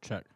Check.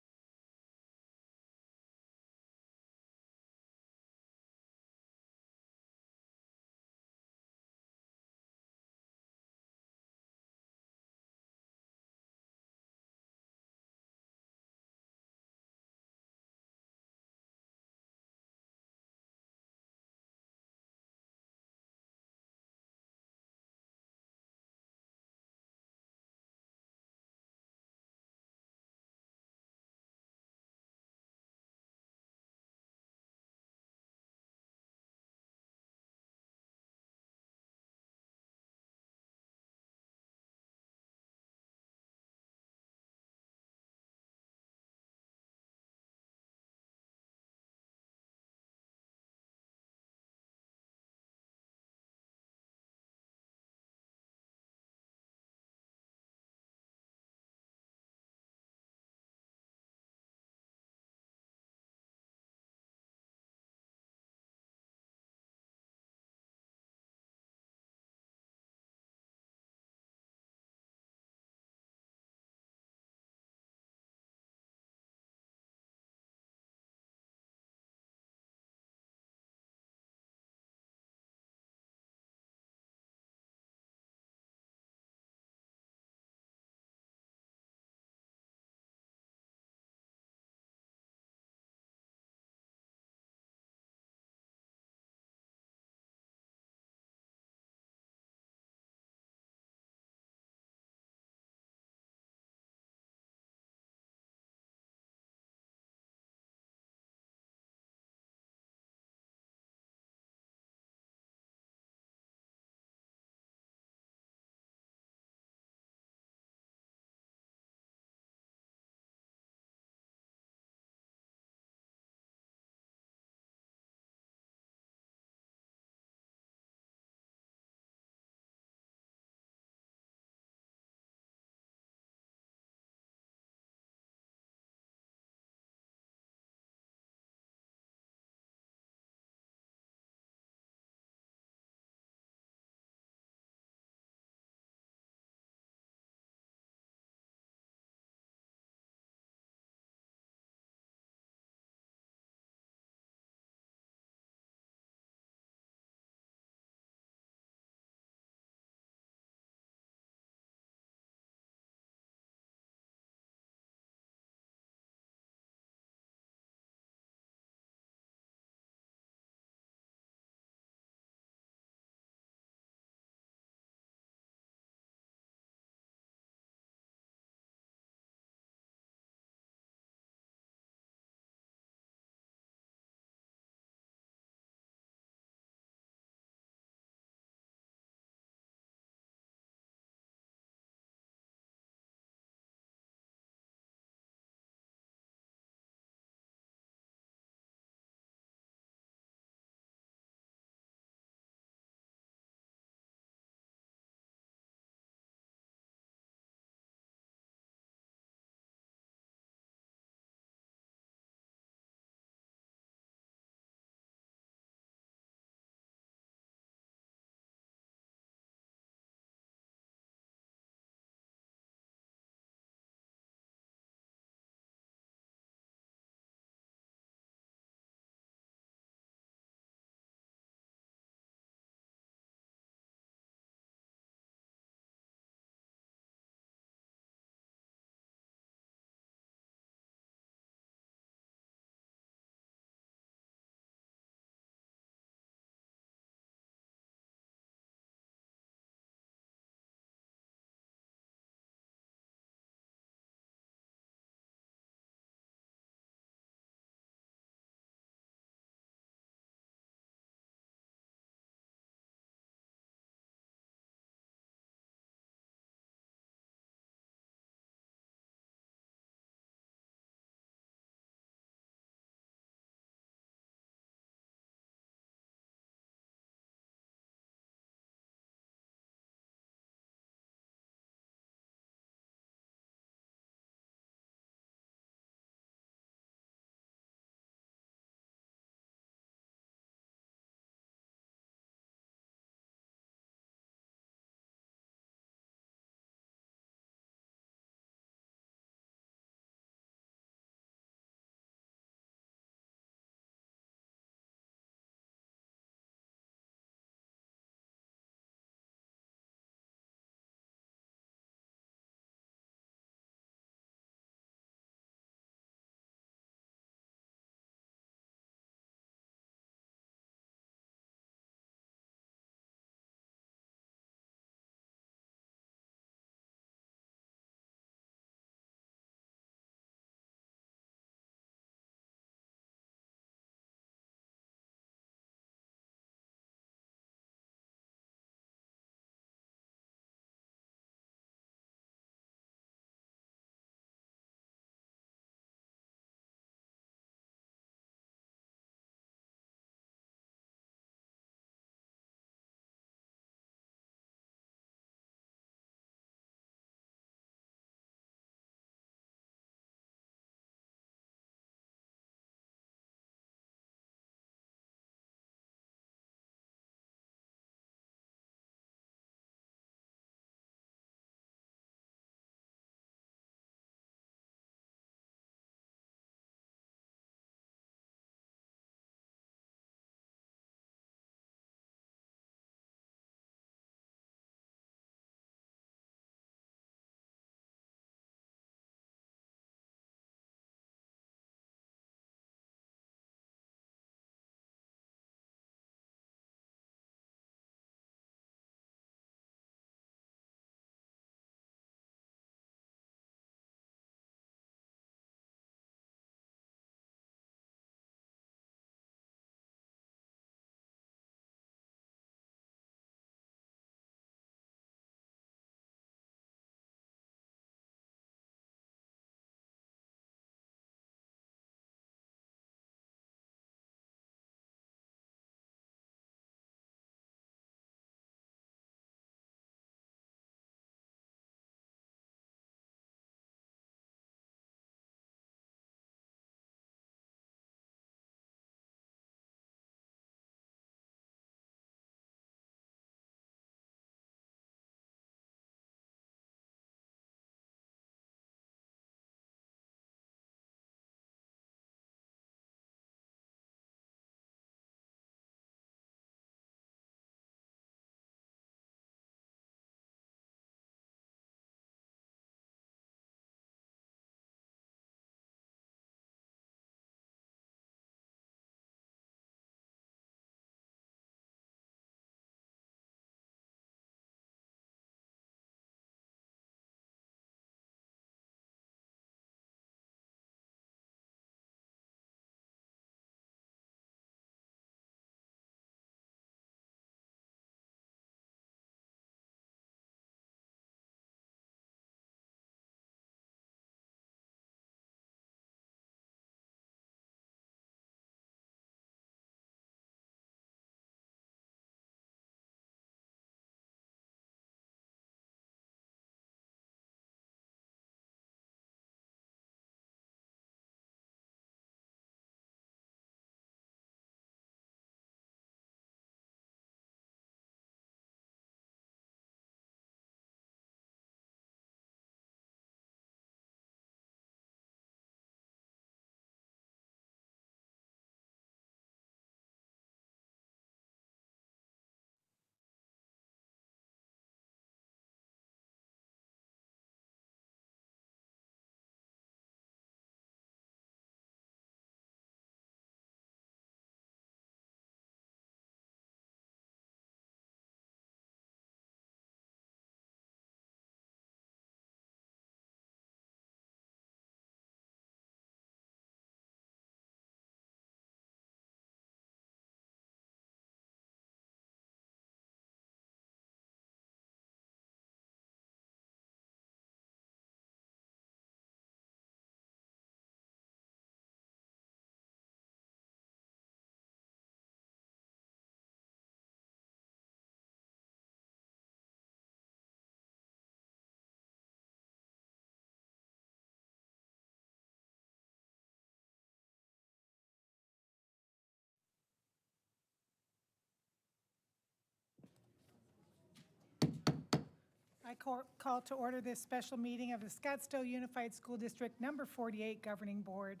call to order this special meeting of the Scottsdale Unified School District Number 48 Governing Board.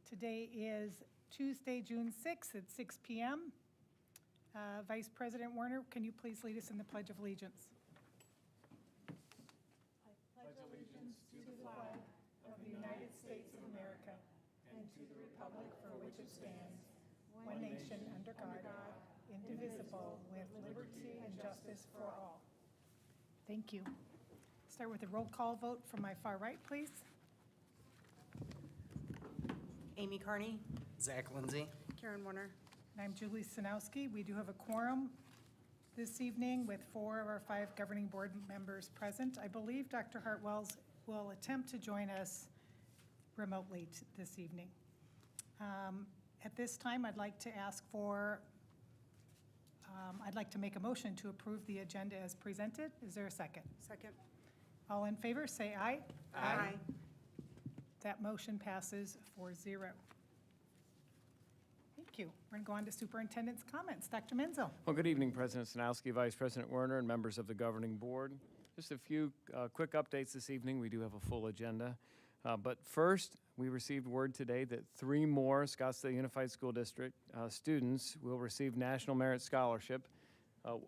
Today is Tuesday, June 6th at 6 p.m. Vice President Werner, can you please lead us in the Pledge of Allegiance? I pledge allegiance to the flag of the United States of America and to the republic for which it stands, one nation under God, indivisible, with liberty and justice for all. Thank you. Start with a roll call vote from my far right, please. Amy Carney. Zach Lindsay. Karen Warner. And I'm Julie Sinowski. We do have a quorum this evening with 4 of our 5 governing board members present. I believe Dr. Hartwells will attempt to join us remotely this evening. At this time, I'd like to make a motion to approve the agenda as presented. Is there a second? Second. All in favor, say aye. Aye. That motion passes 4-0. Thank you. We're going to go on to superintendent's comments. Dr. Menzel. Well, good evening, President Sinowski, Vice President Werner, and members of the governing board. Just a few quick updates this evening. We do have a full agenda. But first, we received word today that 3 more Scottsdale Unified School District students will receive National Merit Scholarship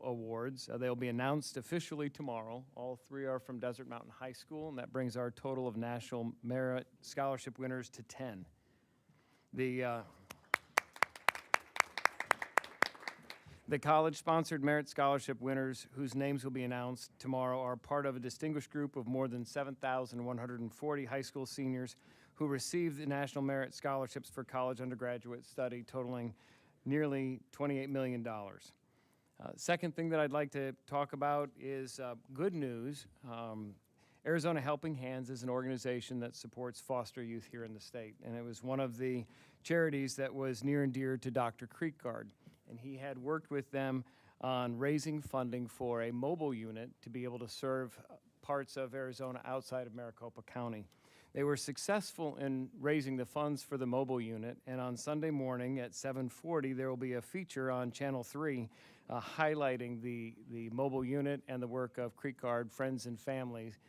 awards. They'll be announced officially tomorrow. All 3 are from Desert Mountain High School, and that brings our total of National Merit Scholarship winners to 10. The college-sponsored Merit Scholarship winners, whose names will be announced tomorrow, are part of a distinguished group of more than 7,140 high school seniors who received the National Merit Scholarships for college undergraduate study, totaling nearly $28 million. Second thing that I'd like to talk about is good news. Arizona Helping Hands is an organization that supports foster youth here in the state, and it was one of the charities that was near and dear to Dr. Creekgard. And he had worked with them on raising funding for a mobile unit to be able to serve parts of Arizona outside of Maricopa County. They were successful in raising the funds for the mobile unit, and on Sunday morning at 7:40, there will be a feature on Channel 3 highlighting the mobile unit and the work of Creekgard Friends and Families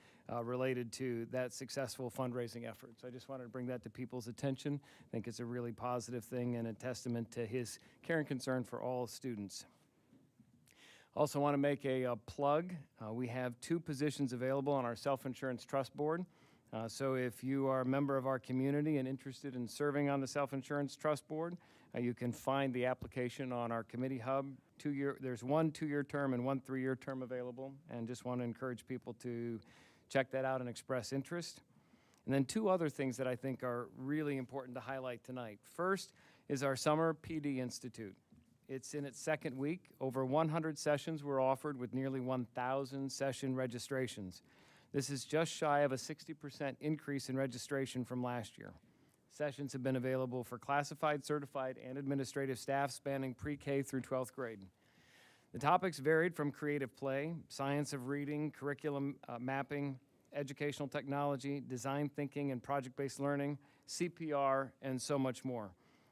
related to that successful fundraising effort. So I just wanted to bring that to people's attention. I think it's a really positive thing and a testament to his care and concern for all students. Also want to make a plug. We have 2 positions available on our self-insurance trust board. So if you are a member of our community and interested in serving on the self-insurance trust board, you can find the application on our committee hub. There's 1 2-year term and 1 3-year term available, and just want to encourage people to check that out and express interest. And then 2 other things that I think are really important to highlight tonight. First is our Summer PD Institute. It's in its 2nd week. Over 100 sessions were offered with nearly 1,000 session registrations. This is just shy of a 60% increase in registration from last year. Sessions have been available for classified, certified, and administrative staff spanning pre-K through 12th grade. The topics varied from creative play, science of reading, curriculum mapping, educational technology, design thinking and project-based learning, CPR, and so much more.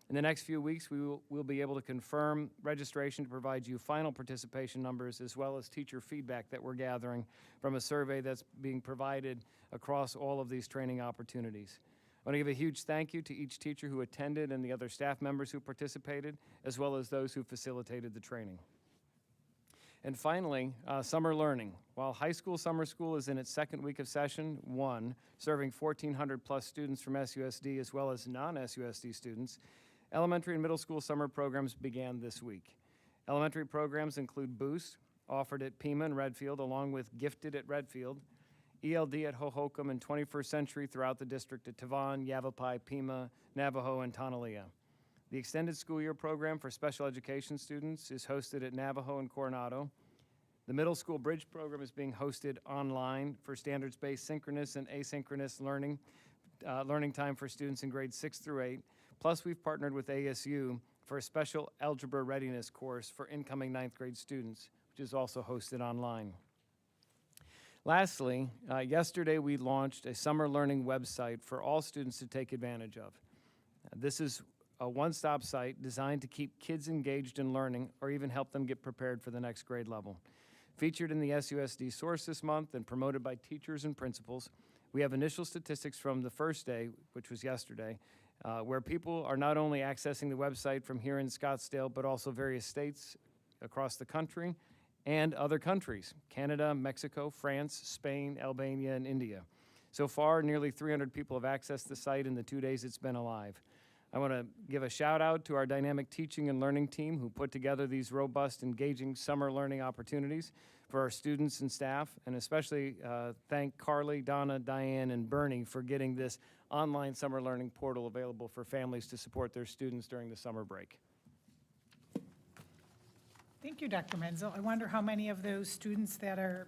In the next few weeks, we'll be able to confirm registration to provide you final participation numbers as well as teacher feedback that we're gathering from a survey that's being provided across all of these training opportunities. I want to give a huge thank you to each teacher who attended and the other staff members who participated, as well as those who facilitated the training. And finally, summer learning. While high school summer school is in its 2nd week of session 1, serving 1,400 plus students from SUSD as well as non-SUSD students, elementary and middle school summer programs began this week. Elementary programs include Boost, offered at Pima and Redfield, along with Gifted at Redfield, ELD at Hohokam, and 21st Century throughout the district at Tavon, Yavapai, Pima, Navajo, and Tonalea. The extended school year program for special education students is hosted at Navajo and Coronado. The middle school bridge program is being hosted online for standards-based synchronous and asynchronous learning time for students in grades 6 through 8. Plus, we've partnered with ASU for a special algebra readiness course for incoming 9th grade students, which is also hosted online. Lastly, yesterday we launched a summer learning website for all students to take advantage of. This is a one-stop site designed to keep kids engaged in learning or even help them get prepared for the next grade level. Featured in the SUSD source this month and promoted by teachers and principals, we have initial statistics from the first day, which was yesterday, where people are not only accessing the website from here in Scottsdale, but also various states across the country and other countries, Canada, Mexico, France, Spain, Albania, and India. So far, nearly 300 people have accessed the site in the 2 days it's been alive. I want to give a shout out to our dynamic teaching and learning team who put together these robust, engaging summer learning opportunities for our students and staff, and especially thank Carly, Donna, Diane, and Bernie for getting this online summer learning portal available for families to support their students during the summer break. Thank you, Dr. Menzel. I wonder how many of those students that are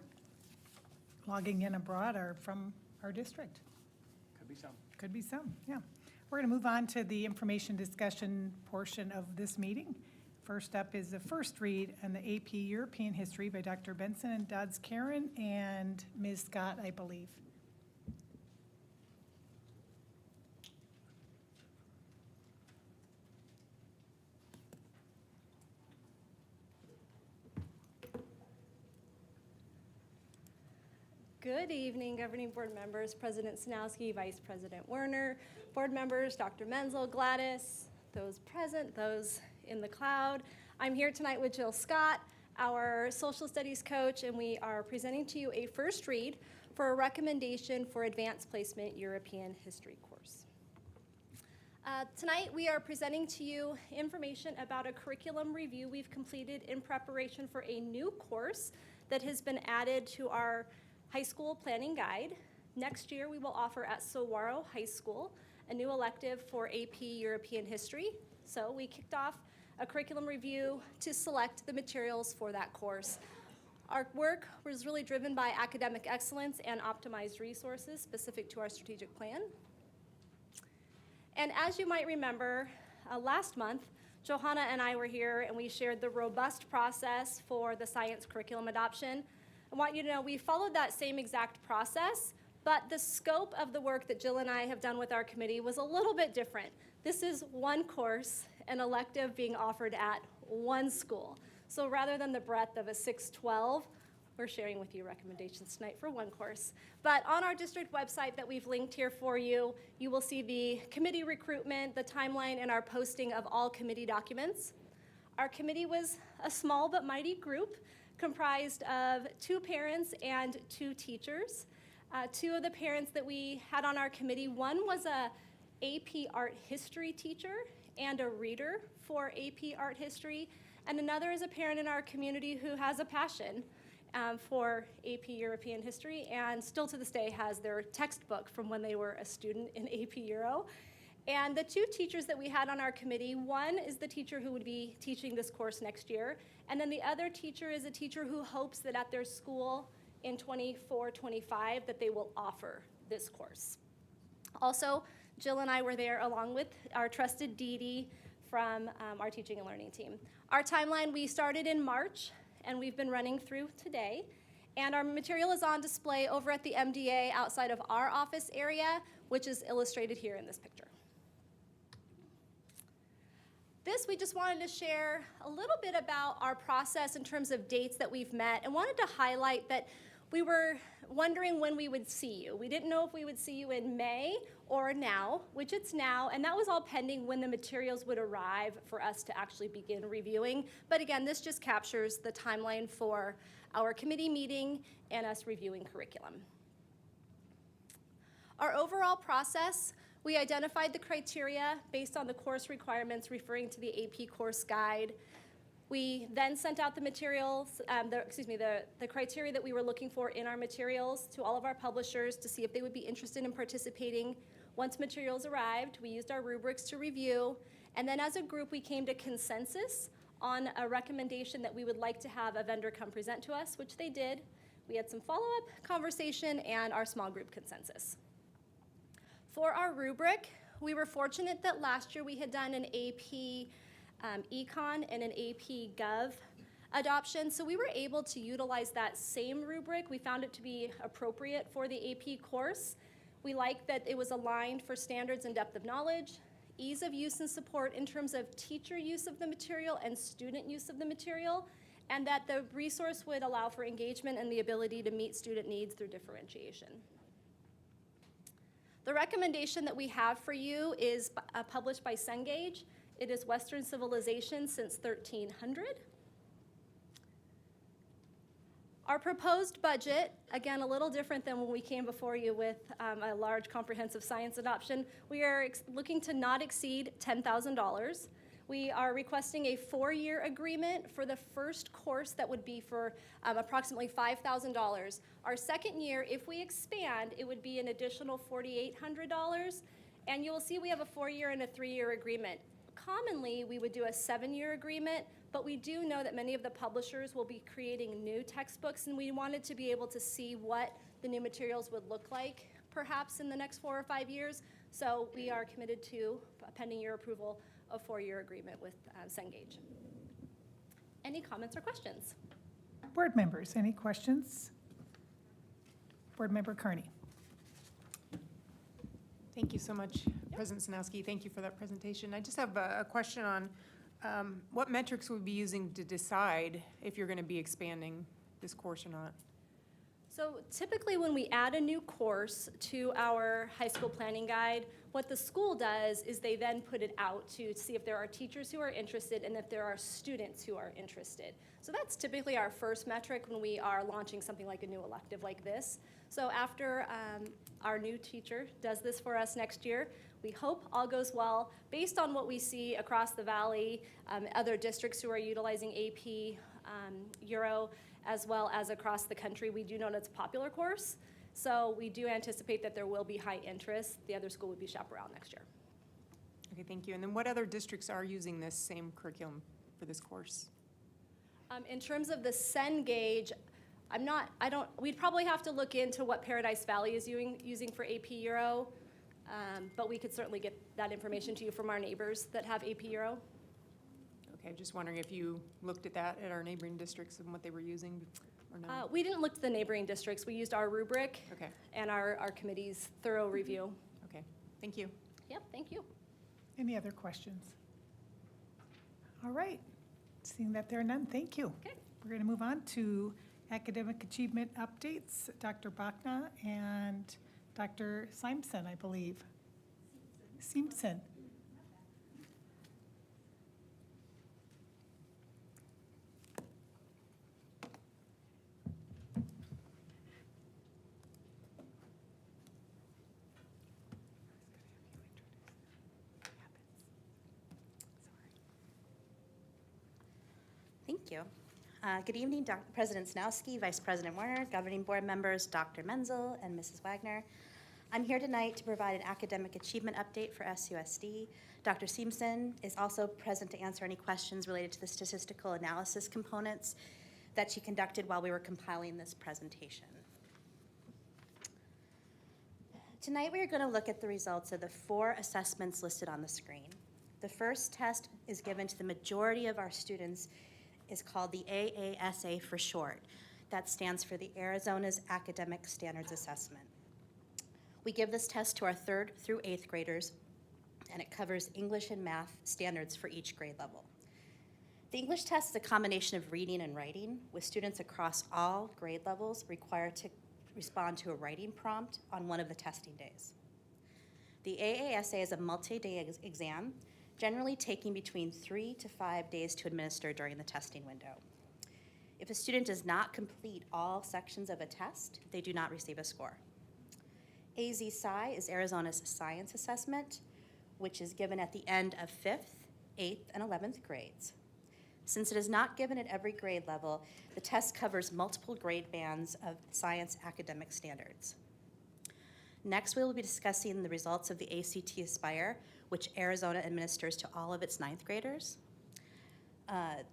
logging in abroad are from our district? Could be some. Could be some, yeah. We're going to move on to the information discussion portion of this meeting. First up is the first read on the AP European History by Dr. Benson and Dodds Karen and Ms. Scott, I believe. Good evening, Governing Board members, President Sinowski, Vice President Werner, board members, Dr. Menzel, Gladys, those present, those in the cloud. I'm here tonight with Jill Scott, our social studies coach, and we are presenting to you a first read for a recommendation for advanced placement European history course. Tonight we are presenting to you information about a curriculum review we've completed in preparation for a new course that has been added to our high school planning guide. Next year, we will offer at Saguaro High School a new elective for AP European History. So we kicked off a curriculum review to select the materials for that course. Our work was really driven by academic excellence and optimized resources specific to our strategic plan. And as you might remember, last month, Johanna and I were here and we shared the robust process for the science curriculum adoption. I want you to know we followed that same exact process, but the scope of the work that Jill and I have done with our committee was a little bit different. This is one course, an elective being offered at one school. So rather than the breadth of a 612, we're sharing with you recommendations tonight for one course. But on our district website that we've linked here for you, you will see the committee recruitment, the timeline, and our posting of all committee documents. Our committee was a small but mighty group, comprised of 2 parents and 2 teachers. 2 of the parents that we had on our committee, one was a AP Art History teacher and a reader for AP Art History, and another is a parent in our community who has a passion for AP European History and still to this day has their textbook from when they were a student in AP Euro. And the 2 teachers that we had on our committee, one is the teacher who would be teaching this course next year, and then the other teacher is a teacher who hopes that at their school in 24-25 that they will offer this course. Also, Jill and I were there along with our trusted Dee Dee from our teaching and learning team. Our timeline, we started in March, and we've been running through today. And our material is on display over at the MDA outside of our office area, which is illustrated here in this picture. This, we just wanted to share a little bit about our process in terms of dates that we've met and wanted to highlight that we were wondering when we would see you. We didn't know if we would see you in May or now, which it's now, and that was all pending when the materials would arrive for us to actually begin reviewing. But again, this just captures the timeline for our committee meeting and us reviewing curriculum. Our overall process, we identified the criteria based on the course requirements referring to the AP course guide. We then sent out the materials, the criteria that we were looking for in our materials to all of our publishers to see if they would be interested in participating. Once materials arrived, we used our rubrics to review, and then as a group we came to consensus on a recommendation that we would like to have a vendor come present to us, which they did. We had some follow-up conversation and our small group consensus. For our rubric, we were fortunate that last year we had done an AP Econ and an AP Gov adoption, so we were able to utilize that same rubric. We found it to be appropriate for the AP course. We liked that it was aligned for standards and depth of knowledge, ease of use and support in terms of teacher use of the material and student use of the material, and that the resource would allow for engagement and the ability to meet student needs through differentiation. The recommendation that we have for you is published by Cengage. It is Western civilization since 1300. Our proposed budget, again, a little different than when we came before you with a large comprehensive science adoption. We are looking to not exceed $10,000. We are requesting a 4-year agreement for the first course that would be for approximately $5,000. Our second year, if we expand, it would be an additional $4,800. And you will see we have a 4-year and a 3-year agreement. Commonly, we would do a 7-year agreement, but we do know that many of the publishers will be creating new textbooks, and we wanted to be able to see what the new materials would look like perhaps in the next 4 or 5 years. So we are committed to, pending your approval, a 4-year agreement with Cengage. Any comments or questions? Board members, any questions? Board Member Carney. Thank you so much, President Sanowski. Thank you for that presentation. I just have a question on what metrics we'll be using to decide if you're going to be expanding this course or not. So typically when we add a new course to our high school planning guide, what the school does is they then put it out to see if there are teachers who are interested and if there are students who are interested. So that's typically our first metric when we are launching something like a new elective like this. So after our new teacher does this for us next year, we hope all goes well. Based on what we see across the valley, other districts who are utilizing AP, Euro, as well as across the country, we do know that it's a popular course. So we do anticipate that there will be high interest. The other school would be chaperoned next year. Okay, thank you. And then what other districts are using this same curriculum for this course? In terms of the Cengage, we'd probably have to look into what Paradise Valley is using for AP Euro, but we could certainly get that information to you from our neighbors that have AP Euro. Okay, just wondering if you looked at that at our neighboring districts and what they were using or not? We didn't look to the neighboring districts. We used our rubric Okay, and our committee's thorough review. okay, thank you. Yep, thank you. Any other questions? All right, seeing that there are none, thank you. Okay. We're going to move on to academic achievement updates. Dr. Bachna and Dr. Simpson, I believe. Simpson. Thank you. Good evening, President Sanowski, Vice President Warner, governing board members, Dr. Menzel, and Mrs. Wagner. I'm here tonight to provide an academic achievement update for SUSD. Dr. Simpson is also present to answer any questions related to the statistical analysis components that she conducted while we were compiling this presentation. Tonight we are going to look at the results of the 4 assessments listed on the screen. The first test is given to the majority of our students, is called the AASA for short. That stands for the Arizona's Academic Standards Assessment. We give this test to our 3rd through 8th graders, and it covers English and math standards for each grade level. The English test is a combination of reading and writing, with students across all grade levels required to respond to a writing prompt on one of the testing days. The AASA is a multi-day exam, generally taking between 3 to 5 days to administer during the testing window. If a student does not complete all sections of a test, they do not receive a score. AZ-SCI is Arizona's science assessment, which is given at the end of 5th, 8th, and 11th grades. Since it is not given at every grade level, the test covers multiple grade bands of science academic standards. Next, we will be discussing the results of the ACT Aspire, which Arizona administers to all of its 9th graders.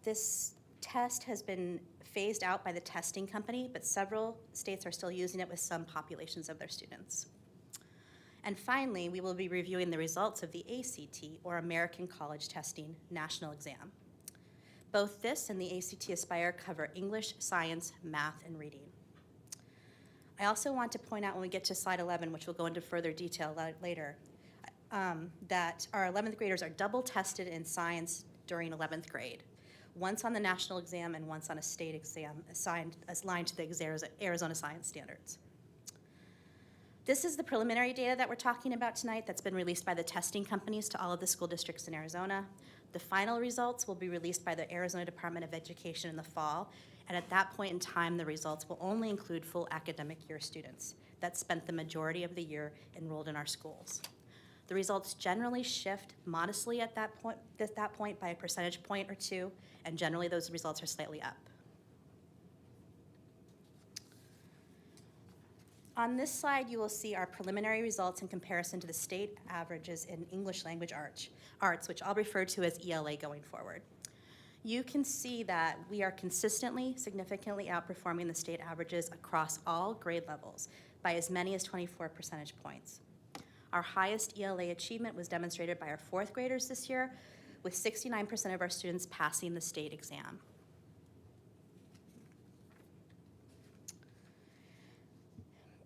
This test has been phased out by the testing company, but several states are still using it with some populations of their students. And finally, we will be reviewing the results of the ACT, or American College Testing National Exam. Both this and the ACT Aspire cover English, science, math, and reading. I also want to point out when we get to slide 11, which we'll go into further detail later, that our 11th graders are double tested in science during 11th grade. once on the national exam and once on a state exam aligned to the Arizona Science Standards. This is the preliminary data that we're talking about tonight that's been released by the testing companies to all of the school districts in Arizona. The final results will be released by the Arizona Department of Education in the fall, and at that point in time, the results will only include full academic year students that spent the majority of the year enrolled in our schools. The results generally shift modestly at that point by a percentage point or two, and generally those results are slightly up. On this slide, you will see our preliminary results in comparison to the state averages in English language arts, which I'll refer to as ELA going forward. You can see that we are consistently, significantly outperforming the state averages across all grade levels by as many as 24 percentage points. Our highest ELA achievement was demonstrated by our fourth graders this year, with 69% of our students passing the state exam.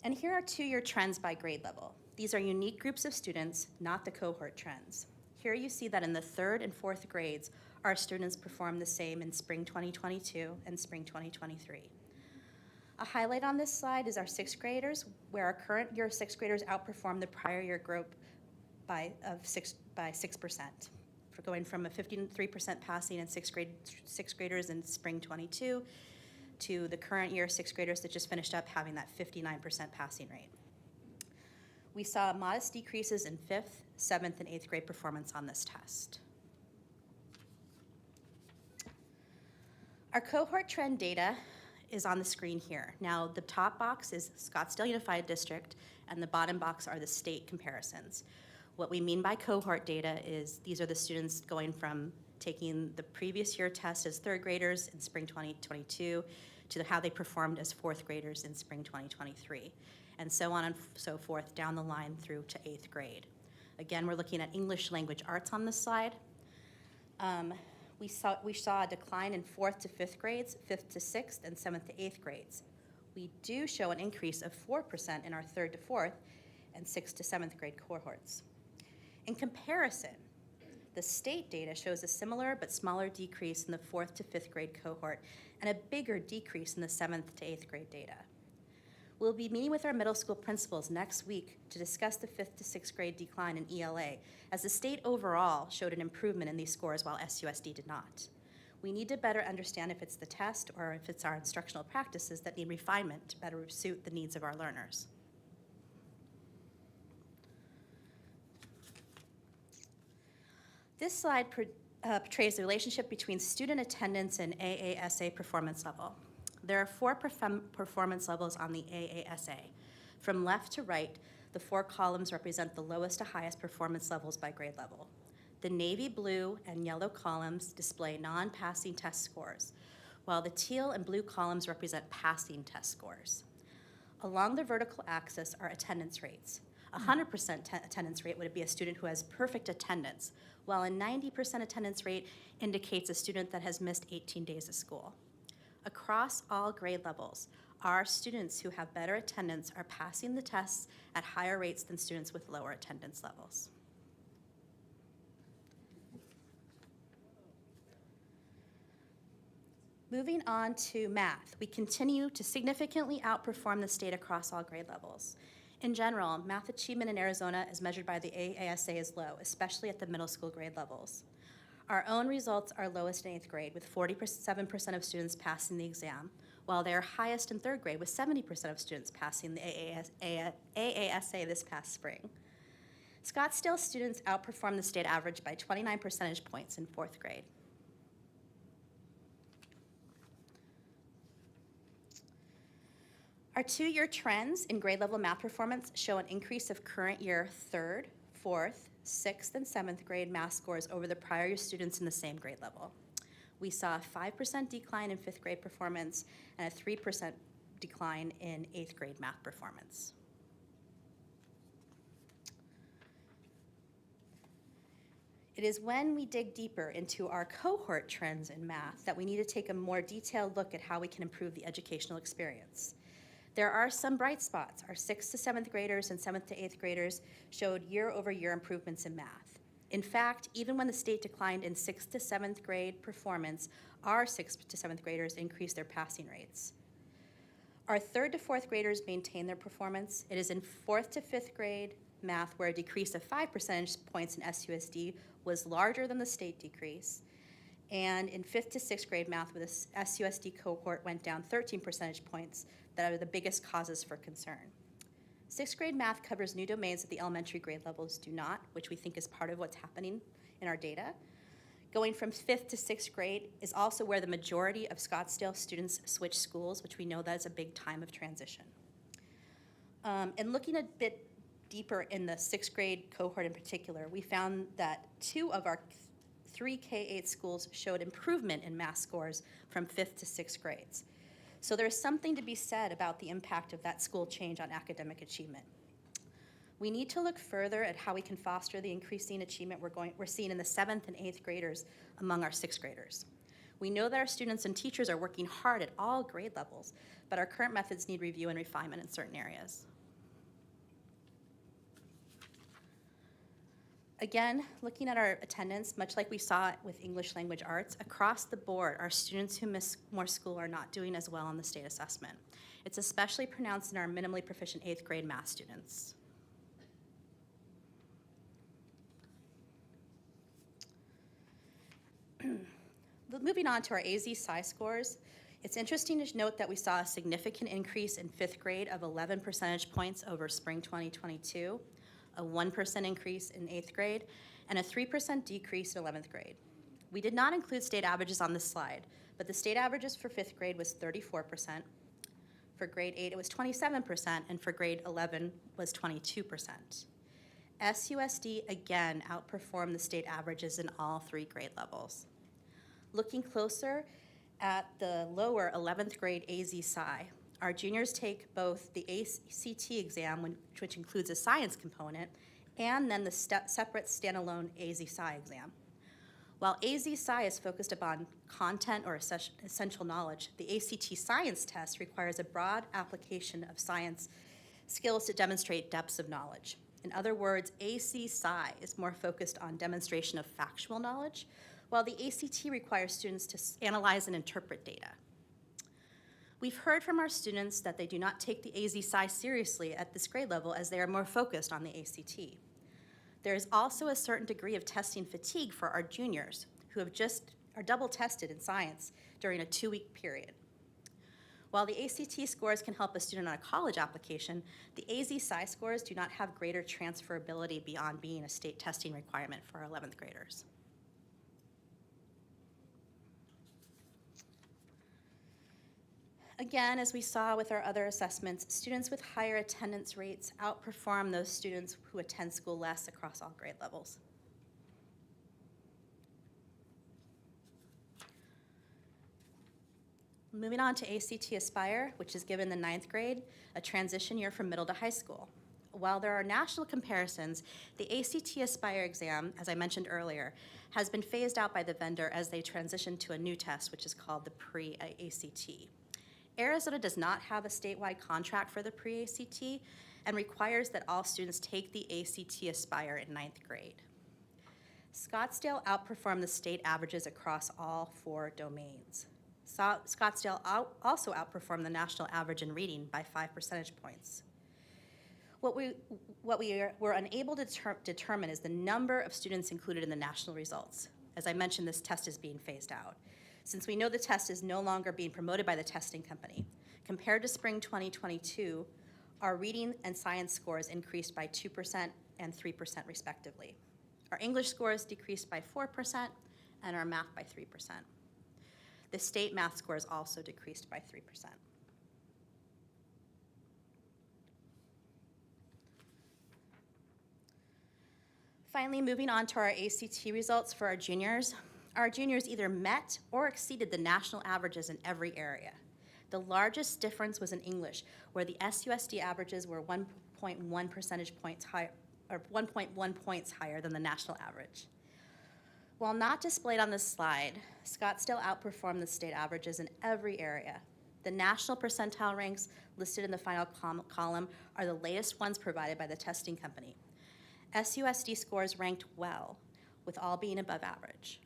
And here are two-year trends by grade level. These are unique groups of students, not the cohort trends. Here you see that in the third and fourth grades, our students performed the same in spring 2022 and spring 2023. A highlight on this slide is our sixth graders, where our current year sixth graders outperformed the prior year group by 6%. For going from a 53% passing in sixth graders in spring 22 to the current year sixth graders that just finished up having that 59% passing rate. We saw modest decreases in 5th, 7th, and 8th grade performance on this test. Our cohort trend data is on the screen here. Now, the top box is Scottsdale Unified District, and the bottom box are the state comparisons. What we mean by cohort data is these are the students going from taking the previous year test as third graders in spring 2022 to how they performed as fourth graders in spring 2023, and so on and so forth down the line through to 8th grade. Again, we're looking at English language arts on this slide. We saw a decline in 4th to 5th grades, 5th to 6th, and 7th to 8th grades. We do show an increase of 4% in our 3rd to 4th and 6th to 7th grade cohorts. In comparison, the state data shows a similar but smaller decrease in the 4th to 5th grade cohort and a bigger decrease in the 7th to 8th grade data. We'll be meeting with our middle school principals next week to discuss the 5th to 6th grade decline in ELA, as the state overall showed an improvement in these scores while SUSD did not. We need to better understand if it's the test or if it's our instructional practices that need refinement to better suit the needs of our learners. This slide portrays the relationship between student attendance and AASA performance level. There are 4 performance levels on the AASA. From left to right, the 4 columns represent the lowest to highest performance levels by grade level. The navy blue and yellow columns display non-passing test scores, while the teal and blue columns represent passing test scores. Along the vertical axis are attendance rates. 100% attendance rate would be a student who has perfect attendance, while a 90% attendance rate indicates a student that has missed 18 days of school. Across all grade levels, our students who have better attendance are passing the tests at higher rates than students with lower attendance levels. Moving on to math, we continue to significantly outperform the state across all grade levels. In general, math achievement in Arizona as measured by the AASA is low, especially at the middle school grade levels. Our own results are lowest in 8th grade, with 47% of students passing the exam, while they are highest in 3rd grade, with 70% of students passing the AASA this past spring. Scottsdale students outperformed the state average by 29 percentage points in 4th grade. Our 2-year trends in grade level math performance show an increase of current year 3rd, 4th, 6th, and 7th grade math scores over the prior year students in the same grade level. We saw a 5% decline in 5th grade performance and a 3% decline in 8th grade math performance. It is when we dig deeper into our cohort trends in math that we need to take a more detailed look at how we can improve the educational experience. There are some bright spots. Our 6th to 7th graders and 7th to 8th graders showed year-over-year improvements in math. In fact, even when the state declined in 6th to 7th grade performance, our 6th to 7th graders increased their passing rates. Our 3rd to 4th graders maintain their performance. It is in 4th to 5th grade math where a decrease of 5 percentage points in SUSD was larger than the state decrease. And in 5th to 6th grade math, where the SUSD cohort went down 13 percentage points, that are the biggest causes for concern. 6th grade math covers new domains that the elementary grade levels do not, which we think is part of what's happening in our data. Going from 5th to 6th grade is also where the majority of Scottsdale students switch schools, which we know that is a big time of transition. And looking a bit deeper in the 6th grade cohort in particular, we found that 2 of our 3 K-8 schools showed improvement in math scores from 5th to 6th grades. So there is something to be said about the impact of that school change on academic achievement. We need to look further at how we can foster the increasing achievement we're seeing in the 7th and 8th graders among our 6th graders. We know that our students and teachers are working hard at all grade levels, but our current methods need review and refinement in certain areas. Again, looking at our attendance, much like we saw with English language arts, across the board, our students who miss more school are not doing as well on the state assessment. It's especially pronounced in our minimally proficient 8th grade math students. Moving on to our AZ-SCI scores, it's interesting to note that we saw a significant increase in 5th grade of 11 percentage points over spring 2022. A 1% increase in 8th grade, and a 3% decrease in 11th grade. We did not include state averages on this slide, but the state averages for 5th grade was 34%. For grade 8, it was 27%, and for grade 11 was 22%. SUSD again outperformed the state averages in all 3 grade levels. Looking closer at the lower 11th grade AZ-SCI, our juniors take both the ACT exam, which includes a science component, and then the separate standalone AZ-SCI exam. While AZ-SCI is focused upon content or essential knowledge, the ACT science test requires a broad application of science skills to demonstrate depths of knowledge. In other words, AZ-SCI is more focused on demonstration of factual knowledge, while the ACT requires students to analyze and interpret data. We've heard from our students that they do not take the AZ-SCI seriously at this grade level as they are more focused on the ACT. There is also a certain degree of testing fatigue for our juniors who are double tested in science during a 2-week period. While the ACT scores can help a student on a college application, the AZ-SCI scores do not have greater transferability beyond being a state testing requirement for our 11th graders. Again, as we saw with our other assessments, students with higher attendance rates outperform those students who attend school less across all grade levels. Moving on to ACT Aspire, which is given in the 9th grade, a transition year from middle to high school. While there are national comparisons, the ACT Aspire exam, as I mentioned earlier, has been phased out by the vendor as they transition to a new test, which is called the pre-ACT. Arizona does not have a statewide contract for the pre-ACT and requires that all students take the ACT Aspire in 9th grade. Scottsdale outperformed the state averages across all 4 domains. Scottsdale also outperformed the national average in reading by 5 percentage points. What we were unable to determine is the number of students included in the national results. As I mentioned, this test is being phased out. Since we know the test is no longer being promoted by the testing company, compared to spring 2022, our reading and science scores increased by 2% and 3% respectively. Our English scores decreased by 4% and our math by 3%. The state math scores also decreased by 3%. Finally, moving on to our ACT results for our juniors either met or exceeded the national averages in every area. The largest difference was in English, where the SUSD averages were 1.1 percentage points higher, or 1.1 points higher than the national average. While not displayed on this slide, Scottsdale outperformed the state averages in every area. The national percentile ranks listed in the final column are the latest ones provided by the testing company. SUSD scores ranked well, with all being above average.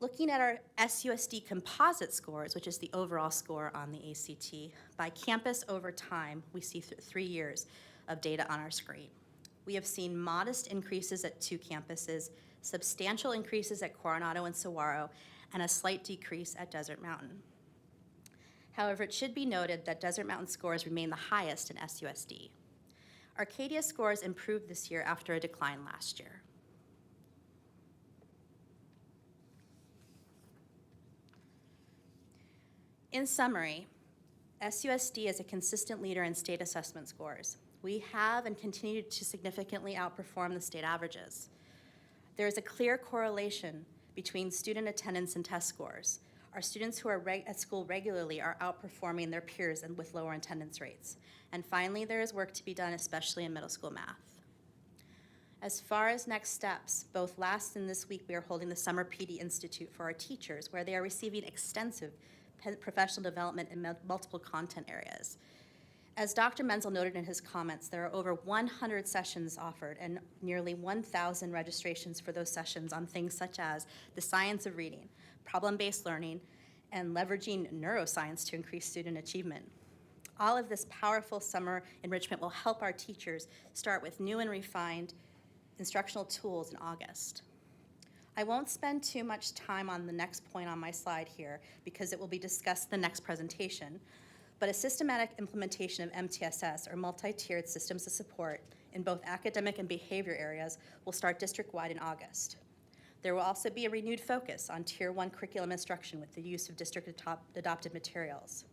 Looking at our SUSD composite scores, which is the overall score on the ACT, by campus over time, we see 3 years of data on our screen. We have seen modest increases at 2 campuses, substantial increases at Coronado and Saguaro, and a slight decrease at Desert Mountain. However, it should be noted that Desert Mountain scores remain the highest in SUSD. Arcadia scores improved this year after a decline last year. In summary, SUSD is a consistent leader in state assessment scores. We have and continue to significantly outperform the state averages. There is a clear correlation between student attendance and test scores. Our students who are at school regularly are outperforming their peers and with lower attendance rates. And finally, there is work to be done, especially in middle school math. As far as next steps, both last and this week we are holding the Summer PD Institute for our teachers, where they are receiving extensive professional development in multiple content areas. As Dr. Menzel noted in his comments, there are over 100 sessions offered and nearly 1,000 registrations for those sessions on things such as the science of reading, problem-based learning, and leveraging neuroscience to increase student achievement. All of this powerful summer enrichment will help our teachers start with new and refined instructional tools in August. I won't spend too much time on the next point on my slide here because it will be discussed in the next presentation, but a systematic implementation of MTSS, or multi-tiered systems of support, in both academic and behavior areas will start district-wide in August. There will also be a renewed focus on Tier 1 curriculum instruction with the use of district-adopted materials.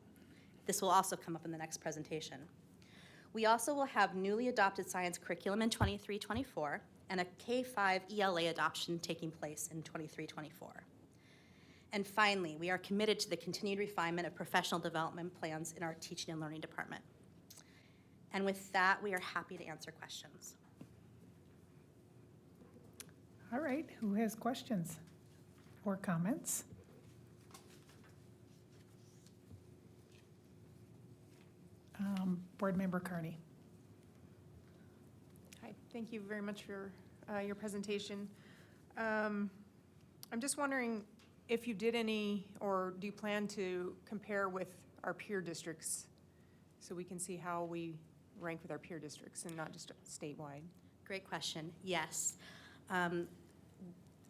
This will also come up in the next presentation. We also will have newly adopted science curriculum in 23-24 and a K-5 ELA adoption taking place in 23-24. And finally, we are committed to the continued refinement of professional development plans in our teaching and learning department. And with that, we are happy to answer questions. All right, who has questions or comments? Board Member Carney. Hi, thank you very much for your presentation. I'm just wondering if you did any, or do you plan to compare with our peer districts so we can see how we rank with our peer districts and not just statewide? Great question. Yes.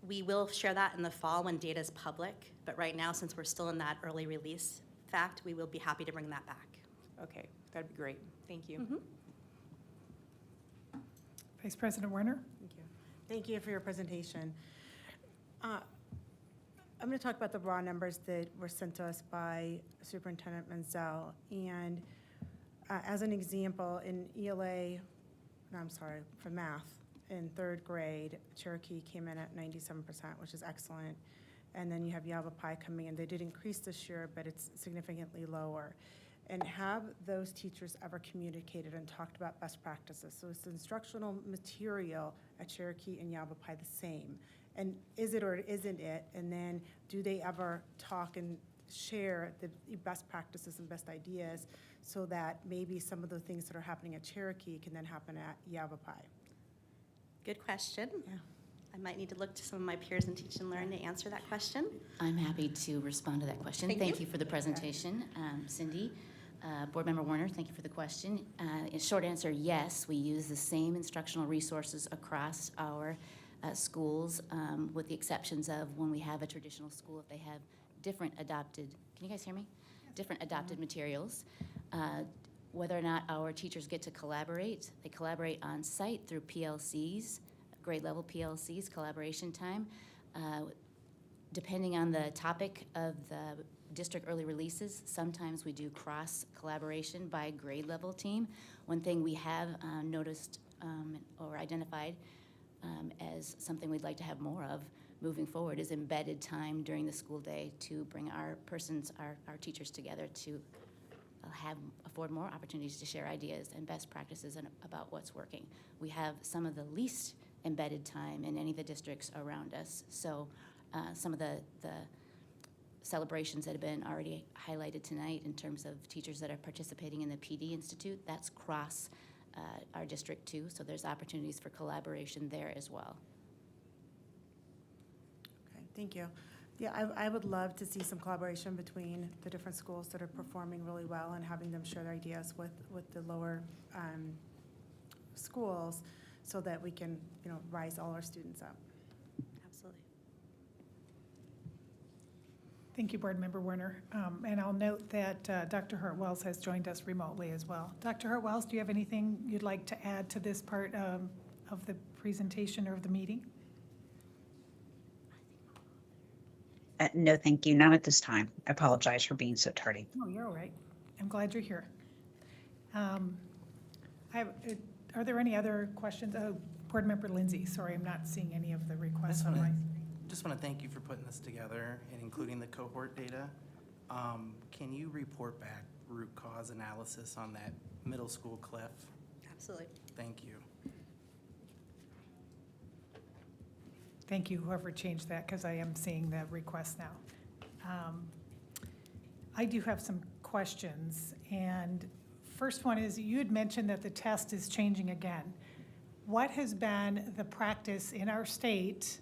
We will share that in the fall when data is public, but right now, since we're still in that early release fact, we will be happy to bring that back. Okay, that'd be great. Thank you. Mm-hmm. Vice President Werner? Thank you. Thank you for your presentation. I'm going to talk about the raw numbers that were sent to us by Superintendent Menzel. And as an example, for math, in 3rd grade, Cherokee came in at 97%, which is excellent. And then you have Yavapai coming in. They did increase this year, but it's significantly lower. And have those teachers ever communicated and talked about best practices? So is the instructional material at Cherokee and Yavapai the same? And is it or isn't it? And then do they ever talk and share the best practices and best ideas so that maybe some of the things that are happening at Cherokee can then happen at Yavapai? Good question. Yeah. I might need to look to some of my peers in Teach and Learn to answer that question. I'm happy to respond to that question. Thank you. For the presentation, Cindy. Board Member Warner, thank you for the question. In short answer, yes, we use the same instructional resources across our schools, with the exceptions of when we have a traditional school, if they have different adopted, can you guys hear me? Yes. Different adopted materials. Whether or not our teachers get to collaborate, they collaborate on site through PLCs, grade level PLCs, collaboration time. Depending on the topic of the district early releases, sometimes we do cross collaboration by grade level team. One thing we have noticed or identified as something we'd like to have more of moving forward is embedded time during the school day to bring our teachers together to afford more opportunities to share ideas and best practices about what's working. We have some of the least embedded time in any of the districts around us. So some of the celebrations that have been already highlighted tonight in terms of teachers that are participating in the PD Institute. That's across our district too, so there's opportunities for collaboration there as well. Okay, thank you. Yeah, I would love to see some collaboration between the different schools that are performing really well and having them share their ideas with the lower schools so that we can, rise all our students up. Absolutely. Thank you, Board Member Werner. And I'll note that Dr. Hurt-Wells has joined us remotely as well. Dr. Hurt-Wells, do you have anything you'd like to add to this part of the presentation or of the meeting? No, thank you. Not at this time. I apologize for being so tardy. Oh, you're all right. I'm glad you're here. Are there any other questions? Oh, Board Member Lindsay, sorry, I'm not seeing any of the requests on my. Just want to thank you for putting this together and including the cohort data. Can you report back root cause analysis on that middle school cliff? Absolutely. Thank you. Thank you, whoever changed that, because I am seeing the request now. I do have some questions, and first one is, you had mentioned that the test is changing again. What has been the practice in our state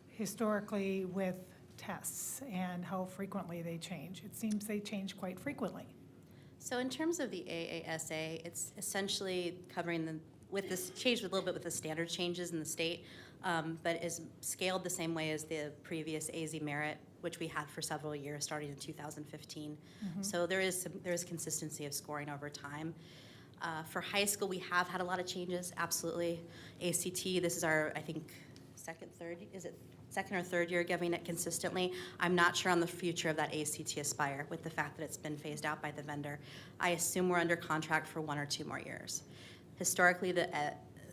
historically with tests and how frequently they change? It seems they change quite frequently. So in terms of the AASA, it's essentially covering with this change a little bit with the standard changes in the state, but is scaled the same way as the previous AZ Merit, which we had for several years, starting in 2015. So there is consistency of scoring over time. For high school, we have had a lot of changes, absolutely. ACT, this is our, I think, second or third year giving it consistently. I'm not sure on the future of that ACT Aspire with the fact that it's been phased out by the vendor. I assume we're under contract for 1 or 2 more years. Historically, the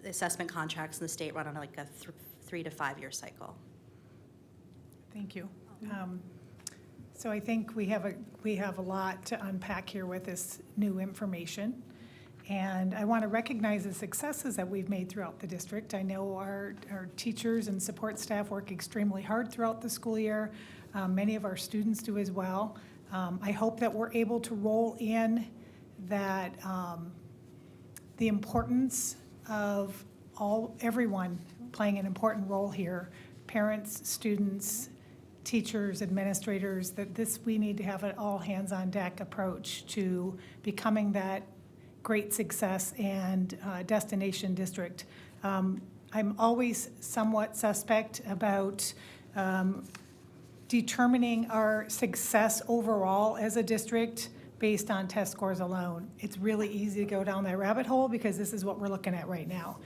assessment contracts in the state run on like a 3 to 5 year cycle. Thank you. So I think we have a lot to unpack here with this new information. And I want to recognize the successes that we've made throughout the district. I know our teachers and support staff work extremely hard throughout the school year. Many of our students do as well. I hope that we're able to roll in that the importance of everyone playing an important role here, parents, students, teachers, administrators, that we need to have an all hands on deck approach to becoming that great success and destination district. I'm always somewhat suspect about determining our success overall as a district based on test scores alone. It's really easy to go down that rabbit hole because this is what we're looking at right now.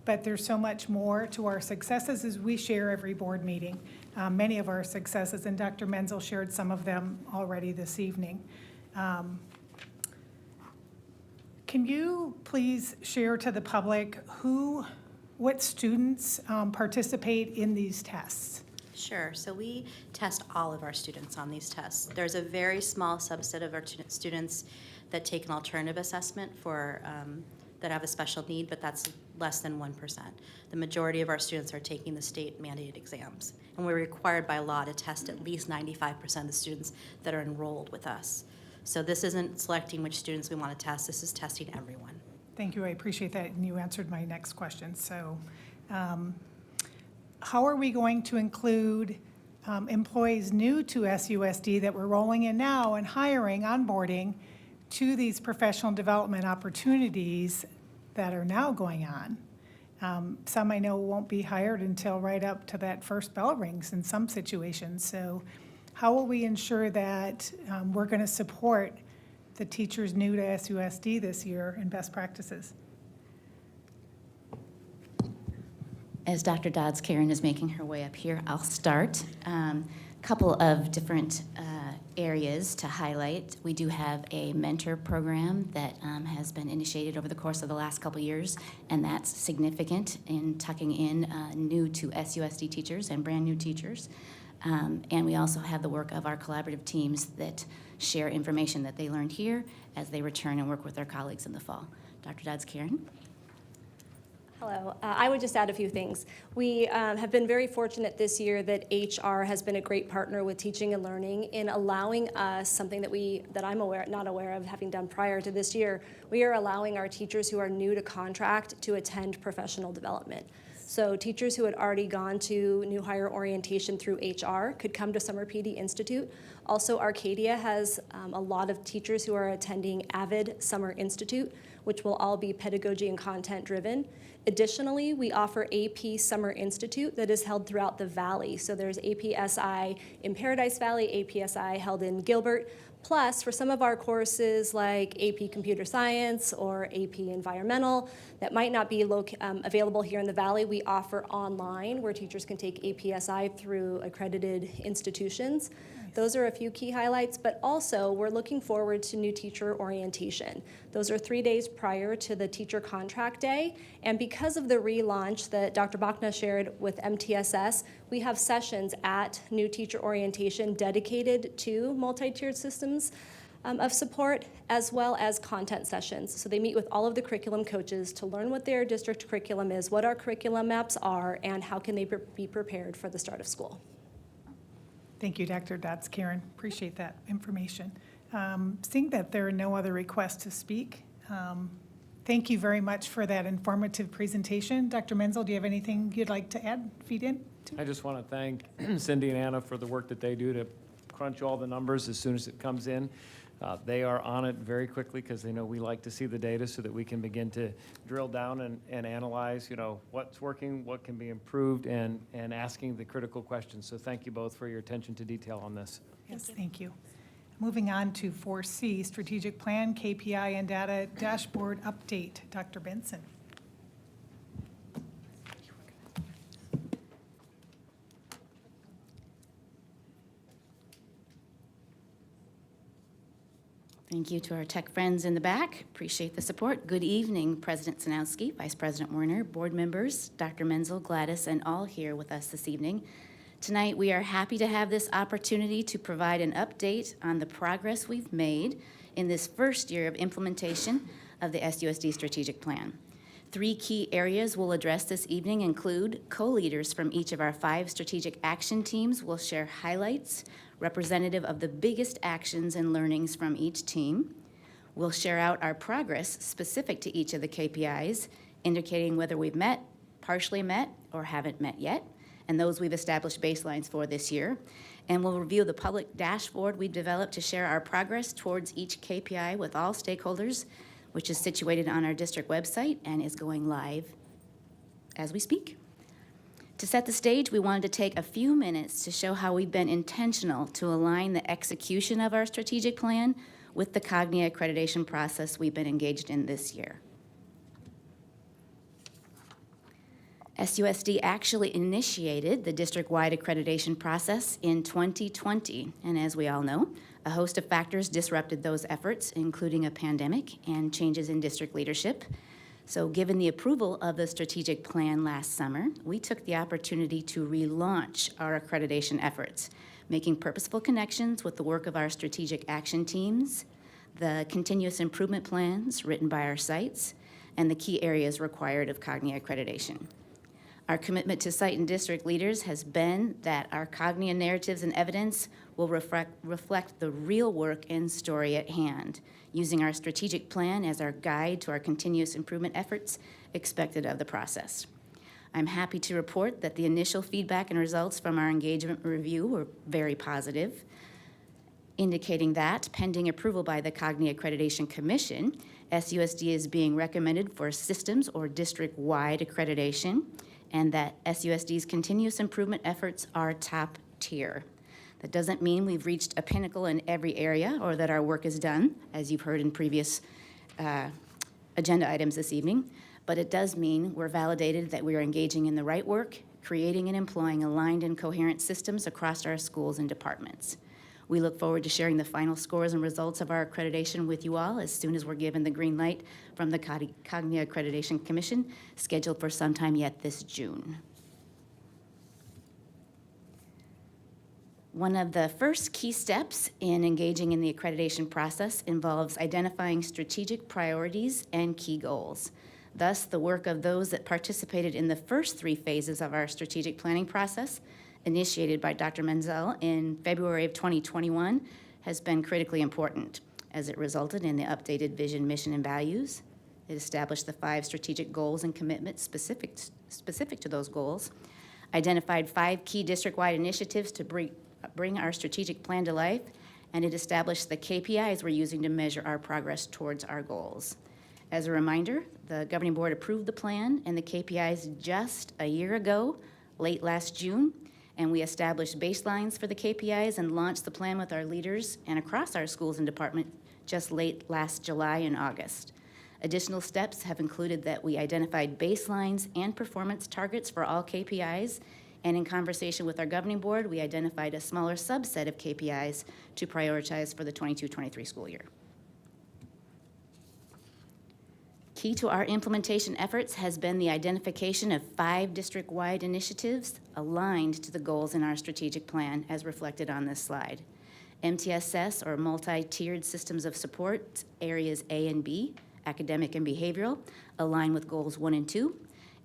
But there's so much more to our successes as we share every board meeting. Many of our successes, and Dr. Menzel shared some of them already this evening. Can you please share to the public what students participate in these tests? Sure. So we test all of our students on these tests. There's a very small subset of our students that take an alternative assessment for that have a special need, but that's less than 1%. The majority of our students are taking the state mandated exams, and we're required by law to test at least 95% of the students that are enrolled with us. So this isn't selecting which students we want to test, this is testing everyone. Thank you, I appreciate that, and you answered my next question. So how are we going to include employees new to SUSD that we're rolling in now and hiring, onboarding to these professional development opportunities that are now going on? Some I know won't be hired until right up to that first bell rings in some situations. So how will we ensure that we're going to support the teachers new to SUSD this year in best practices? As Dr. Dodds Karen is making her way up here, I'll start. Couple of different areas to highlight. We do have a mentor program that has been initiated over the course of the last couple years, and that's significant in tucking in new to SUSD teachers and brand new teachers. And we also have the work of our collaborative teams that share information that they learned here as they return and work with their colleagues in the fall. Dr. Dodds Karen. Hello. I would just add a few things. We have been very fortunate this year that HR has been a great partner with teaching and learning in allowing us something that I'm not aware of having done prior to this year. We are allowing our teachers who are new to contract to attend professional development. So teachers who had already gone to new hire orientation through HR could come to Summer PD Institute. Also, Arcadia has a lot of teachers who are attending AVID Summer Institute, which will all be pedagogy and content driven. Additionally, we offer AP Summer Institute that is held throughout the Valley. So there's APSI in Paradise Valley, APSI held in Gilbert. Plus, for some of our courses like AP Computer Science or AP Environmental that might not be available here in the Valley, we offer online where teachers can take APSI through accredited institutions. Those are a few key highlights, but also we're looking forward to new teacher orientation. Those are 3 days prior to the teacher contract day, and because of the relaunch that Dr. Bachna shared with MTSS, we have sessions at new teacher orientation dedicated to multi-tiered systems of support, as well as content sessions. So they meet with all of the curriculum coaches to learn what their district curriculum is, what our curriculum maps are, and how can they be prepared for the start of school. Thank you, Dr. Dotz. Karen, appreciate that information. Seeing that there are no other requests to speak, thank you very much for that informative presentation. Dr. Menzel, do you have anything you'd like to add, feed in? I just want to thank Cindy and Anna for the work that they do to crunch all the numbers as soon as it comes in. They are on it very quickly because they know we like to see the data so that we can begin to drill down and analyze, what's working, what can be improved, and asking the critical questions. So thank you both for your attention to detail on this. Yes, thank you. Moving on to 4C, Strategic Plan, KPI and Data Dashboard Update. Dr. Benson. Thank you to our tech friends in the back. Appreciate the support. Good evening, President Sanowski, Vice President Werner, board members, Dr. Menzel, Gladys, and all here with us this evening. Tonight, we are happy to have this opportunity to provide an update on the progress we've made in this first year of implementation of the SUSD strategic plan. 3 key areas we'll address this evening include co-leaders from each of our 5 strategic action teams will share highlights representative of the biggest actions and learnings from each team. We'll share out our progress specific to each of the KPIs, indicating whether we've met, partially met, or haven't met yet, and those we've established baselines for this year. And we'll review the public dashboard we've developed to share our progress towards each KPI with all stakeholders, which is situated on our district website and is going live as we speak. To set the stage, we wanted to take a few minutes to show how we've been intentional to align the execution of our strategic plan with the Cognia accreditation process we've been engaged in this year. SUSD actually initiated the district-wide accreditation process in 2020, and as we all know, a host of factors disrupted those efforts, including a pandemic and changes in district leadership. So given the approval of the strategic plan last summer, we took the opportunity to relaunch our accreditation efforts, making purposeful connections with the work of our strategic action teams, the continuous improvement plans written by our sites, and the key areas required of Cognia accreditation. Our commitment to site and district leaders has been that our Cognia narratives and evidence will reflect the real work and story at hand, using our strategic plan as our guide to our continuous improvement efforts expected of the process. I'm happy to report that the initial feedback and results from our engagement review were very positive, indicating that, pending approval by the Cognia Accreditation Commission, SUSD is being recommended for systems or district-wide accreditation, and that SUSD's continuous improvement efforts are top tier. That doesn't mean we've reached a pinnacle in every area or that our work is done, as you've heard in previous agenda items this evening, but it does mean we're validated that we are engaging in the right work, creating and employing aligned and coherent systems across our schools and departments. We look forward to sharing the final scores and results of our accreditation with you all as soon as we're given the green light from the Cognia Accreditation Commission, scheduled for sometime yet this June. One of the first key steps in engaging in the accreditation process involves identifying strategic priorities and key goals. Thus, the work of those that participated in the first 3 phases of our strategic planning process, initiated by Dr. Menzel in February of 2021, has been critically important, as it resulted in the updated vision, mission, and values. It established the 5 strategic goals and commitments specific to those goals, identified 5 key district-wide initiatives to bring our strategic plan to life, and it established the KPIs we're using to measure our progress towards our goals. As a reminder, the governing board approved the plan and the KPIs just a year ago, late last June, and we established baselines for the KPIs and launched the plan with our leaders and across our schools and departments just late last July and August. Additional steps have included that we identified baselines and performance targets for all KPIs, and in conversation with our governing board, we identified a smaller subset of KPIs to prioritize for the 22-23 school year. Key to our implementation efforts has been the identification of 5 district-wide initiatives aligned to the goals in our strategic plan as reflected on this slide. MTSS, or multi-tiered systems of support, areas A and B, academic and behavioral, align with goals 1 and 2,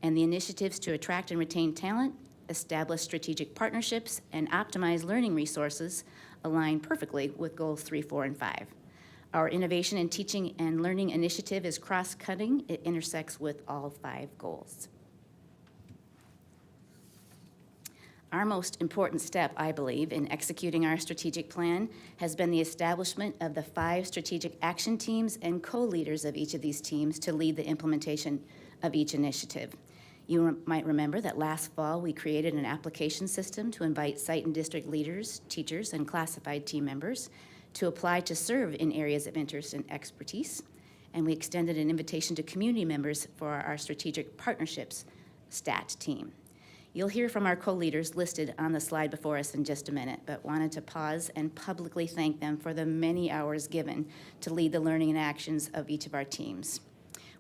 and the initiatives to attract and retain talent, establish strategic partnerships, and optimize learning resources align perfectly with goals 3, 4, and 5. Our innovation in teaching and learning initiative is cross-cutting. It intersects with all 5 goals. Our most important step, I believe, in executing our strategic plan has been the establishment of the 5 strategic action teams and co-leaders of each of these teams to lead the implementation of each initiative. You might remember that last fall we created an application system to invite site and district leaders, teachers, and classified team members to apply to serve in areas of interest and expertise. And we extended an invitation to community members for our strategic partnerships STAT team. You'll hear from our co-leaders listed on the slide before us in just a minute, but wanted to pause and publicly thank them for the many hours given to lead the learning and actions of each of our teams.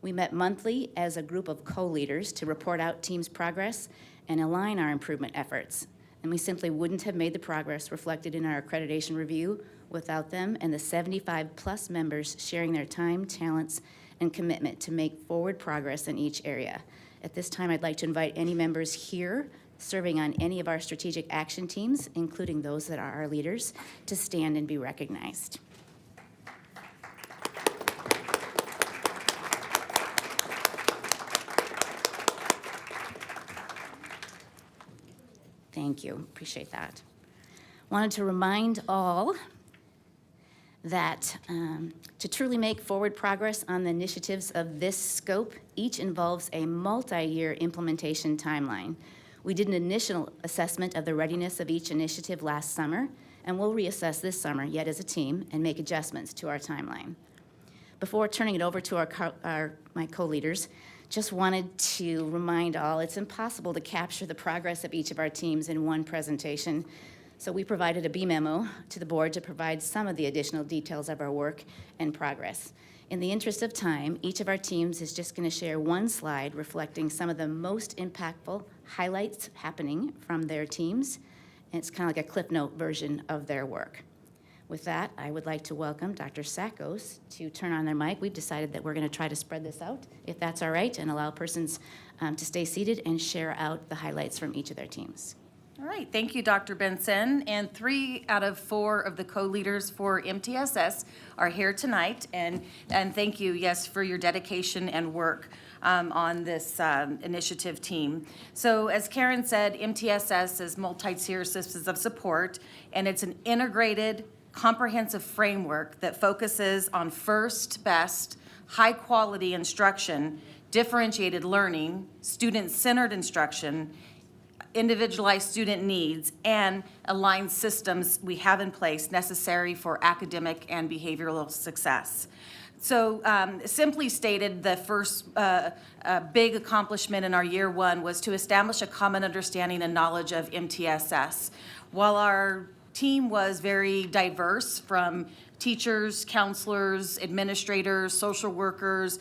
We met monthly as a group of co-leaders to report out teams' progress and align our improvement efforts. And we simply wouldn't have made the progress reflected in our accreditation review without them and the 75+ members sharing their time, talents, and commitment to make forward progress in each area. At this time, I'd like to invite any members here serving on any of our strategic action teams, including those that are our leaders, to stand and be recognized. Thank you, appreciate that. Wanted to remind all that to truly make forward progress on the initiatives of this scope, each involves a multi-year implementation timeline. We did an initial assessment of the readiness of each initiative last summer, and we'll reassess this summer yet as a team and make adjustments to our timeline. Before turning it over to my co-leaders, just wanted to remind all it's impossible to capture the progress of each of our teams in one presentation. So we provided a B memo to the board to provide some of the additional details of our work and progress. In the interest of time, each of our teams is just going to share one slide reflecting some of the most impactful highlights happening from their teams. And it's kind of like a Cliff Note version of their work. With that, I would like to welcome Dr. Sakos to turn on their mic. We've decided that we're going to try to spread this out, if that's all right, and allow persons to stay seated and share out the highlights from each of their teams. All right, thank you, Dr. Benson. And 3 out of 4 of the co-leaders for MTSS are here tonight. And thank you, yes, for your dedication and work on this initiative team. So as Karen said, MTSS is multi-tier systems of support, and it's an integrated, comprehensive framework that focuses on first, best, high-quality instruction, differentiated learning, student-centered instruction, individualized student needs, and aligned systems we have in place necessary for academic and behavioral success. So simply stated, the first big accomplishment in our year 1 was to establish a common understanding and knowledge of MTSS. While our team was very diverse from teachers, counselors, administrators, social workers,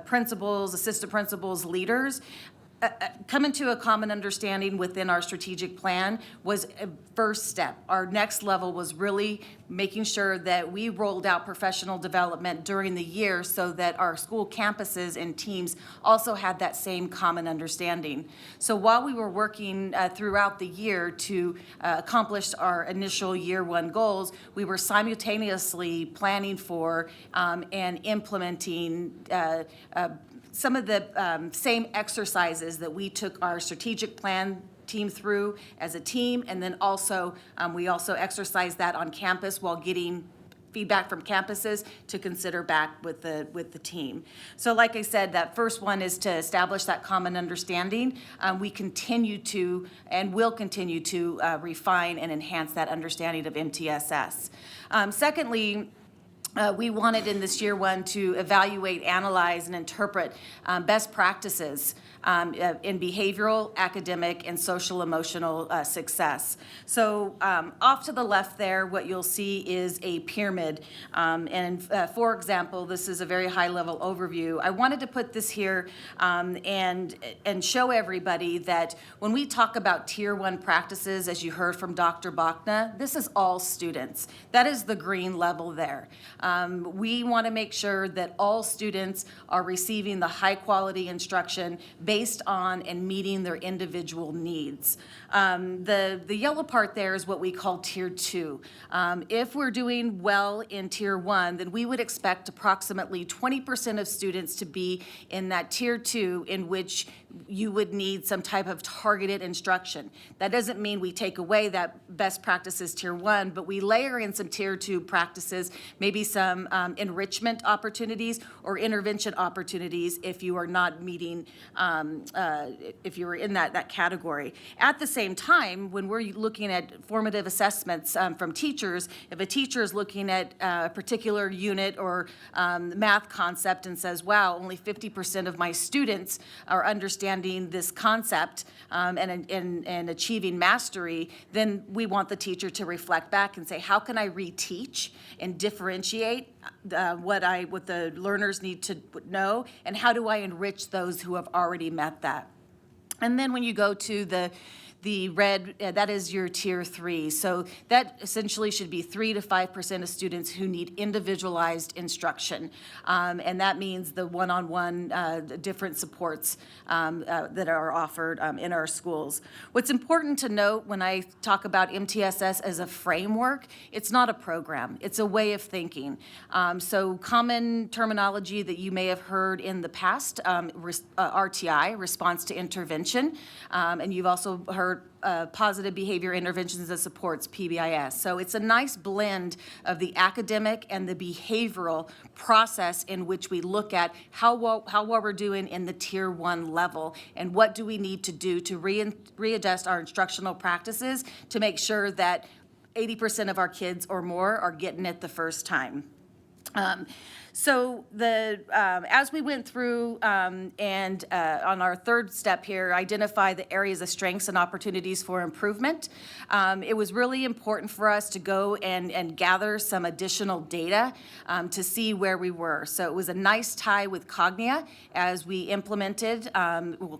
principals, assistant principals, leaders, coming to a common understanding within our strategic plan was a first step. Our next level was really making sure that we rolled out professional development during the year so that our school campuses and teams also had that same common understanding. So while we were working throughout the year to accomplish our initial year one goals, we were simultaneously planning for and implementing some of the same exercises that we took our strategic plan team through as a team, and then also we also exercised that on campus while getting feedback from campuses to consider back with the team. So like I said, that first one is to establish that common understanding. We continue to and will continue to refine and enhance that understanding of MTSS. Secondly, we wanted in this year one to evaluate, analyze, and interpret best practices in behavioral, academic, and social emotional success. So off to the left there, what you'll see is a pyramid. For example, this is a very high-level overview. I wanted to put this here and show everybody that when we talk about Tier 1 practices, as you heard from Dr. Bachna, this is all students. That is the green level there. We want to make sure that all students are receiving the high-quality instruction based on and meeting their individual needs. The yellow part there is what we call Tier 2. If we're doing well in Tier 1, then we would expect approximately 20% of students to be in that Tier 2 in which you would need some type of targeted instruction. That doesn't mean we take away that best practices Tier 1, but we layer in some Tier 2 practices, maybe some enrichment opportunities or intervention opportunities if you are not meeting, if you were in that category. At the same time, when we're looking at formative assessments from teachers, if a teacher is looking at a particular unit or math concept and says, wow, only 50% of my students are understanding this concept and achieving mastery, then we want the teacher to reflect back and say, how can I reteach and differentiate what the learners need to know, and how do I enrich those who have already met that? And then when you go to the red, that is your Tier 3. So that essentially should be 3 to 5% of students who need individualized instruction. And that means the one-on-one different supports that are offered in our schools. What's important to note when I talk about MTSS as a framework, it's not a program, it's a way of thinking. So common terminology that you may have heard in the past, RTI, response to intervention, and you've also heard positive behavior interventions and supports, PBIS. So it's a nice blend of the academic and the behavioral process in which we look at how well we're doing in the Tier 1 level and what do we need to do to readjust our instructional practices to make sure that 80% of our kids or more are getting it the first time. So as we went through and on our third step here, identify the areas of strengths and opportunities for improvement, it was really important for us to go and gather some additional data to see where we were. So it was a nice tie with Cognia as we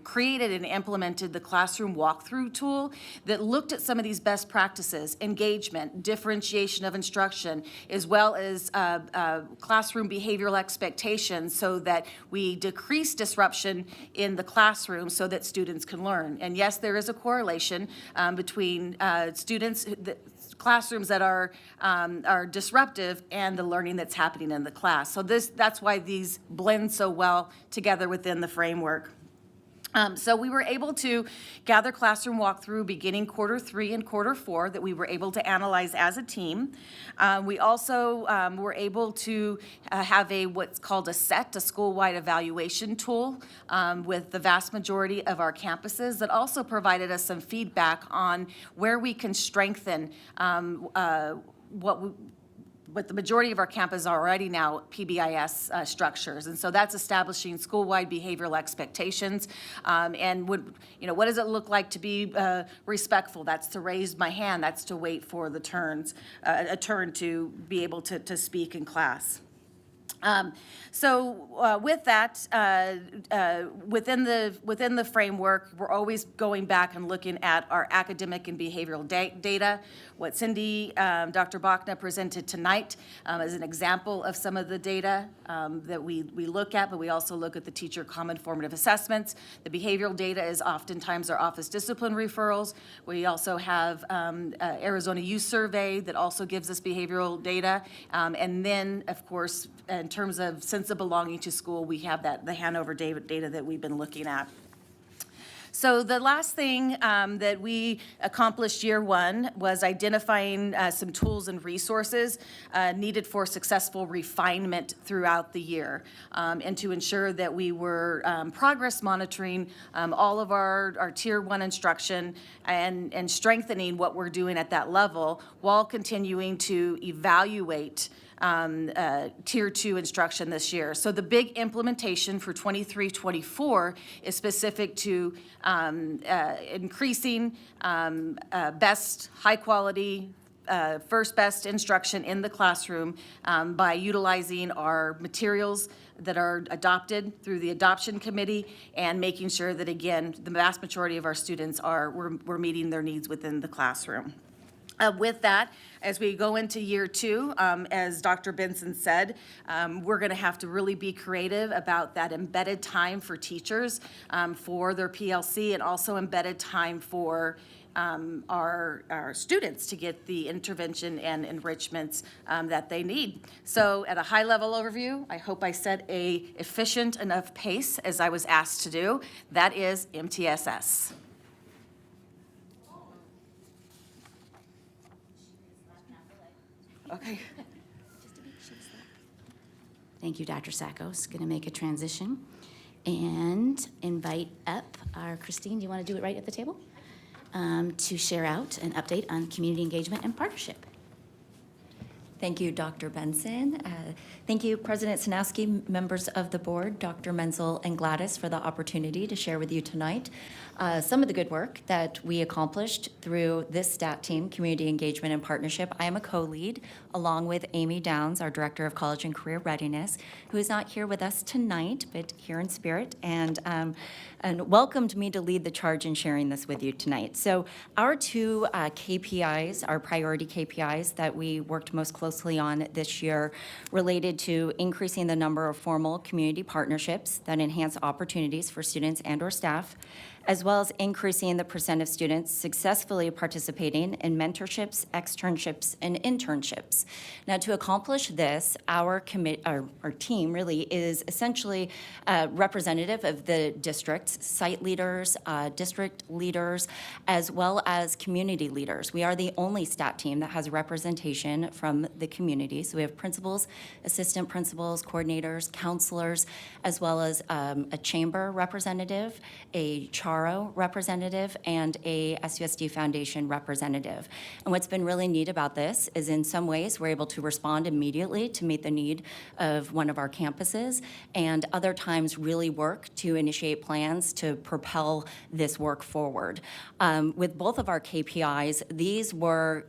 created and implemented the classroom walkthrough tool that looked at some of these best practices, engagement, differentiation of instruction, as well as classroom behavioral expectations so that we decrease disruption in the classroom so that students can learn. And yes, there is a correlation between classrooms that are disruptive and the learning that's happening in the class. So that's why these blend so well together within the framework. So we were able to gather classroom walkthrough beginning Q3 and Q4 that we were able to analyze as a team. We also were able to have what's called a school-wide evaluation tool with the vast majority of our campuses that also provided us some feedback on where we can strengthen what the majority of our campuses are already now PBIS structures. And so that's establishing school-wide behavioral expectations. And what does it look like to be respectful? That's to raise my hand. That's to wait for a turn to be able to speak in class. With that, within the framework, we're always going back and looking at our academic and behavioral data. What Cindy, Dr. Bachna presented tonight is an example of some of the data that we look at, but we also look at the teacher common formative assessments. The behavioral data is oftentimes our office discipline referrals. We also have Arizona Youth Survey that also gives us behavioral data. And then, of course, in terms of sense of belonging to school, we have the Hanover data that we've been looking at. So the last thing that we accomplished year one was identifying some tools and resources needed for successful refinement throughout the year, and to ensure that we were progress monitoring all of our tier one instruction and strengthening what we're doing at that level while continuing to evaluate Tier 2 instruction this year. So the big implementation for 23-24 is specific to increasing best, high-quality, first best instruction in the classroom by utilizing our materials that are adopted through the adoption committee and making sure that, again, the vast majority of our students we're meeting their needs within the classroom. With that, as we go into year two, as Dr. Benson said, we're going to have to really be creative about that embedded time for teachers for their PLC, and also embedded time for our students to get the intervention and enrichments that they need. So at a high level overview, I hope I set a efficient enough pace as I was asked to do. That is MTSS. Okay. Thank you, Dr. Sackos. Going to make a transition and invite up our Christine. Do you want to do it right at the table? To share out an update on community engagement and partnership. Thank you, Dr. Benson. Thank you, President Sanowski, members of the board, Dr. Menzel and Gladys, for the opportunity to share with you tonight some of the good work that we accomplished through this STAT team, Community Engagement and Partnership. I am a co-lead along with Amy Downs, our Director of College and Career Readiness, who is not here with us tonight, but here in spirit, and welcomed me to lead the charge in sharing this with you tonight. So our two KPIs, our priority KPIs that we worked most closely on this year, related to increasing the number of formal community partnerships that enhance opportunities for students and/or staff, as well as increasing the percent of students successfully participating in mentorships, externships, and internships. Now, to accomplish this, our team really is essentially representative of the districts, site leaders, district leaders, as well as community leaders. We are the only STAT team that has representation from the community. So we have principals, assistant principals, coordinators, counselors, as well as a chamber representative, a CHARO representative, and a SUSD Foundation representative. And what's been really neat about this is, in some ways, we're able to respond immediately to meet the need of one of our campuses, and other times really work to initiate plans to propel this work forward. With both of our KPIs, these were,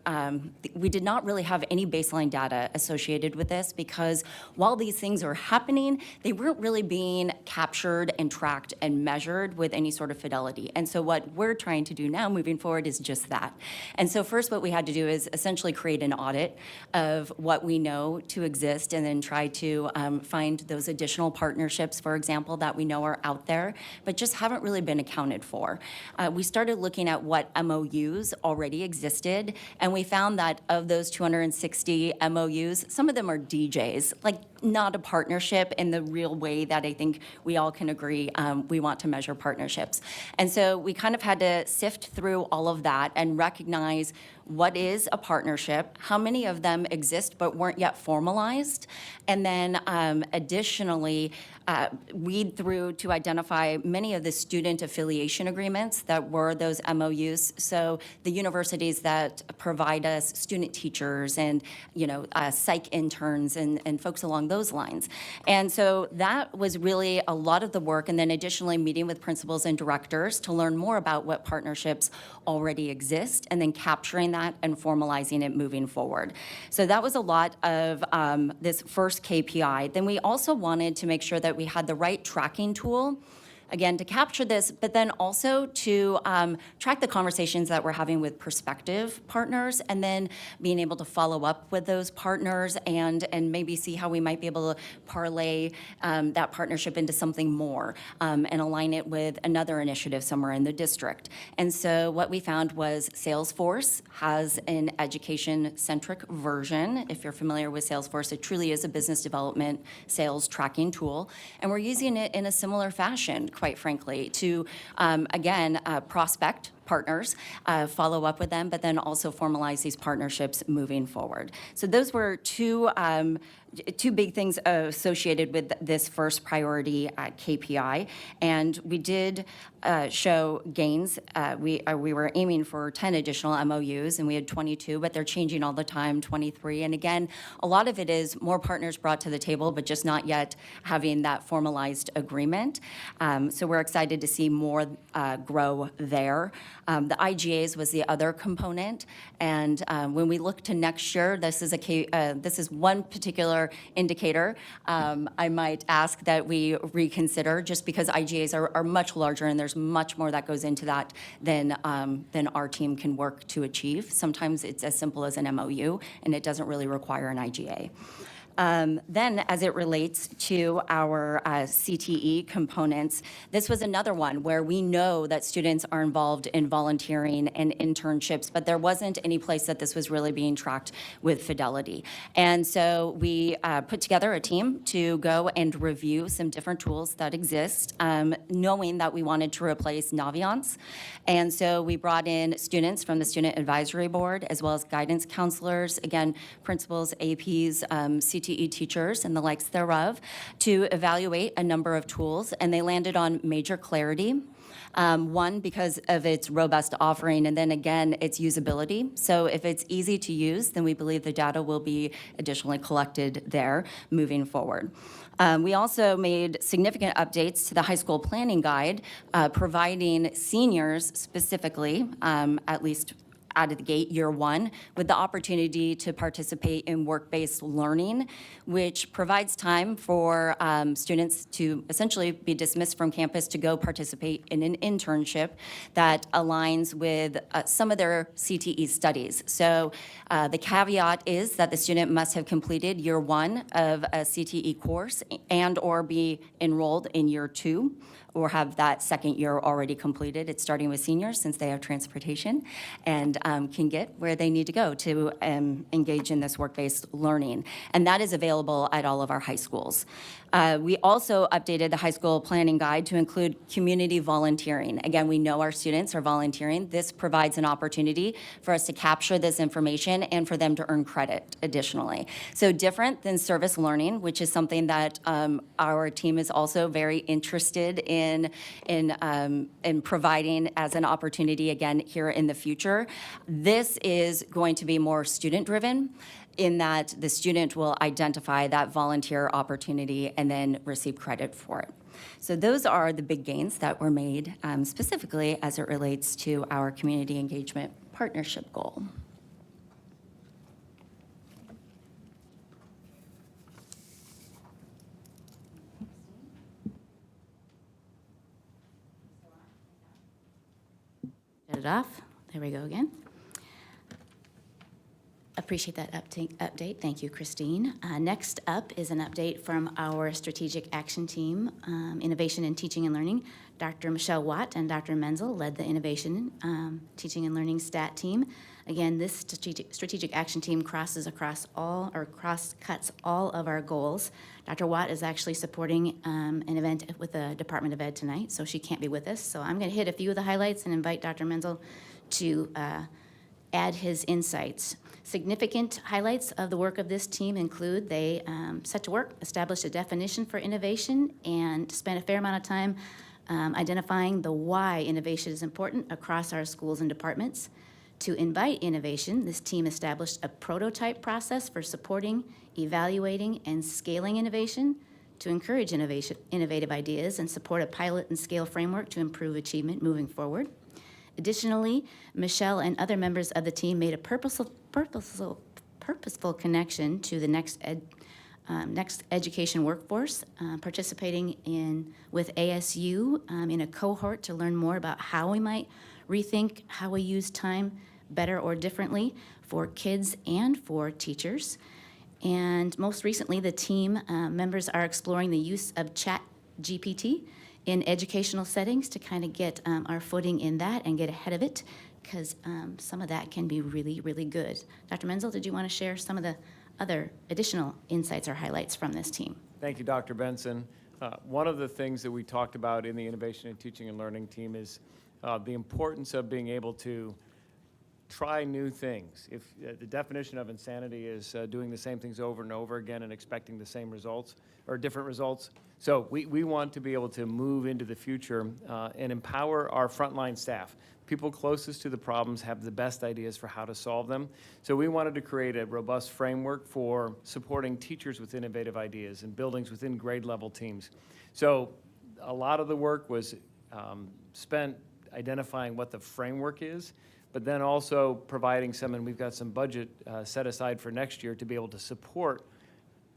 we did not really have any baseline data associated with this, because while these things are happening, they weren't really being captured and tracked and measured with any sort of fidelity. And so what we're trying to do now moving forward is just that. And so first what we had to do is essentially create an audit of what we know to exist, and then try to find those additional partnerships, for example, that we know are out there, but just haven't really been accounted for. We started looking at what MOUs already existed, and we found that of those 260 MOUs, some of them are DJs, like not a partnership in the real way that I think we all can agree we want to measure partnerships. And so we kind of had to sift through all of that and recognize what is a partnership, how many of them exist but weren't yet formalized, and then additionally weed through to identify many of the student affiliation agreements that were those MOUs. So the universities that provide us student teachers and psych interns and folks along those lines. And so that was really a lot of the work, and then additionally meeting with principals and directors to learn more about what partnerships already exist, and then capturing that and formalizing it moving forward. So that was a lot of this first KPI. Then we also wanted to make sure that we had the right tracking tool, again, to capture this, but then also to track the conversations that we're having with prospective partners, and then being able to follow up with those partners and maybe see how we might be able to parlay that partnership into something more and align it with another initiative somewhere in the district. And so what we found was Salesforce has an education-centric version. If you're familiar with Salesforce, it truly is a business development sales tracking tool, and we're using it in a similar fashion, quite frankly, to, again, prospect partners, follow up with them, but then also formalize these partnerships moving forward. So those were two big things associated with this first priority KPI, and we did show gains. We were aiming for 10 additional MOUs, and we had 22, but they're changing all the time, 23. And again, a lot of it is more partners brought to the table, but just not yet having that formalized agreement. So we're excited to see more grow there. The IGAs was the other component, and when we look to next year, this is one particular indicator I might ask that we reconsider, just because IGAs are much larger and there's much more that goes into that than our team can work to achieve. Sometimes it's as simple as an MOU, and it doesn't really require an IGA. Then, as it relates to our CTE components, this was another one where we know that students are involved in volunteering and internships, but there wasn't any place that this was really being tracked with fidelity. And so we put together a team to go and review some different tools that exist, knowing that we wanted to replace Naviance. And so we brought in students from the Student Advisory Board, as well as guidance counselors, again, principals, APs, CTE teachers, and the likes thereof, to evaluate a number of tools, and they landed on Major Clarity. One, because of its robust offering, and then again, its usability. So if it's easy to use, then we believe the data will be additionally collected there moving forward. We also made significant updates to the high school planning guide, providing seniors specifically, at least out of the gate, year one, with the opportunity to participate in work-based learning, which provides time for students to essentially be dismissed from campus to go participate in an internship that aligns with some of their CTE studies. So the caveat is that the student must have completed year one of a CTE course and or be enrolled in year two, or have that second year already completed. It's starting with seniors, since they have transportation and can get where they need to go to engage in this work-based learning. And that is available at all of our high schools. We also updated the high school planning guide to include community volunteering. Again, we know our students are volunteering. This provides an opportunity for us to capture this information and for them to earn credit additionally. So different than service learning, which is something that our team is also very interested in providing as an opportunity again here in the future. This is going to be more student-driven, in that the student will identify that volunteer opportunity and then receive credit for it. So those are the big gains that were made specifically as it relates to our community engagement partnership goal. Get it off. There we go again. Appreciate that update. Thank you, Christine. Next up is an update from our Strategic Action Team, Innovation in Teaching and Learning. Dr. Michelle Watt and Dr. Menzel led the Innovation Teaching and Learning STAT team. Again, this Strategic Action Team crosscuts all of our goals. Dr. Watt is actually supporting an event with the Department of Ed tonight, so she can't be with us. So I'm going to hit a few of the highlights and invite Dr. Menzel to add his insights. Significant highlights of the work of this team include they set to work, established a definition for innovation, and spent a fair amount of time identifying the why innovation is important across our schools and departments. To invite innovation, this team established a prototype process for supporting, evaluating, and scaling innovation, to encourage innovative ideas and support a pilot and scale framework to improve achievement moving forward. Additionally, Michelle and other members of the team made a purposeful connection to the next education workforce, participating with ASU in a cohort to learn more about how we might rethink how we use time better or differently for kids and for teachers. And most recently, the team members are exploring the use of ChatGPT in educational settings to kind of get our footing in that and get ahead of it, because some of that can be really, really good. Dr. Menzel, did you want to share some of the other additional insights or highlights from this team? Thank you, Dr. Benson. One of the things that we talked about in the Innovation in Teaching and Learning team is the importance of being able to try new things. If the definition of insanity is doing the same things over and over again and expecting the same results or different results. So we want to be able to move into the future and empower our frontline staff. People closest to the problems have the best ideas for how to solve them. So we wanted to create a robust framework for supporting teachers with innovative ideas and buildings within grade level teams. So a lot of the work was spent identifying what the framework is, but then also providing some, and we've got some budget set aside for next year to be able to support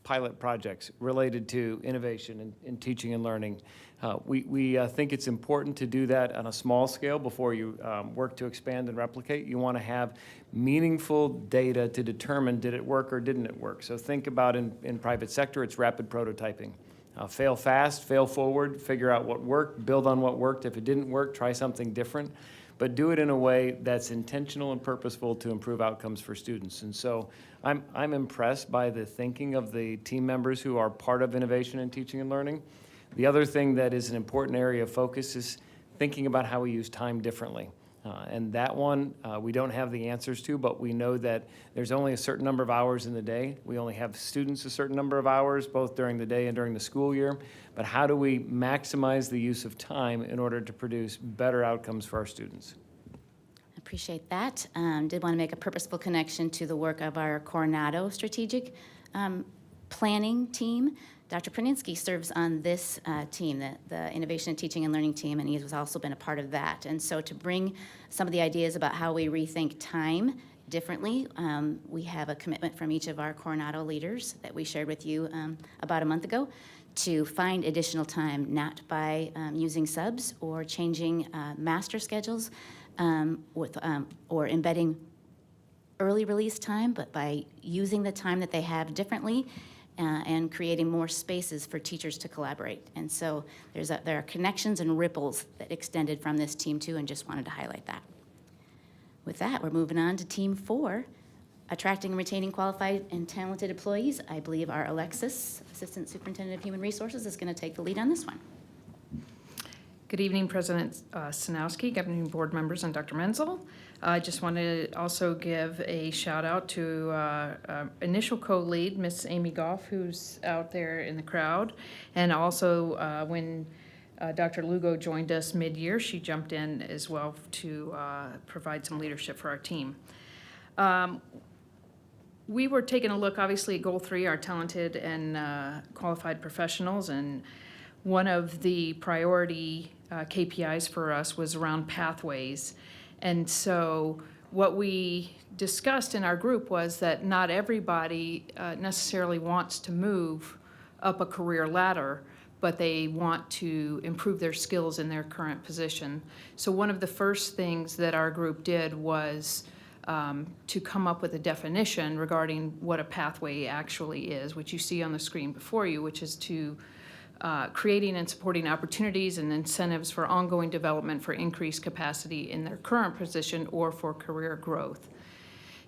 pilot projects related to innovation in teaching and learning. We think it's important to do that on a small scale before you work to expand and replicate. You want to have meaningful data to determine did it work or didn't it work. So think about in private sector, it's rapid prototyping. Fail fast, fail forward, figure out what worked, build on what worked. If it didn't work, try something different, but do it in a way that's intentional and purposeful to improve outcomes for students. And so I'm impressed by the thinking of the team members who are part of Innovation in Teaching and Learning. The other thing that is an important area of focus is thinking about how we use time differently. And that one, we don't have the answers to, but we know that there's only a certain number of hours in the day. We only have students a certain number of hours, both during the day and during the school year. But how do we maximize the use of time in order to produce better outcomes for our students? Appreciate that. Did want to make a purposeful connection to the work of our Coronado strategic planning team. Dr. Praninsky serves on this team, the Innovation in Teaching and Learning team, and he has also been a part of that. And so to bring some of the ideas about how we rethink time differently, we have a commitment from each of our Coronado leaders that we shared with you about a month ago to find additional time, not by using subs or changing master schedules or embedding early release time, but by using the time that they have differently and creating more spaces for teachers to collaborate. And so there are connections and ripples that extended from this team too, and just wanted to highlight that. With that, we're moving on to Team 4, attracting and retaining qualified and talented employees. I believe our Alexis, Assistant Superintendent of Human Resources, is going to take the lead on this one. Good evening, President Sanowski, governing board members, and Dr. Menzel. I just want to also give a shout out to initial co-lead, Miss Amy Goff, who's out there in the crowd. And also when Dr. Lugo joined us mid-year, she jumped in as well to provide some leadership for our team. We were taking a look, obviously, at Goal 3, our talented and qualified professionals, and one of the priority KPIs for us was around pathways. And so what we discussed in our group was that not everybody necessarily wants to move up a career ladder, but they want to improve their skills in their current position. So one of the first things that our group did was to come up with a definition regarding what a pathway actually is, which you see on the screen before you, which is to creating and supporting opportunities and incentives for ongoing development for increased capacity in their current position or for career growth.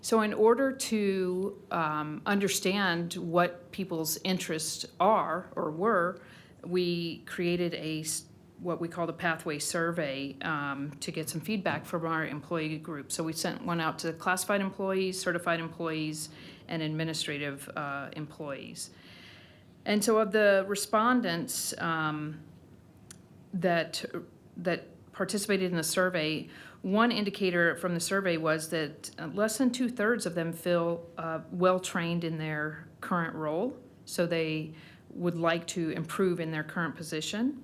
So in order to understand what people's interests are or were, we created what we call the pathway survey to get some feedback from our employee group. So we sent one out to classified employees, certified employees, and administrative employees. And so of the respondents that participated in the survey, one indicator from the survey was that less than 2/3 of them feel well-trained in their current role, so they would like to improve in their current position.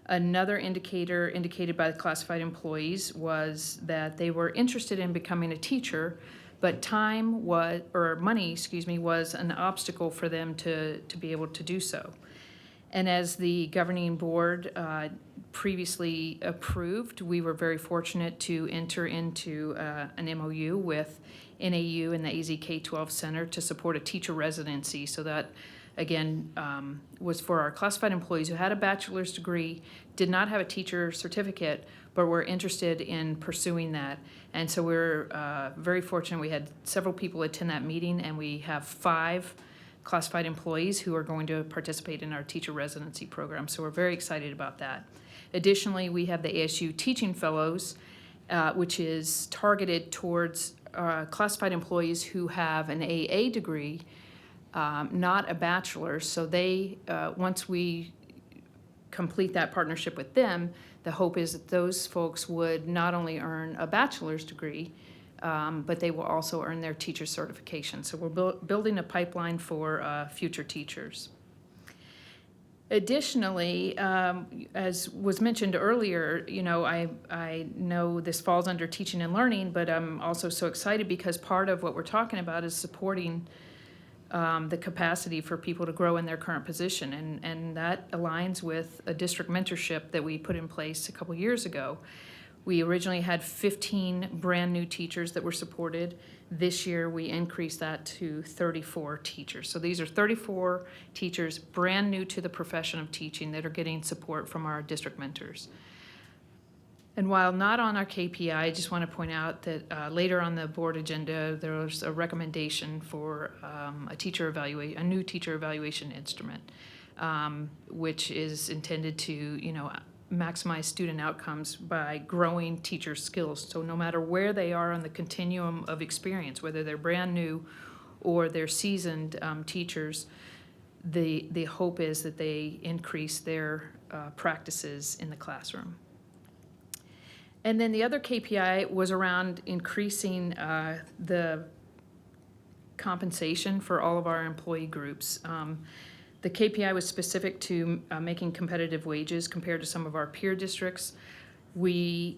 Another indicator indicated by the classified employees was that they were interested in becoming a teacher, but money, was an obstacle for them to be able to do so. And as the governing board previously approved, we were very fortunate to enter into an MOU with NAU and the AZ K-12 Center to support a teacher residency. So that, again, was for our classified employees who had a bachelor's degree, did not have a teacher certificate, but were interested in pursuing that. And so we're very fortunate. We had several people attend that meeting, and we have 5 classified employees who are going to participate in our teacher residency program. So we're very excited about that. Additionally, we have the ASU Teaching Fellows, which is targeted towards classified employees who have an AA degree, not a bachelor's. So they, once we complete that partnership with them, the hope is that those folks would not only earn a bachelor's degree, but they will also earn their teacher certification. So we're building a pipeline for future teachers. Additionally, as was mentioned earlier, I know this falls under teaching and learning, but I'm also so excited because part of what we're talking about is supporting the capacity for people to grow in their current position. And that aligns with a district mentorship that we put in place a couple years ago. We originally had 15 brand new teachers that were supported. This year, we increased that to 34 teachers. So these are 34 teachers brand new to the profession of teaching that are getting support from our district mentors. And while not on our KPI, I just want to point out that later on the board agenda, there was a recommendation for a new teacher evaluation instrument, which is intended to, maximize student outcomes by growing teacher skills. So no matter where they are on the continuum of experience, whether they're brand new or they're seasoned teachers, the hope is that they increase their practices in the classroom. And then the other KPI was around increasing the compensation for all of our employee groups. The KPI was specific to making competitive wages compared to some of our peer districts. We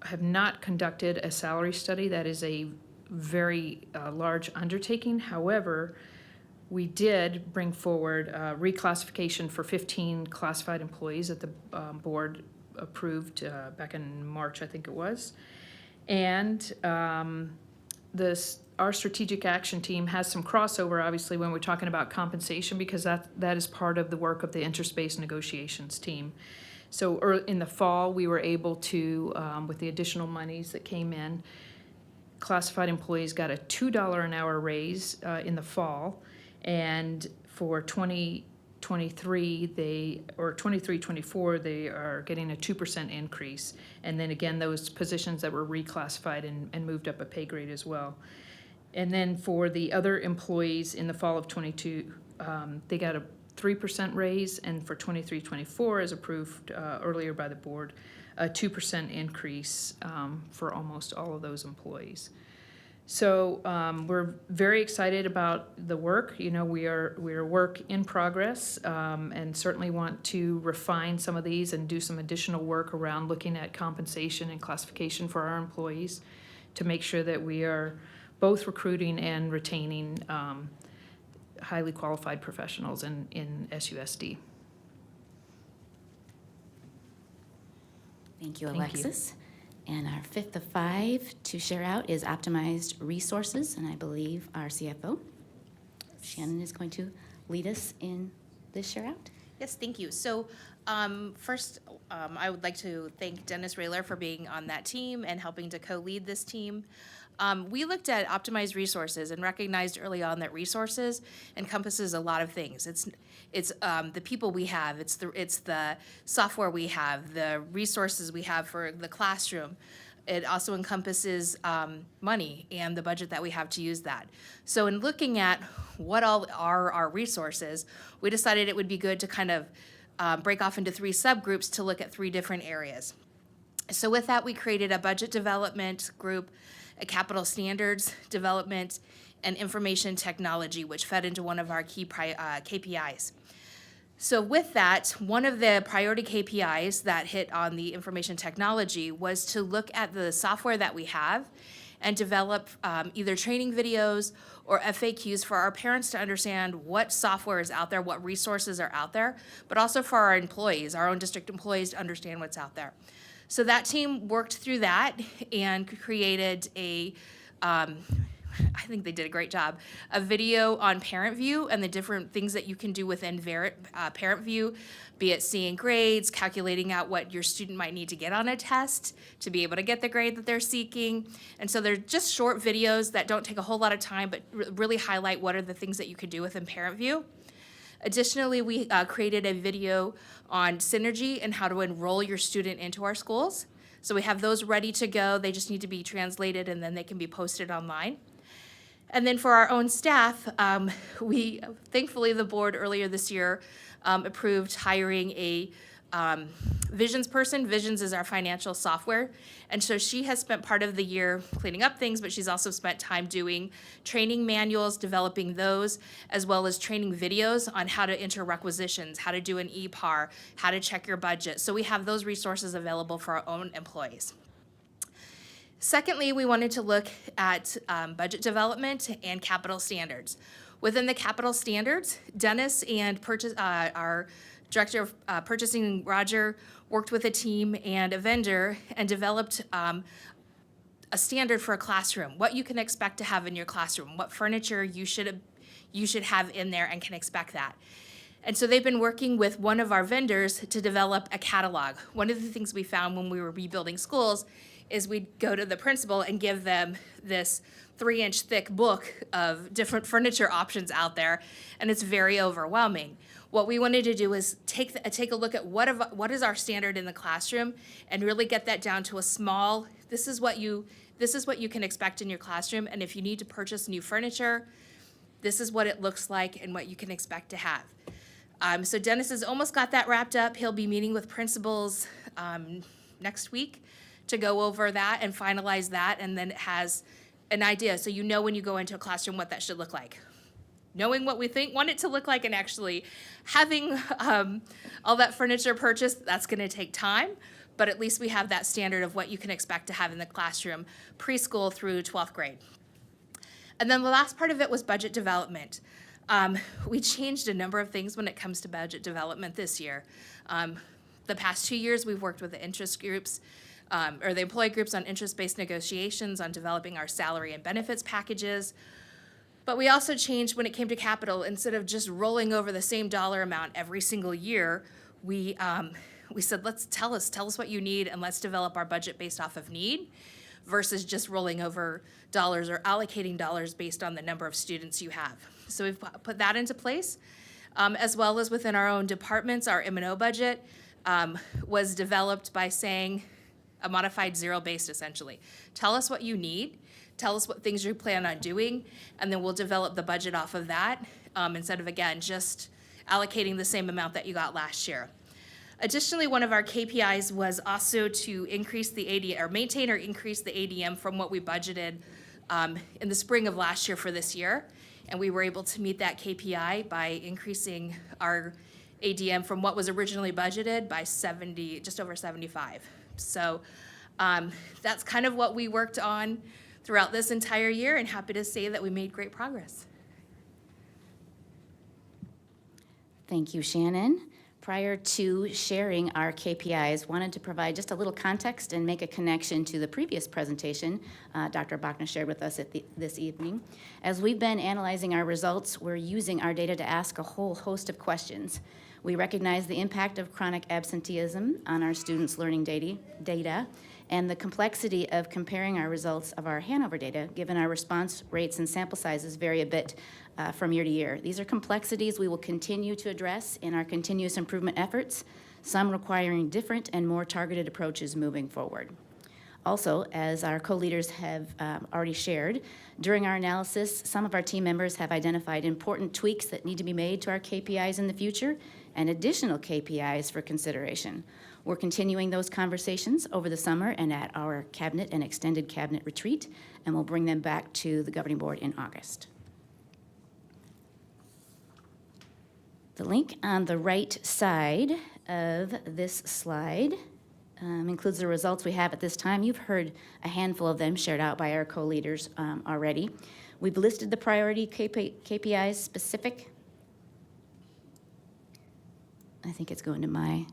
have not conducted a salary study. That is a very large undertaking. However, we did bring forward reclassification for 15 classified employees that the board approved back in March, I think it was. And our strategic action team has some crossover, obviously, when we're talking about compensation, because that is part of the work of the interspace negotiations team. So in the fall, we were able to, with the additional monies that came in, classified employees got a $2 an hour raise in the fall, and for 23-24, they are getting a 2% increase. And then again, those positions that were reclassified and moved up a pay grade as well. And then for the other employees in the fall of 22, they got a 3% raise, and for 23-24, as approved earlier by the board, a 2% increase for almost all of those employees. So we're very excited about the work. We are work in progress, and certainly want to refine some of these and do some additional work around looking at compensation and classification for our employees to make sure that we are both recruiting and retaining highly qualified professionals in SUSD. Thank you, Alexis. And our fifth of 5 to share out is optimized resources, and I believe our CFO, Shannon, is going to lead us in this share out. Yes, thank you. So first, I would like to thank Dennis Rayler for being on that team and helping to co-lead this team. We looked at optimized resources and recognized early on that resources encompasses a lot of things. It's the people we have, it's the software we have, the resources we have for the classroom. It also encompasses money and the budget that we have to use that. So in looking at what all are our resources, we decided it would be good to kind of break off into 3 subgroups to look at 3 different areas. So with that, we created a budget development group, a capital standards development, and information technology, which fed into one of our key KPIs. So with that, one of the priority KPIs that hit on the information technology was to look at the software that we have and develop either training videos or FAQs for our parents to understand what software is out there, what resources are out there, but also for our employees, our own district employees, to understand what's out there. So that team worked through that and created a, I think they did a great job, a video on Parent View and the different things that you can do within Parent View, be it seeing grades, calculating out what your student might need to get on a test to be able to get the grade that they're seeking. And so they're just short videos that don't take a whole lot of time, but really highlight what are the things that you could do within Parent View. Additionally, we created a video on Synergy and how to enroll your student into our schools. So we have those ready to go. They just need to be translated and then they can be posted online. And then for our own staff, thankfully the board earlier this year approved hiring a Visions person. Visions is our financial software. And so she has spent part of the year cleaning up things, but she's also spent time doing training manuals, developing those, as well as training videos on how to enter requisitions, how to do an EPAR, how to check your budget. So we have those resources available for our own employees. Secondly, we wanted to look at budget development and capital standards. Within the capital standards, Dennis and our Director of Purchasing, Roger, worked with a team and a vendor and developed a standard for a classroom, what you can expect to have in your classroom, what furniture you should have in there and can expect that. And so they've been working with one of our vendors to develop a catalog. One of the things we found when we were rebuilding schools is we'd go to the principal and give them this 3-inch thick book of different furniture options out there, and it's very overwhelming. What we wanted to do is take a look at what is our standard in the classroom and really get that down to a small, this is what you can expect in your classroom, and if you need to purchase new furniture, this is what it looks like and what you can expect to have. So Dennis has almost got that wrapped up. He'll be meeting with principals next week to go over that and finalize that, and then it has an idea. So you know when you go into a classroom what that should look like. Knowing what we want it to look like and actually having all that furniture purchased, that's gonna take time, but at least we have that standard of what you can expect to have in the classroom, preschool through 12th grade. And then the last part of it was budget development. We changed a number of things when it comes to budget development this year. The past 2 years, we've worked with the interest groups, or the employee groups on interest-based negotiations on developing our salary and benefits packages. But we also changed when it came to capital. Instead of just rolling over the same dollar amount every single year, we said, tell us what you need and let's develop our budget based off of need versus just rolling over dollars or allocating dollars based on the number of students you have. So we've put that into place, as well as within our own departments. Our M&O budget was developed by saying a modified zero-based, essentially. Tell us what you need, tell us what things you plan on doing, and then we'll develop the budget off of that, instead of, again, just allocating the same amount that you got last year. Additionally, one of our KPIs was also to increase the ADM, or maintain or increase the ADM from what we budgeted in the spring of last year for this year. And we were able to meet that KPI by increasing our ADM from what was originally budgeted by just over 75. So that's kind of what we worked on throughout this entire year, and happy to say that we made great progress. Thank you, Shannon. Prior to sharing our KPIs, wanted to provide just a little context and make a connection to the previous presentation Dr. Bachna shared with us this evening. As we've been analyzing our results, we're using our data to ask a whole host of questions. We recognize the impact of chronic absenteeism on our students' learning data and the complexity of comparing our results of our Hanover data, given our response rates and sample sizes vary a bit from year to year. These are complexities we will continue to address in our continuous improvement efforts, some requiring different and more targeted approaches moving forward. Also, as our co-leaders have already shared, during our analysis, some of our team members have identified important tweaks that need to be made to our KPIs in the future and additional KPIs for consideration. We're continuing those conversations over the summer and at our cabinet and extended cabinet retreat, and we'll bring them back to the governing board in August. The link on the right side of this slide includes the results we have at this time. You've heard a handful of them shared out by our co-leaders already. We've listed the priority KPIs specific. I think it's going to my,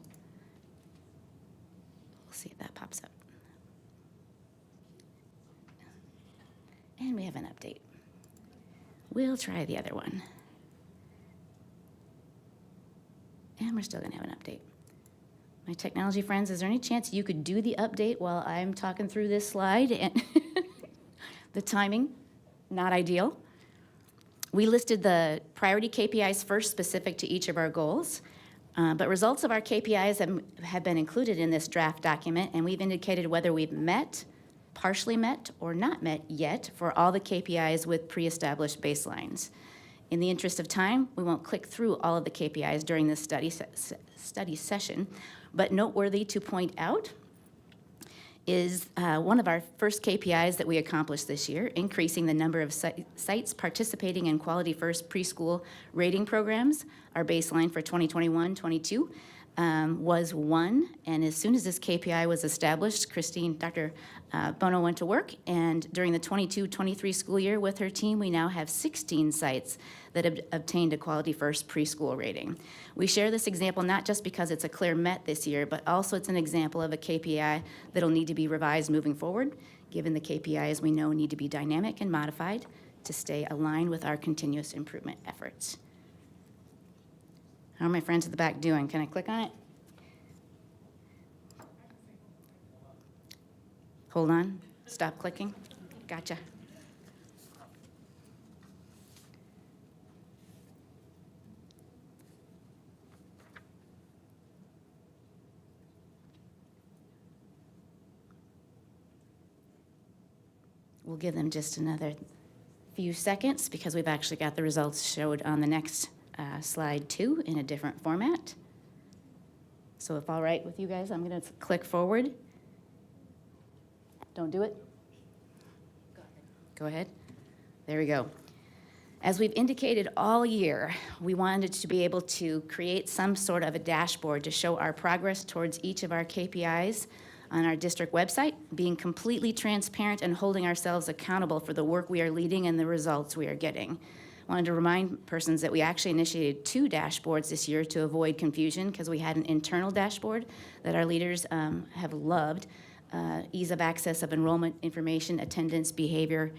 we'll see if that pops up. And we have an update. We'll try the other one. And we're still gonna have an update. My technology friends, is there any chance you could do the update while I'm talking through this slide? And the timing, not ideal. We listed the priority KPIs first, specific to each of our goals. But results of our KPIs have been included in this draft document, and we've indicated whether we've met, partially met, or not met yet for all the KPIs with pre-established baselines. In the interest of time, we won't click through all of the KPIs during this study session, but noteworthy to point out is one of our first KPIs that we accomplished this year, increasing the number of sites participating in Quality First preschool rating programs. Our baseline for 2021-22 was 1, and as soon as this KPI was established, Dr. Bono went to work, and during the 22-23 school year with her team, we now have 16 sites that have obtained a Quality First preschool rating. We share this example not just because it's a clear met this year, but also it's an example of a KPI that'll need to be revised moving forward, given the KPIs we know need to be dynamic and modified to stay aligned with our continuous improvement efforts. How are my friends at the back doing? Can I click on it? Hold on, stop clicking. Gotcha. We'll give them just another few seconds because we've actually got the results showed on the next slide too in a different format. So if all right with you guys, I'm going to click forward. Don't do it? Go ahead. There we go. As we've indicated all year, we wanted to be able to create some sort of a dashboard to show our progress towards each of our KPIs on our district website, being completely transparent and holding ourselves accountable for the work we are leading and the results we are getting. I wanted to remind persons that we actually initiated 2 dashboards this year to avoid confusion because we had an internal dashboard that our leaders have loved. Ease of access of enrollment information, attendance, behavior,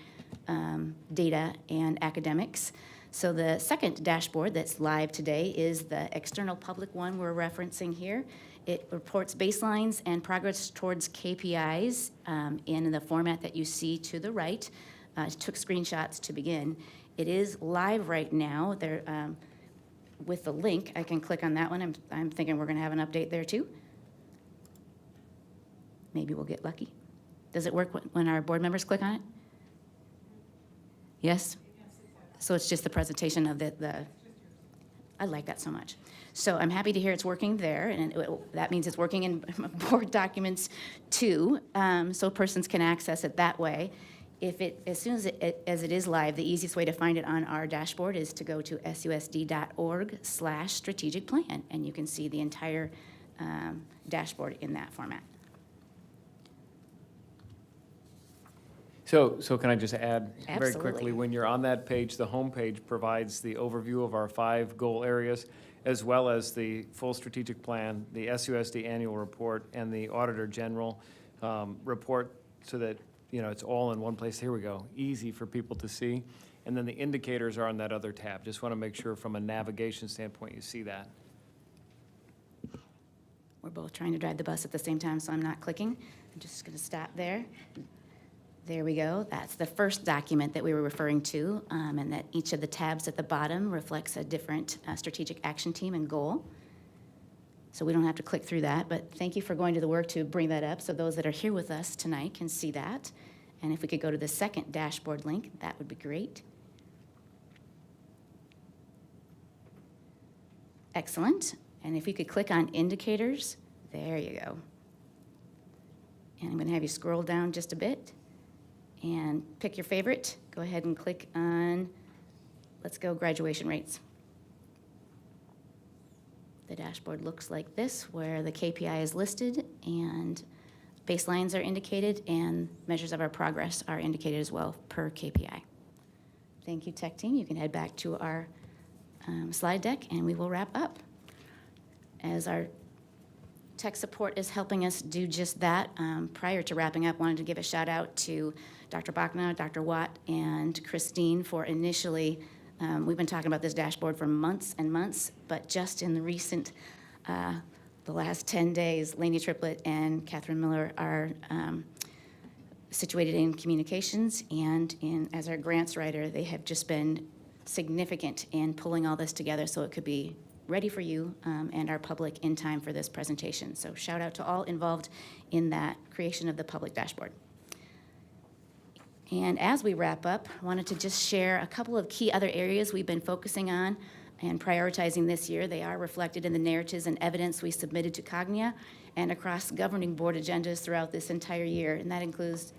data, and academics. So the second dashboard that's live today is the external public one we're referencing here. It reports baselines and progress towards KPIs in the format that you see to the right. Took screenshots to begin. It is live right now. There, with the link, I can click on that one. I'm thinking we're going to have an update there too. Maybe we'll get lucky. Does it work when our board members click on it? Yes? So it's just the presentation of I like that so much. So I'm happy to hear it's working there, and that means it's working in board documents too, so persons can access it that way. As soon as it is live, the easiest way to find it on our dashboard is to go to susd.org/strategic plan, and you can see the entire dashboard in that format. So can I just add very Absolutely. quickly, when you're on that page, the home page provides the overview of our 5 goal areas, as well as the full strategic plan, the SUSD annual report, and the Auditor General report, so that it's all in one place. Here we go, easy for people to see. And then the indicators are on that other tab. Just want to make sure from a navigation standpoint you see that. We're both trying to drive the bus at the same time, so I'm not clicking. I'm just going to stop there. There we go. That's the first document that we were referring to, and that each of the tabs at the bottom reflects a different strategic action team and goal. So we don't have to click through that, but thank you for going to the work to bring that up so those that are here with us tonight can see that. And if we could go to the second dashboard link, that would be great. Excellent. And if we could click on indicators, there you go. And I'm going to have you scroll down just a bit and pick your favorite. Go ahead and click on, let's go, graduation rates. The dashboard looks like this, where the KPI is listed and baselines are indicated and measures of our progress are indicated as well per KPI. Thank you, tech team. You can head back to our slide deck and we will wrap up. As our tech support is helping us do just that, prior to wrapping up, wanted to give a shout out to Dr. Bachna, Dr. Watt, and Christine for initially, we've been talking about this dashboard for months and months, but just in the recent, the last 10 days, Lainey Triplett and Catherine Miller are situated in communications, and as our grants writer, they have just been significant in pulling all this together so it could be ready for you and our public in time for this presentation. So shout out to all involved in that creation of the public dashboard. And as we wrap up, I wanted to just share a couple of key other areas we've been focusing on and prioritizing this year. They are reflected in the narratives and evidence we submitted to Cognia and across governing board agendas throughout this entire year. And that includes,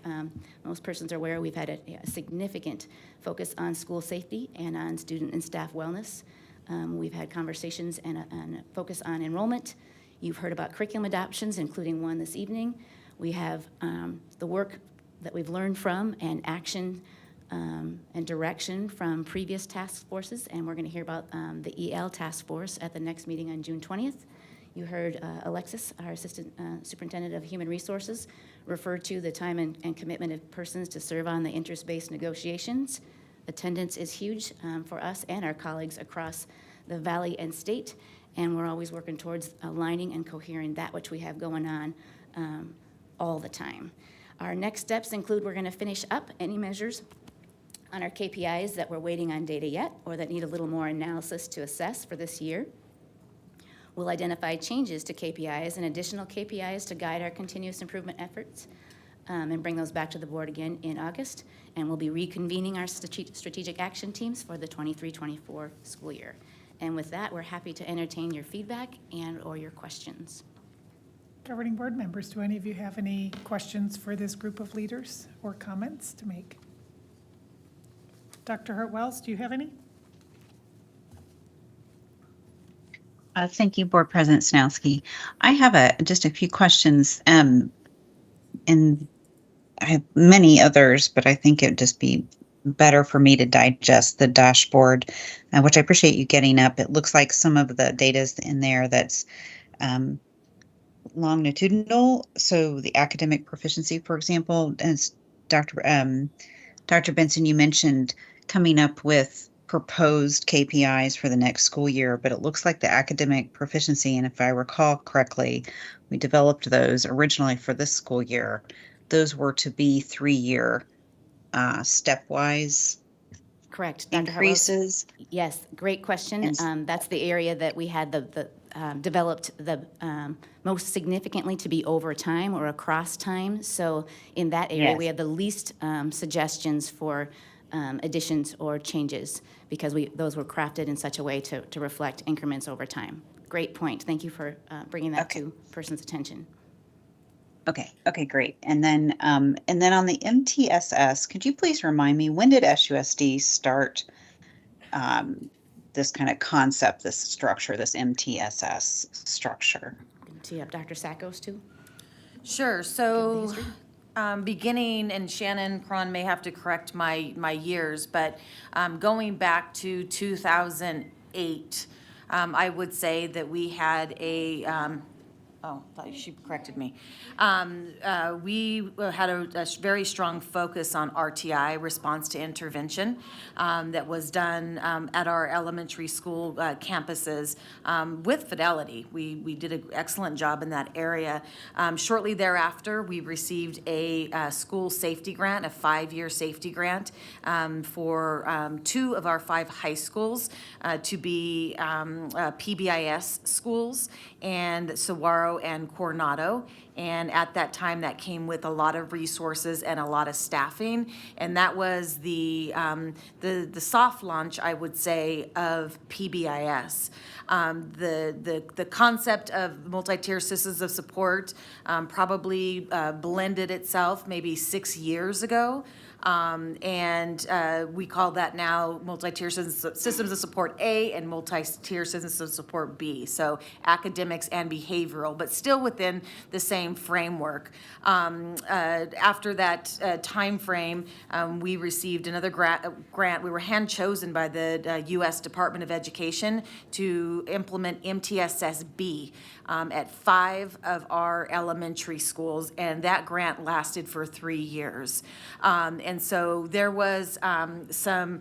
most persons are aware, we've had a significant focus on school safety and on student and staff wellness. We've had conversations and a focus on enrollment. You've heard about curriculum adoptions, including one this evening. We have the work that we've learned from and action and direction from previous task forces, and we're going to hear about the EL task force at the next meeting on June 20th. You heard Alexis, our Assistant Superintendent of Human Resources, refer to the time and commitment of persons to serve on the interest-based negotiations. Attendance is huge for us and our colleagues across the Valley and state, and we're always working towards aligning and cohering that which we have going on all the time. Our next steps include we're going to finish up any measures on our KPIs that we're waiting on data yet or that need a little more analysis to assess for this year. We'll identify changes to KPIs and additional KPIs to guide our continuous improvement efforts and bring those back to the board again in August. And we'll be reconvening our strategic action teams for the 23-24 school year. And with that, we're happy to entertain your feedback and or your questions. Governing board members, do any of you have any questions for this group of leaders or comments to make? Dr. Hurt-Wells, do you have any? Thank you, Board President Snowski. I have just a few questions, and I have many others, but I think it would just be better for me to digest the dashboard, which I appreciate you getting up. It looks like some of the data is in there that's longitudinal. So the academic proficiency, for example, as Dr. Benson, you mentioned coming up with proposed KPIs for the next school year, but it looks like the academic proficiency, and if I recall correctly, we developed those originally for this school year. Those were to be 3-year stepwise Correct. Dr. increases. Yes, great question. That's the area that we had developed the most significantly to be over time or across time. So in that area, Yes. we had the least suggestions for additions or changes because those were crafted in such a way to reflect increments over time. Great point. Thank you for bringing that to person's attention. Okay, great. And then on the MTSS, could you please remind me, when did SUSD start this kind of concept, this structure, this MTSS structure? Do you have Dr. Sackos too? Sure. So beginning, and Shannon Cron may have to correct my years, but going back to 2008, I would say that we had a oh, she corrected me. We had a very strong focus on RTI, response to intervention, that was done at our elementary school campuses with fidelity. We did an excellent job in that area. Shortly thereafter, we received a school safety grant, a 5-year safety grant for 2 of our 5 high schools to be PBIS schools, and Saguaro and Coronado. And at that time, that came with a lot of resources and a lot of staffing. And that was the soft launch, I would say, of PBIS. The concept of multi-tier systems of support probably blended itself maybe 6 years ago. And we call that now multi-tier systems of support A and multi-tier systems of support B. So academics and behavioral, but still within the same framework. After that time frame, we received another grant. We were hand-chosen by the U.S. Department of Education to implement MTSS-B at 5 of our elementary schools, and that grant lasted for 3 years. And so there was some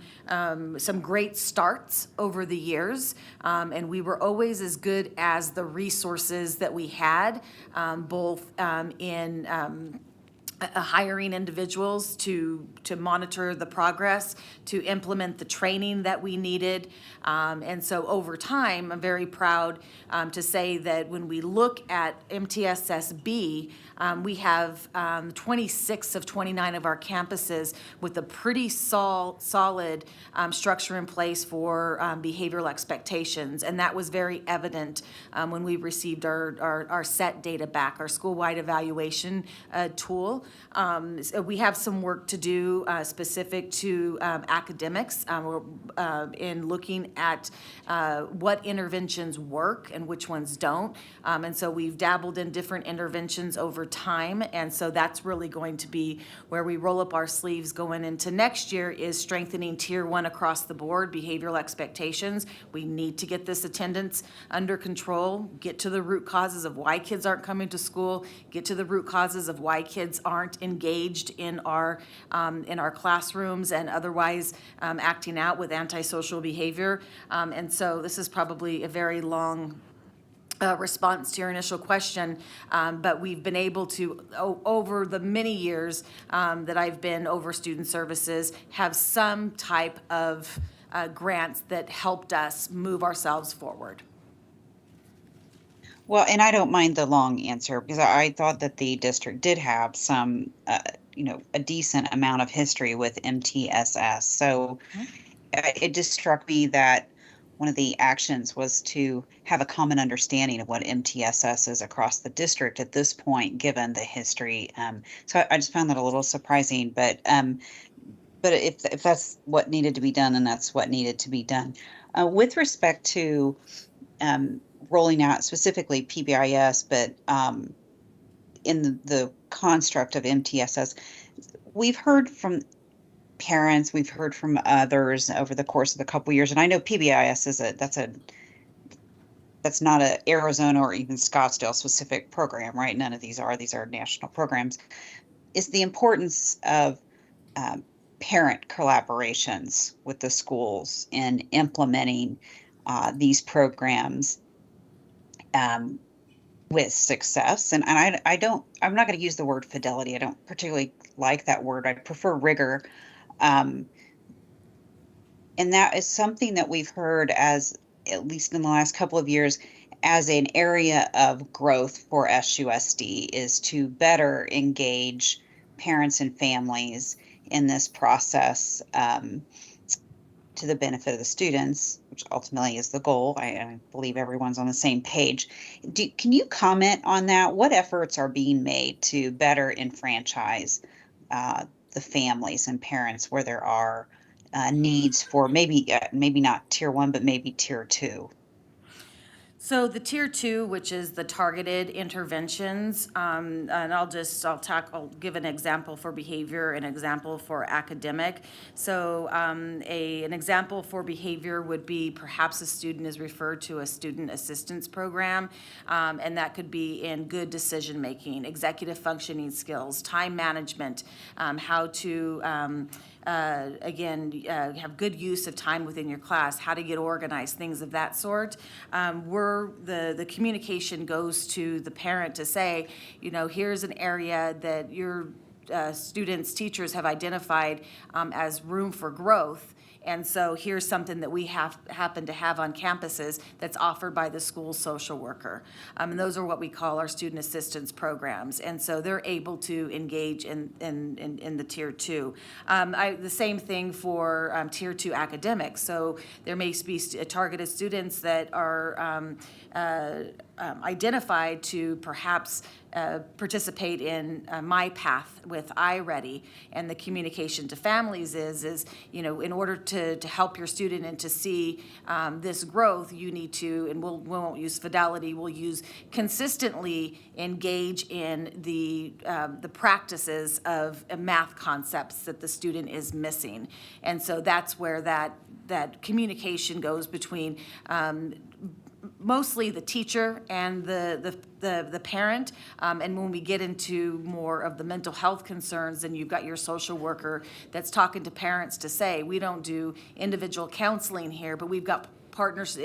great starts over the years, and we were always as good as the resources that we had, both in hiring individuals to monitor the progress, to implement the training that we needed. And so over time, I'm very proud to say that when we look at MTSS-B, we have 26 of 29 of our campuses with a pretty solid structure in place for behavioral expectations. And that was very evident when we received our SET data back, our school-wide evaluation tool. So we have some work to do specific to academics in looking at what interventions work and which ones don't. And so we've dabbled in different interventions over time, and so that's really going to be where we roll up our sleeves going into next year, is strengthening Tier 1 across the board, behavioral expectations. We need to get this attendance under control, get to the root causes of why kids aren't coming to school, get to the root causes of why kids aren't engaged in our classrooms and otherwise acting out with antisocial behavior. And so this is probably a very long response to your initial question, but we've been able to, over the many years that I've been over student services, have some type of grants that helped us move ourselves forward. Well, and I don't mind the long answer because I thought that the district did have some, a decent amount of history with MTSS. So it just struck me that one of the actions was to have a common understanding of what MTSS is across the district at this point, given the history. So I just found that a little surprising, but if that's what needed to be done, then that's what needed to be done. With respect to rolling out specifically PBIS, but in the construct of MTSS, we've heard from parents, we've heard from others over the course of the couple years, and I know PBIS that's not a Arizona or even Scottsdale specific program, right? None of these are national programs. Is the importance of parent collaborations with the schools in implementing these programs with success. And I'm not going to use the word fidelity. I don't particularly like that word. I prefer rigor. And that is something that we've heard, as at least in the last couple of years, as an area of growth for SUSD, is to better engage parents and families in this process to the benefit of the students, which ultimately is the goal. I believe everyone's on the same page. Can you comment on that? What efforts are being made to better enfranchise the families and parents where there are needs for maybe not Tier 1, but maybe Tier 2? So the Tier 2, which is the targeted interventions, and I'll give an example for behavior, an example for academic. So an example for behavior would be perhaps a student is referred to a student assistance program, and that could be in good decision-making, executive functioning skills, time management, how to have good use of time within your class, how to get organized, things of that sort. The communication goes to the parent to say, here's an area that your students, teachers have identified as room for growth. And so here's something that we happen to have on campuses that's offered by the school social worker. And those are what we call our student assistance programs. And so they're able to engage in the Tier 2. The same thing for Tier 2 academics. So there may be targeted students that are identified to perhaps participate in My Path with iReady, and the communication to families is in order to help your student and to see this growth, you need to, and we won't use fidelity, we'll use consistently engage in the practices of math concepts that the student is missing. And so that's where that communication goes between mostly the teacher and the parent. And when we get into more of the mental health concerns, then you've got your social worker that's talking to parents to say, we don't do individual counseling here, but we've got partners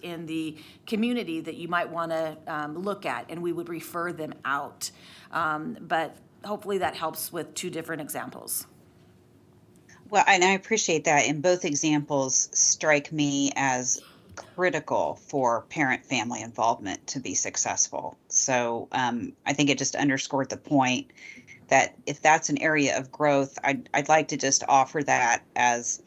in the community that you might want to look at, and we would refer them out. But hopefully that helps with two different examples. Well, and I appreciate that. And both examples strike me as critical for parent-family involvement to be successful. So I think it just underscored the point that if that's an area of growth, I'd like to just offer that as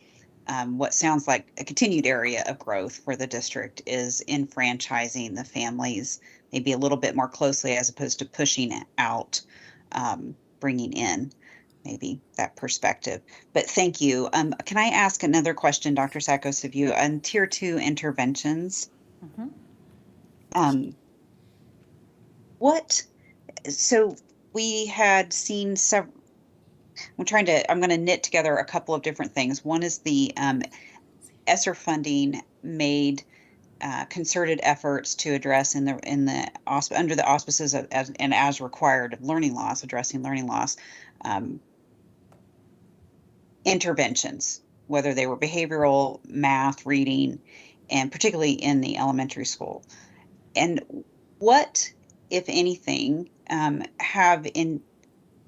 what sounds like a continued area of growth for the district is enfranchising the families maybe a little bit more closely as opposed to pushing it out, bringing in maybe that perspective. But thank you. Can I ask another question, Dr. Sakos, of you on Tier 2 interventions? So we had seen several, I'm going to knit together a couple of different things. One is the ESSER funding made concerted efforts to address under the auspices of, as required of learning loss, addressing learning loss, interventions, whether they were behavioral, math, reading, and particularly in the elementary school. And what, if anything, have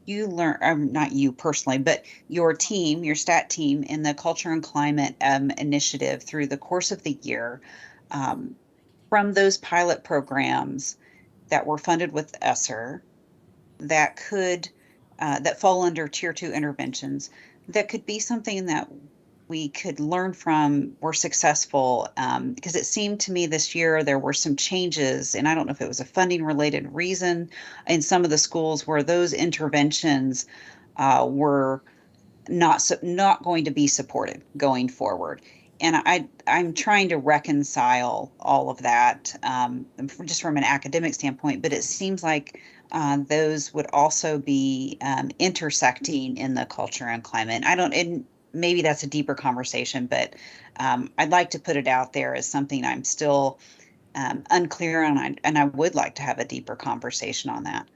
you learned, not you personally, but your team, your STAT team in the Culture and Climate initiative through the course of the year, from those pilot programs that were funded with ESSER that could, that fall under Tier 2 interventions, that could be something that we could learn from, were successful, because it seemed to me this year there were some changes, and I don't know if it was a funding related reason in some of the schools where those interventions were not going to be supported going forward. And I'm trying to reconcile all of that just from an academic standpoint, but it seems like those would also be intersecting in the culture and climate. And maybe that's a deeper conversation, but I'd like to put it out there as something I'm still unclear on, and I would like to have a deeper conversation on that.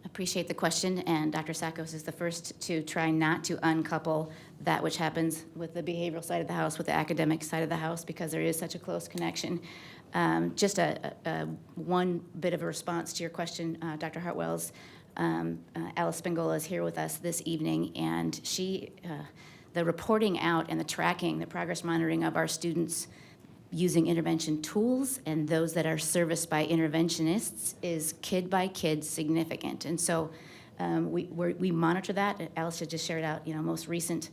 Appreciate the question, and Dr. Sakos is the first to try not to uncouple that which happens with the behavioral side of the house with the academic side of the house, because there is such a close connection. Just one bit of a response to your question, Dr. Hartwell's. Alice Spingola is here with us this evening, and the reporting out and the tracking, the progress monitoring of our students using intervention tools and those that are serviced by interventionists is kid by kid significant. And so we monitor that. Alice had just shared out, most recent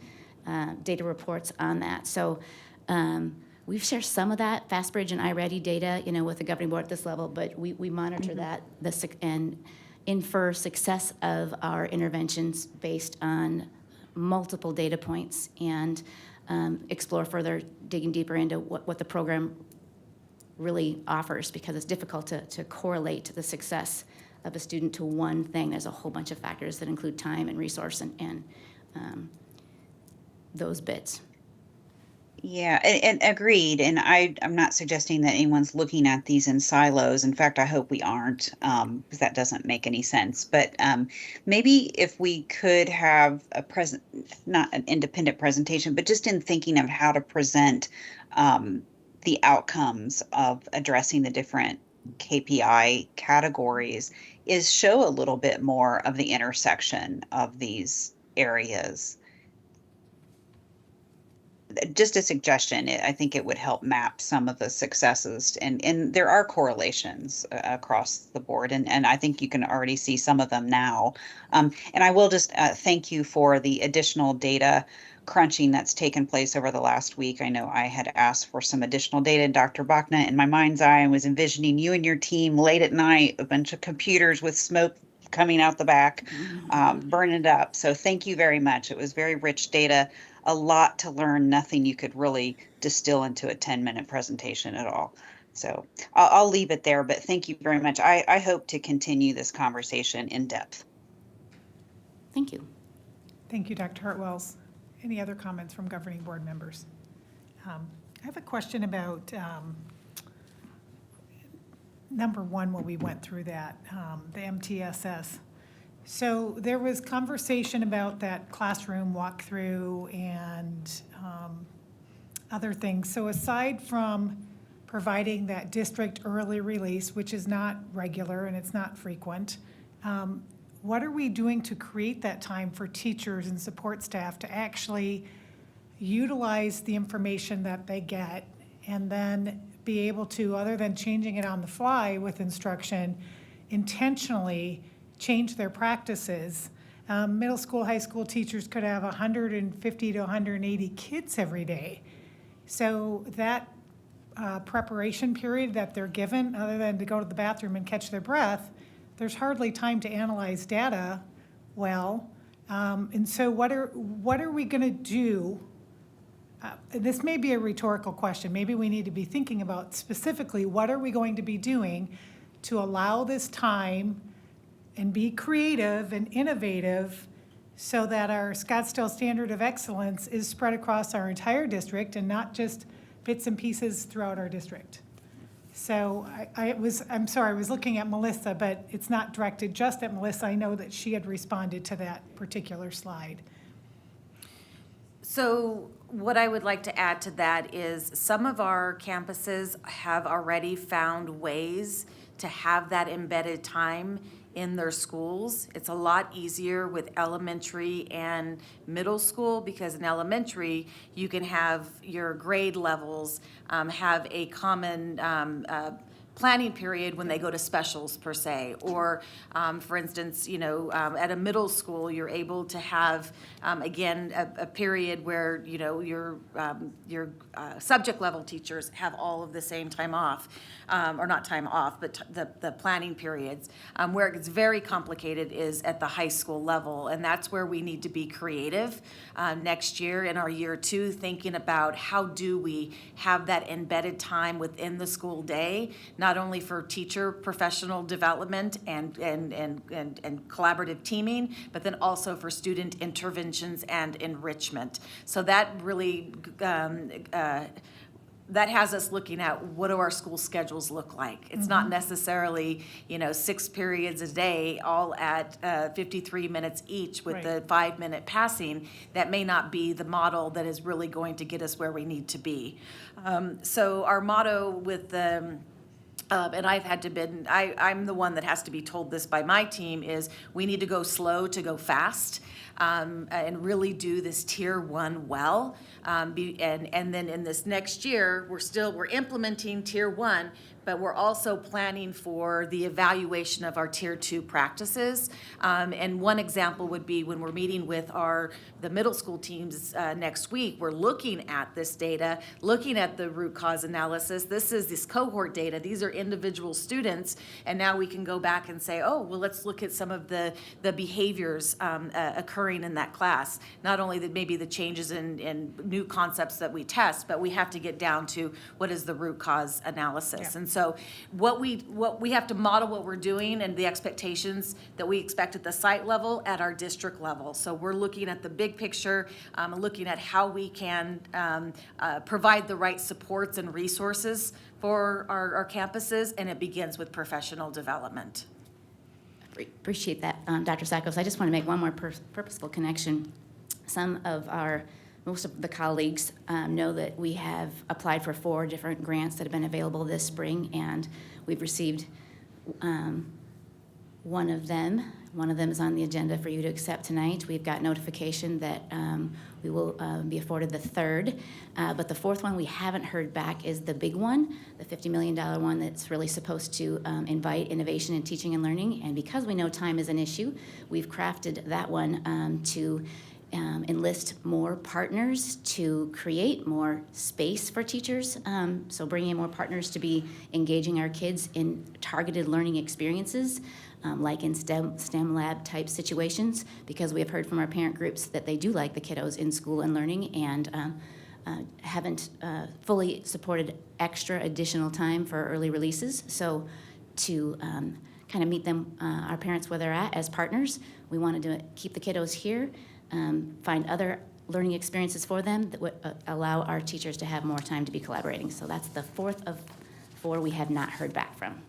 data reports on that. So we've shared some of that FastBridge and iReady data, with the governing board at this level, but we monitor that and infer success of our interventions based on multiple data points and explore further, digging deeper into what the program really offers, because it's difficult to correlate the success of a student to one thing. There's a whole bunch of factors that include time and resource and those bits. Yeah, and agreed. And I'm not suggesting that anyone's looking at these in silos. In fact, I hope we aren't, because that doesn't make any sense. But maybe if we could have not an independent presentation, but just in thinking of how to present the outcomes of addressing the different KPI categories, is show a little bit more of the intersection of these areas. Just a suggestion, I think it would help map some of the successes, and there are correlations across the board, and I think you can already see some of them now. And I will just thank you for the additional data crunching that's taken place over the last week. I know I had asked for some additional data. Dr. Bachna, in my mind's eye, I was envisioning you and your team late at night, a bunch of computers with smoke coming out the back, burning it up. So thank you very much. It was very rich data, a lot to learn, nothing you could really distill into a 10-minute presentation at all. So I'll leave it there, but thank you very much. I hope to continue this conversation in depth. Thank you. Thank you, Dr. Hartwells. Any other comments from governing board members? I have a question about number one when we went through that, the MTSS. So there was conversation about that classroom walkthrough and other things. So aside from providing that district early release, which is not regular and it's not frequent, what are we doing to create that time for teachers and support staff to actually utilize the information that they get and then be able to, other than changing it on the fly with instruction, intentionally change their practices? Middle school, high school teachers could have 150 to 180 kids every day. So that preparation period that they're given, other than to go to the bathroom and catch their breath, there's hardly time to analyze data well. And so what are we going to do? This may be a rhetorical question. Maybe we need to be thinking about specifically what are we going to be doing to allow this time and be creative and innovative so that our Scottsdale standard of excellence is spread across our entire district and not just bits and pieces throughout our district. So I'm sorry, I was looking at Melissa, but it's not directed just at Melissa. I know that she had responded to that particular slide. So what I would like to add to that is some of our campuses have already found ways to have that embedded time in their schools. It's a lot easier with elementary and middle school because in elementary, you can have your grade levels have a common planning period when they go to specials per se, or for instance, at a middle school, you're able to have again a period where your subject level teachers have all of the same time off, or not time off, but the planning periods. Where it gets very complicated is at the high school level, and that's where we need to be creative next year in our year two, thinking about how do we have that embedded time within the school day, not only for teacher professional development and collaborative teaming, but then also for student interventions and enrichment. So that really that has us looking at what do our school schedules look like. It's not necessarily 6 periods a day, all at 53 minutes each with the 5-minute passing. That may not be the model that is really going to get us where we need to be. So our motto with the and I'm the one that has to be told this by my team is we need to go slow to go fast, and really do this tier 1 well. And then in this next year, we're implementing tier 1, but we're also planning for the evaluation of our tier 2 practices. And one example would be when we're meeting with the middle school teams next week, we're looking at this data, looking at the root cause analysis. This is this cohort data. These are individual students. And now we can go back and say, oh, well, let's look at some of the behaviors occurring in that class. Not only maybe the changes in new concepts that we test, but we have to get down to what is the root cause analysis. Yeah. And so what we have to model what we're doing and the expectations that we expect at the site level at our district level. So we're looking at the big picture, looking at how we can provide the right supports and resources for our campuses, and it begins with professional development. Appreciate that, Dr. Sackos. I just want to make one more purposeful connection. Most of the colleagues know that we have applied for 4 different grants that have been available this spring, and we've received one of them. One of them is on the agenda for you to accept tonight. We've got notification that we will be afforded the 3rd, but the 4th one we haven't heard back is the big one, the $50 million one that's really supposed to invite innovation in teaching and learning. And because we know time is an issue, we've crafted that one to enlist more partners to create more space for teachers. So bringing in more partners to be engaging our kids in targeted learning experiences, like in STEM lab type situations, because we have heard from our parent groups that they do like the kiddos in school and learning, and haven't fully supported extra additional time for early releases. So to kind of meet them, our parents where they're at as partners, we wanted to keep the kiddos here, find other learning experiences for them that would allow our teachers to have more time to be collaborating. So that's the 4th of 4 we have not heard back from.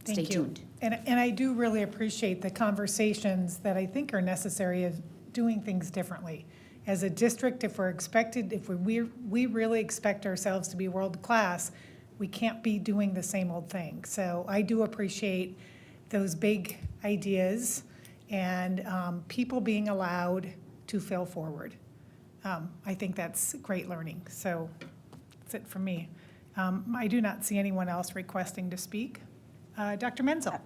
Stay Thank you. tuned. And I do really appreciate the conversations that I think are necessary of doing things differently. As a district, if we really expect ourselves to be world-class, we can't be doing the same old thing. So I do appreciate those big ideas and people being allowed to fail forward. I think that's great learning. So that's it for me. I do not see anyone else requesting to speak. Dr. Menzel.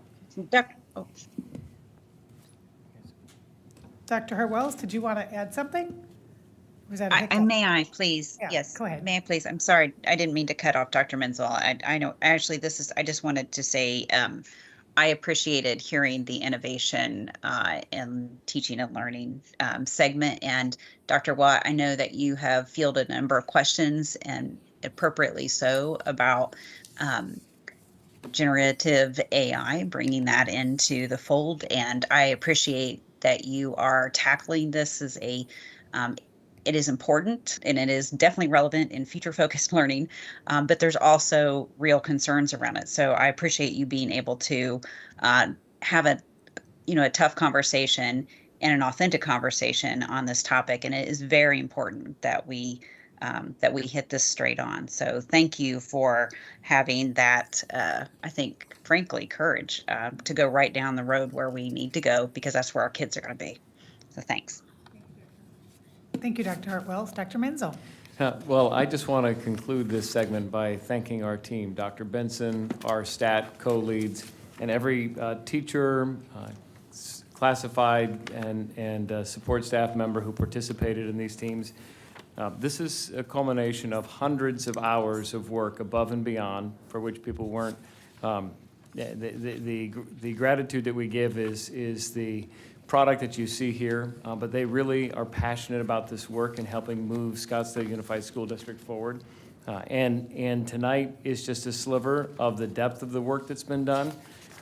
Dr. Hart-Wells, did you want to add something? Or was that a hiccup? May I please? Yeah, Yes. go ahead. May I please? I'm sorry. I didn't mean to cut off Dr. Menzel. I know, actually, I just wanted to say, I appreciated hearing the innovation in teaching and learning segment. And Dr. Watt, I know that you have fielded a number of questions, and appropriately so, about generative AI, bringing that into the fold. And I appreciate that you are tackling this as it is important, and it is definitely relevant in future focused learning, but there's also real concerns around it. So I appreciate you being able to have a tough conversation and an authentic conversation on this topic. And it is very important that we hit this straight on. So thank you for having that, I think, frankly, courage to go right down the road where we need to go, because that's where our kids are going to be. So thanks. Thank you, Dr. Hart-Wells. Dr. Menzel. Well, I just want to conclude this segment by thanking our team, Dr. Benson, our STAT co-leads, and every teacher, classified, and support staff member who participated in these teams. This is a culmination of hundreds of hours of work above and beyond, for which people weren't. The gratitude that we give is the product that you see here, but they really are passionate about this work and helping move Scottsdale Unified School District forward. And tonight is just a sliver of the depth of the work that's been done.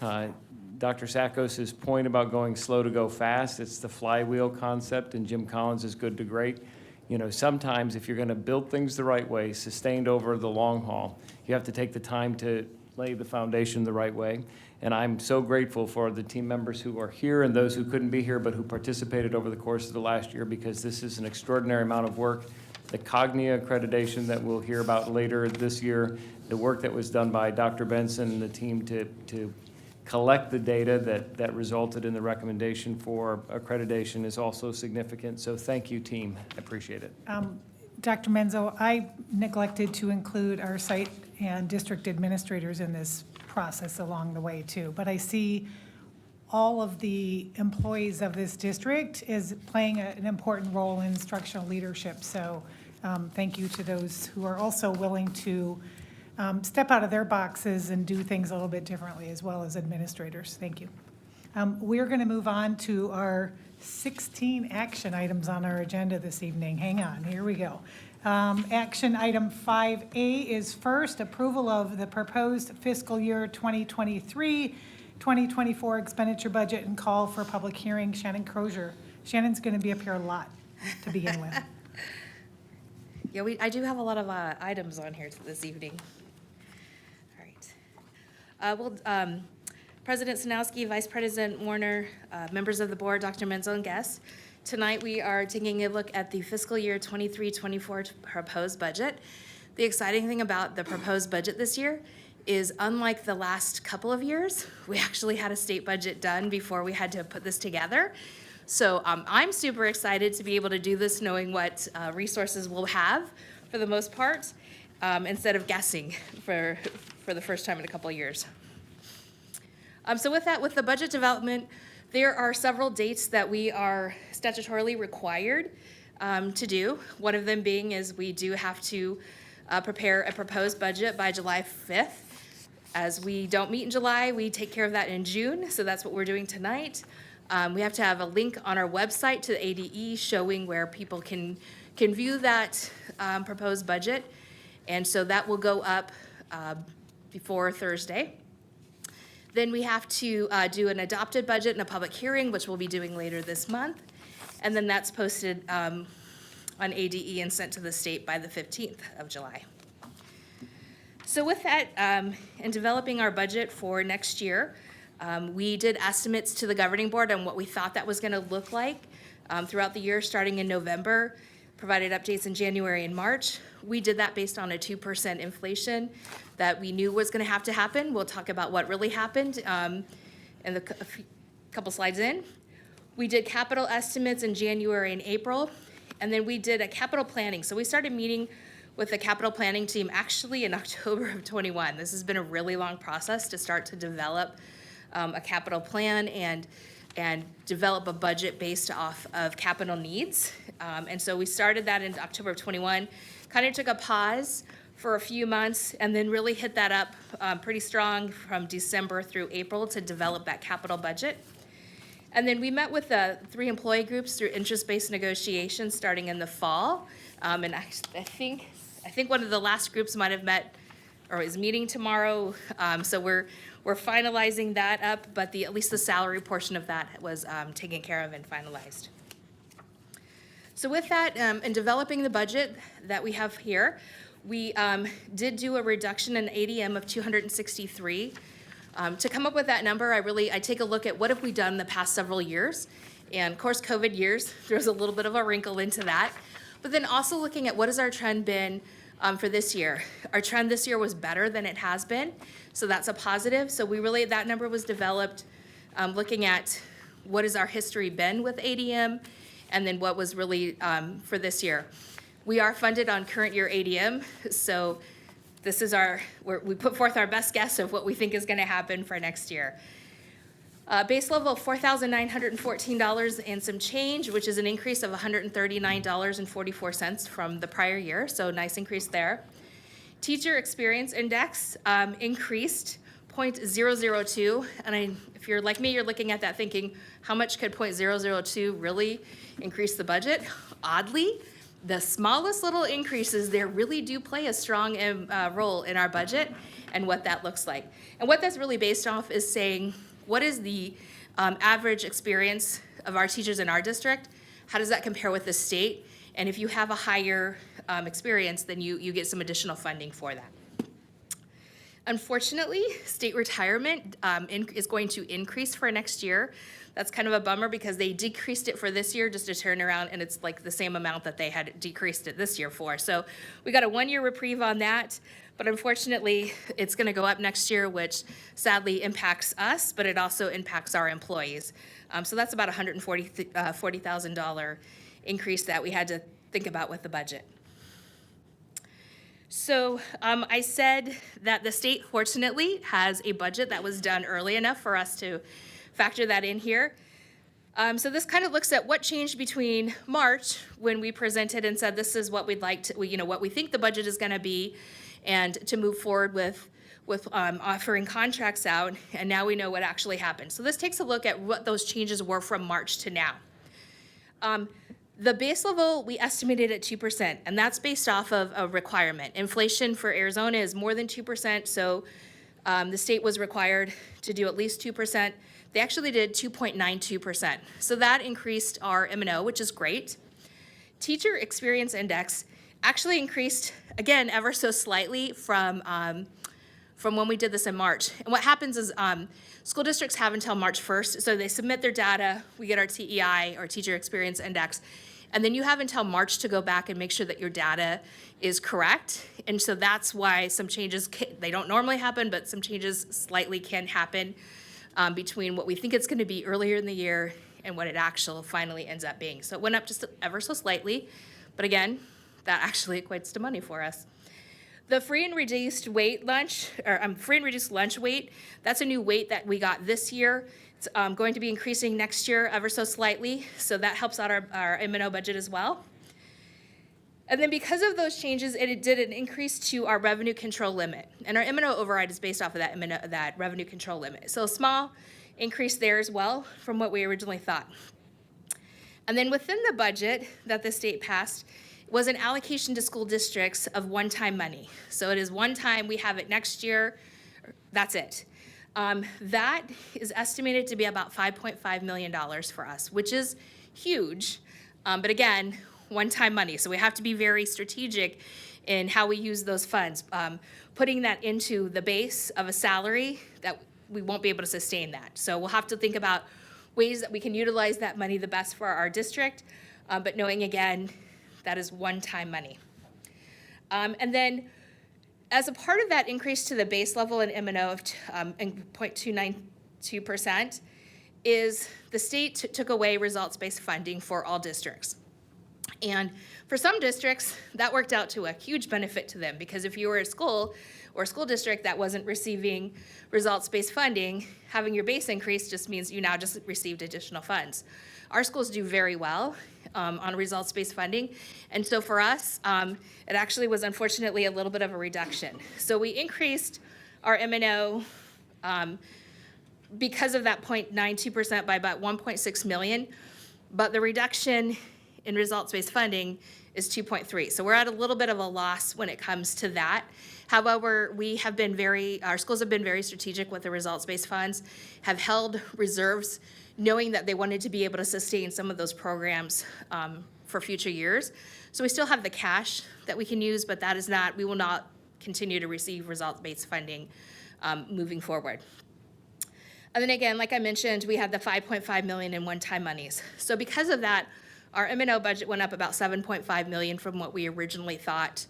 Dr. Sackos' point about going slow to go fast, it's the flywheel concept, and Jim Collins is good to great. You know, sometimes if you're going to build things the right way, sustained over the long haul, you have to take the time to lay the foundation the right way. And I'm so grateful for the team members who are here and those who couldn't be here but who participated over the course of the last year, because this is an extraordinary amount of work. The Cognia accreditation that we'll hear about later this year, the work that was done by Dr. Benson and the team to collect the data that resulted in the recommendation for accreditation is also significant. So thank you, team. I appreciate it. Dr. Menzo, I neglected to include our site and district administrators in this process along the way too, but I see all of the employees of this district is playing an important role in instructional leadership. So thank you to those who are also willing to step out of their boxes and do things a little bit differently, as well as administrators. Thank you. We're going to move on to our 16 action items on our agenda this evening. Hang on, here we go. Action item 5A is first, approval of the proposed fiscal year 2023-2024 expenditure budget and call for public hearing. Shannon Crozier. Shannon's going to be up here a lot to begin with. Yeah, I do have a lot of items on here this evening. All right. President Sanowski, Vice President Warner, members of the board, Dr. Menzel, and guests. Tonight we are taking a look at the fiscal year 23-24 proposed budget. The exciting thing about the proposed budget this year is, unlike the last couple of years, we actually had a state budget done before we had to put this together. So I'm super excited to be able to do this knowing what resources we'll have for the most part, instead of guessing for the first time in a couple of years. So with that, with the budget development, there are several dates that we are statutorily required to do. One of them being is we do have to prepare a proposed budget by July 5th. As we don't meet in July, we take care of that in June, so that's what we're doing tonight. We have to have a link on our website to the ADE showing where people can view that proposed budget. And so that will go up before Thursday. Then we have to do an adopted budget and a public hearing, which we'll be doing later this month. And then that's posted on ADE and sent to the state by the 15th of July. So with that, in developing our budget for next year, we did estimates to the governing board on what we thought that was gonna look like throughout the year, starting in November, provided updates in January and March. We did that based on a 2% inflation that we knew was gonna have to happen. We'll talk about what really happened in a couple slides in. We did capital estimates in January and April, and then we did a capital planning. So we started meeting with the capital planning team actually in October of 21. This has been a really long process to start to develop a capital plan and develop a budget based off of capital needs. And so we started that in October of 21, kind of took a pause for a few months, and then really hit that up pretty strong from December through April to develop that capital budget. And then we met with the 3 employee groups through interest-based negotiations starting in the fall. And I think one of the last groups might have met or is meeting tomorrow. So we're finalizing that up, but at least the salary portion of that was taken care of and finalized. So with that, in developing the budget that we have here, we did do a reduction in ADM of 263. To come up with that number, I take a look at what have we done in the past several years. And of course, COVID years, there's a little bit of a wrinkle into that. But then also looking at what has our trend been for this year. Our trend this year was better than it has been, so that's a positive. So that number was developed looking at what has our history been with ADM, and then what was really for this year. We are funded on current year ADM, so this is we put forth our best guess of what we think is gonna happen for next year. Base level of $4,914 and some change, which is an increase of $139.44 from the prior year, so nice increase there. Teacher experience index increased 0.002, and if you're like me, you're looking at that thinking, how much could 0.002 really increase the budget? Oddly, the smallest little increases there really do play a strong role in our budget and what that looks like. And what that's really based off is saying, what is the average experience of our teachers in our district? How does that compare with the state? And if you have a higher experience, then you get some additional funding for that. Unfortunately, state retirement is going to increase for next year. That's kind of a bummer because they decreased it for this year just to turn around, and it's like the same amount that they had decreased it this year for. So we got a 1-year reprieve on that, but unfortunately, it's gonna go up next year, which sadly impacts us, but it also impacts our employees. So that's about $140,000 increase that we had to think about with the budget. So I said that the state fortunately has a budget that was done early enough for us to factor that in here. So this kind of looks at what changed between March when we presented and said this is what we'd like to, what we think the budget is gonna be, and to move forward with offering contracts out, and now we know what actually happened. So this takes a look at what those changes were from March to now. The base level, we estimated at 2%, and that's based off of a requirement. Inflation for Arizona is more than 2%, so the state was required to do at least 2%. They actually did 2.92%. So that increased our M&O, which is great. Teacher experience index actually increased, again, ever so slightly from when we did this in March. And what happens is school districts have until March 1st, so they submit their data, we get our TEI, or Teacher Experience Index, and then you have until March to go back and make sure that your data is correct. And so that's why some changes, they don't normally happen, but some changes slightly can happen between what we think it's gonna be earlier in the year and what it actually finally ends up being. So it went up just ever so slightly, but again, that actually equates to money for us. The free and reduced lunch weight, that's a new weight that we got this year. It's going to be increasing next year ever so slightly, so that helps out our M&O budget as well. And then because of those changes, it did an increase to our revenue control limit. And our M&O override is based off of that revenue control limit. So a small increase there as well from what we originally thought. And then within the budget that the state passed was an allocation to school districts of one-time money. So it is one time, we have it next year, that's it. That is estimated to be about $5.5 million for us, which is huge. But again, one-time money. So we have to be very strategic in how we use those funds. Putting that into the base of a salary, that we won't be able to sustain that. So we'll have to think about ways that we can utilize that money the best for our district, but knowing again, that is one-time money. And then as a part of that increase to the base level in M&O of 0.292%, is the state took away results-based funding for all districts. And for some districts, that worked out to a huge benefit to them, because if you were a school or a school district that wasn't receiving results-based funding, having your base increase just means you now just received additional funds. Our schools do very well on results-based funding, and so for us, it actually was unfortunately a little bit of a reduction. So we increased our M&O because of that 0.92% by about 1.6 million, but the reduction in results-based funding is 2.3. So we're at a little bit of a loss when it comes to that. However, our schools have been very strategic with the results-based funds, have held reserves, knowing that they wanted to be able to sustain some of those programs for future years. So we still have the cash that we can use, but we will not continue to receive results-based funding moving forward. And then again, like I mentioned, we had the $5.5 million in one-time monies. So because of that, our M&O budget went up about $7.5 million from what we originally thought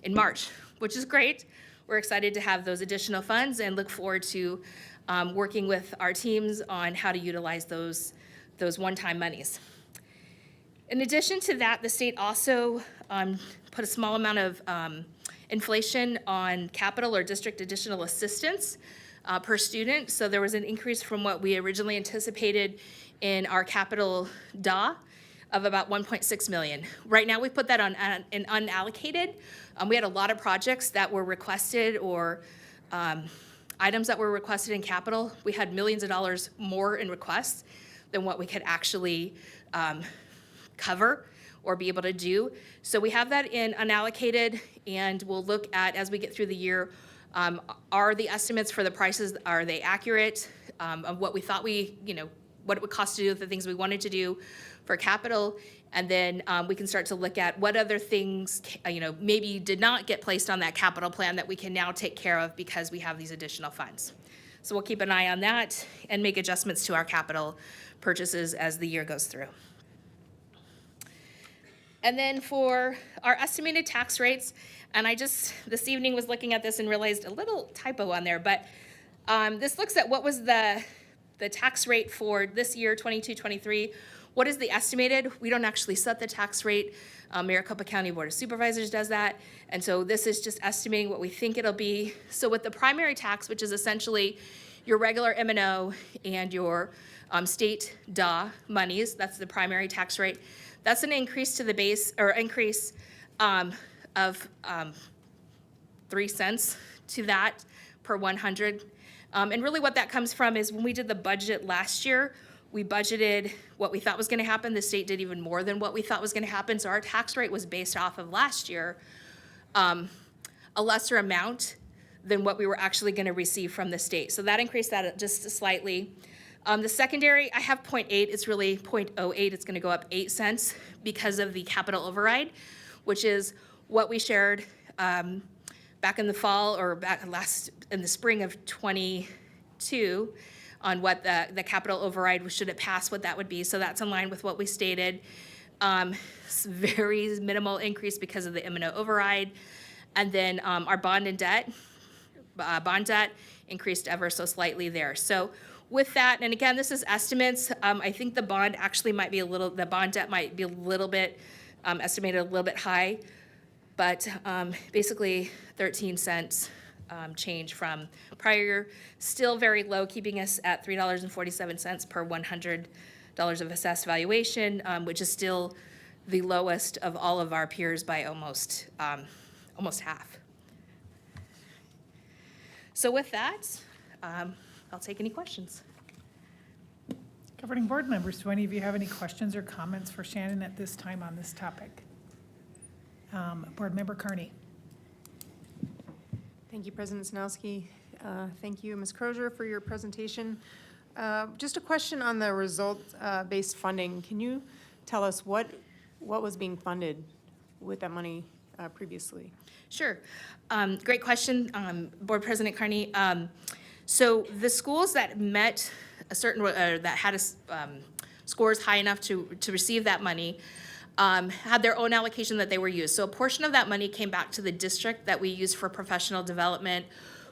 in March, which is great. We're excited to have those additional funds and look forward to working with our teams on how to utilize those one-time monies. In addition to that, the state also put a small amount of inflation on capital or district additional assistance per student. So there was an increase from what we originally anticipated in our capital DA of about 1.6 million. Right now we put that on in unallocated. We had a lot of projects that were requested or items that were requested in capital. We had millions of dollars more in requests than what we could actually cover or be able to do. So we have that in unallocated, and we'll look at, as we get through the year, are the estimates for the prices, are they accurate of what we thought what it would cost to do the things we wanted to do for capital, and then we can start to look at what other things maybe did not get placed on that capital plan that we can now take care of because we have these additional funds. So we'll keep an eye on that and make adjustments to our capital purchases as the year goes through. And then for our estimated tax rates, and I just this evening was looking at this and realized a little typo on there, but this looks at what was the tax rate for this year, 22-23. What is the estimated? We don't actually set the tax rate. Maricopa County Board of Supervisors does that. And so this is just estimating what we think it'll be. So with the primary tax, which is essentially your regular M&O and your state DA monies, that's the primary tax rate. That's an increase to the base, or increase of 3 cents to that per 100. And really what that comes from is when we did the budget last year, we budgeted what we thought was gonna happen. The state did even more than what we thought was gonna happen. So our tax rate was based off of last year, a lesser amount than what we were actually gonna receive from the state. So that increased that just slightly. The secondary, I have 0.8, it's really 0.08, it's gonna go up 8 cents because of the capital override, which is what we shared back in the fall or in the spring of 22 on what the capital override, should it pass, what that would be. So that's in line with what we stated. Very minimal increase because of the M&O override. And then our bond debt increased ever so slightly there. So with that, and again, this is estimates. I think the bond actually might be the bond debt might be a little bit, estimated a little bit high. But basically 13 cents change from prior year, still very low, keeping us at $3.47 per $100 of assessed valuation, which is still the lowest of all of our peers by almost half. So with that, I'll take any questions. Governing board members, do any of you have any questions or comments for Shannon at this time on this topic? Board Member Carney. Thank you, President Sinowski. Thank you, Ms. Crozier, for your presentation. Just a question on the result-based funding. Can you tell us what was being funded with that money previously? Sure. Great question, Board President Carney. So the schools that met a certain, that had scores high enough to receive that money had their own allocation that they were used. So a portion of that money came back to the district that we used for professional development.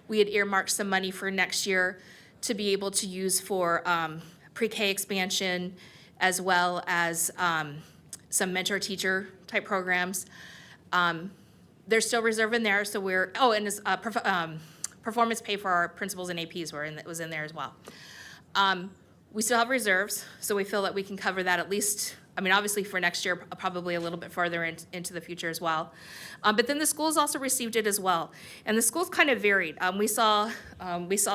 We had earmarked some money for next year to be able to use for pre-K expansion, as well as some mentor teacher type programs. There's still reserve in there, so we're, and it's, performance pay for our principals and APs was in there as well. We still have reserves, so we feel that we can cover that at least, I mean, obviously for next year, probably a little bit further into the future as well. But then the schools also received it as well. And the schools kind of varied. We saw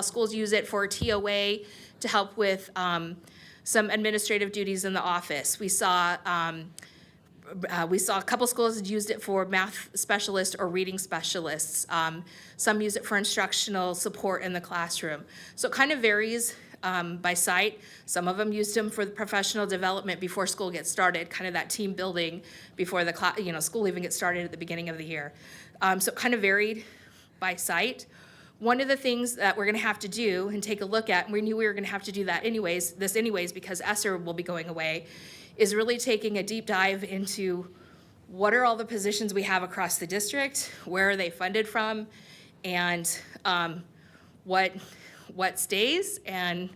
schools use it for TOA to help with some administrative duties in the office. We saw a couple schools that used it for math specialists or reading specialists. Some use it for instructional support in the classroom. So it kind of varies by site. Some of them used them for the professional development before school gets started, kind of that team building before the school even gets started at the beginning of the year. So it kind of varied by site. One of the things that we're gonna have to do and take a look at, and we knew we were gonna have to do that anyways, because ESSER will be going away, is really taking a deep dive into what are all the positions we have across the district, where are they funded from, and what stays and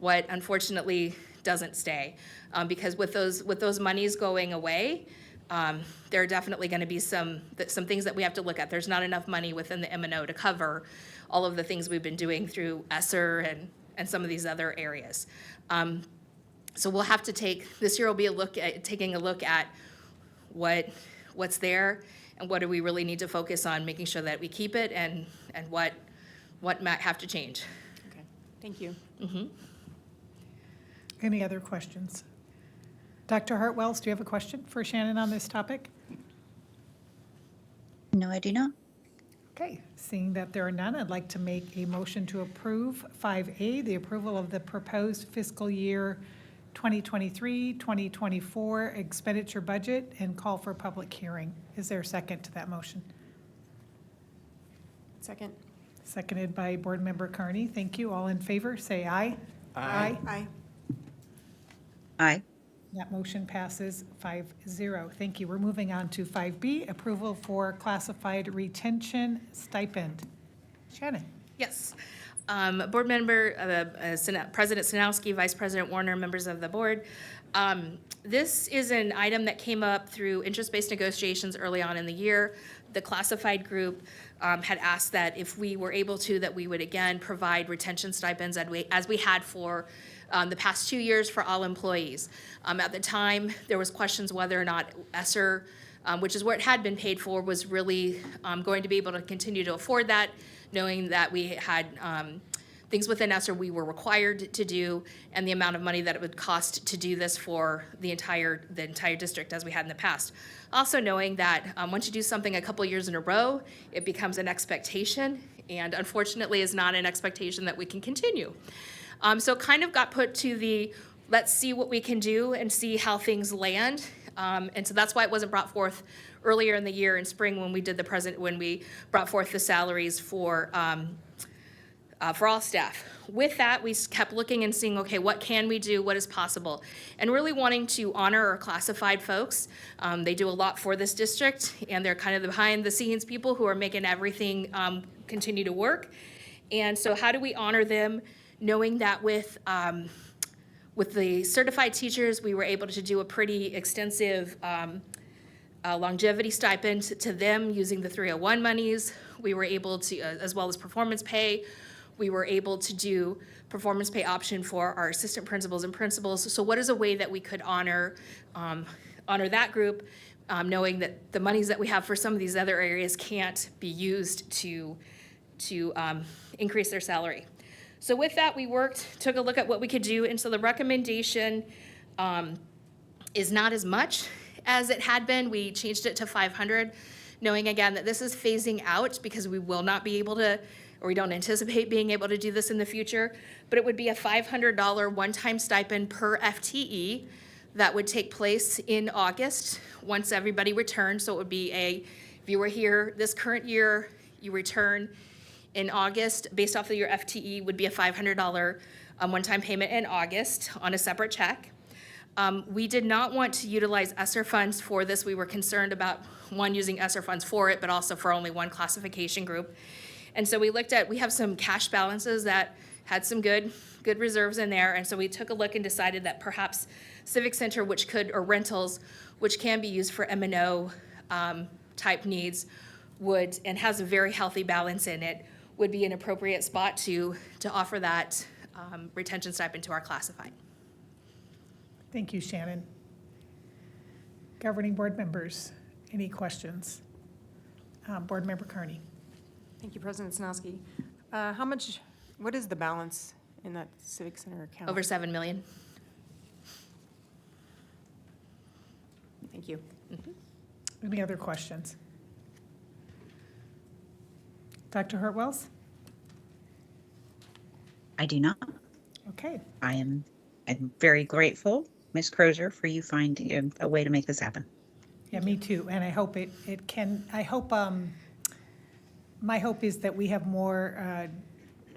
what unfortunately doesn't stay. Because with those monies going away, there are definitely going to be some things that we have to look at. There's not enough money within the M&O to cover all of the things we've been doing through ESSER and some of these other areas. So we'll have to this year will be taking a look at what's there and what do we really need to focus on, making sure that we keep it, and what might have to change. Okay, thank you. Mm-hmm. Any other questions? Dr. Hartwells, do you have a question for Shannon on this topic? No, I do not. Okay, seeing that there are none, I'd like to make a motion to approve 5A, the approval of the proposed fiscal year 2023-2024 expenditure budget, and call for public hearing. Is there a second to that motion? Second. Seconded by Board Member Carney. Thank you. All in favor, say aye. Aye. Aye. Aye. That motion passes 5-0. Thank you. We're moving on to 5B, approval for classified retention stipend. Shannon. Yes. Board member, President Sinowski, Vice President Warner, members of the board. This is an item that came up through interest-based negotiations early on in the year. The classified group had asked that if we were able to, that we would again provide retention stipends as we had for the past 2 years for all employees. At the time, there was questions whether or not ESSER, which is where it had been paid for, was really going to be able to continue to afford that, knowing that we had things within ESSER we were required to do, and the amount of money that it would cost to do this for the entire district as we had in the past. Also knowing that once you do something a couple years in a row, it becomes an expectation, and unfortunately is not an expectation that we can continue. So it kind of got put to the, let's see what we can do and see how things land. And so that's why it wasn't brought forth earlier in the year in spring when we did when we brought forth the salaries for all staff. With that, we kept looking and seeing, okay, what can we do? What is possible? And really wanting to honor our classified folks. They do a lot for this district, and they're kind of the behind the scenes people who are making everything continue to work. And so how do we honor them, knowing that with the certified teachers, we were able to do a pretty extensive longevity stipend to them using the 301 monies. We were able to, as well as performance pay, we were able to do performance pay option for our assistant principals and principals. So what is a way that we could honor that group, knowing that the monies that we have for some of these other areas can't be used to increase their salary. So with that, we took a look at what we could do, and so the recommendation is not as much as it had been. We changed it to 500, knowing again that this is phasing out because we will not be able to, or we don't anticipate being able to do this in the future, but it would be a $500 one-time stipend per FTE that would take place in August once everybody returned. So it would be if you were here this current year, you return in August, based off of your FTE, would be a $500 one-time payment in August on a separate check. We did not want to utilize ESSER funds for this. We were concerned about, one, using ESSER funds for it, but also for only one classification group. And so we have some cash balances that had some good reserves in there, and so we took a look and decided that perhaps Civic Center, or rentals, which can be used for M&O type needs, and has a very healthy balance in it, would be an appropriate spot to offer that retention stipend to our classified. Thank you, Shannon. Governing board members, any questions? Board Member Carney. Thank you, President Snowski. What is the balance in that Civic Center account? Over $7 million. Thank you. Any other questions? Dr. Hurtwells? I do not. Okay. I'm very grateful, Ms. Crozier, for you finding a way to make this happen. Yeah, me too. And I hope it can, my hope is that we have more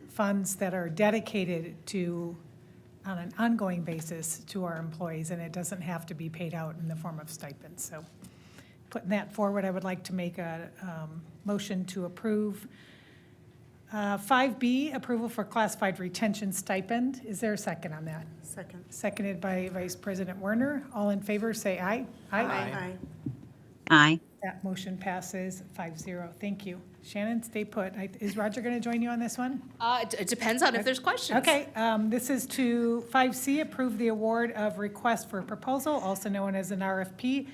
funds that are dedicated to, on an ongoing basis, to our employees, and it doesn't have to be paid out in the form of stipends. So putting that forward, I would like to make a motion to approve 5B, approval for classified retention stipend. Is there a second on that? Second. Seconded by Vice President Werner. All in favor, say aye. Aye. Aye. That motion passes 5-0. Thank you. Shannon, stay put. Is Roger going to join you on this one? It depends on if there's questions. Okay, this is to 5C, approve the award of request for proposal, also known as an RFP,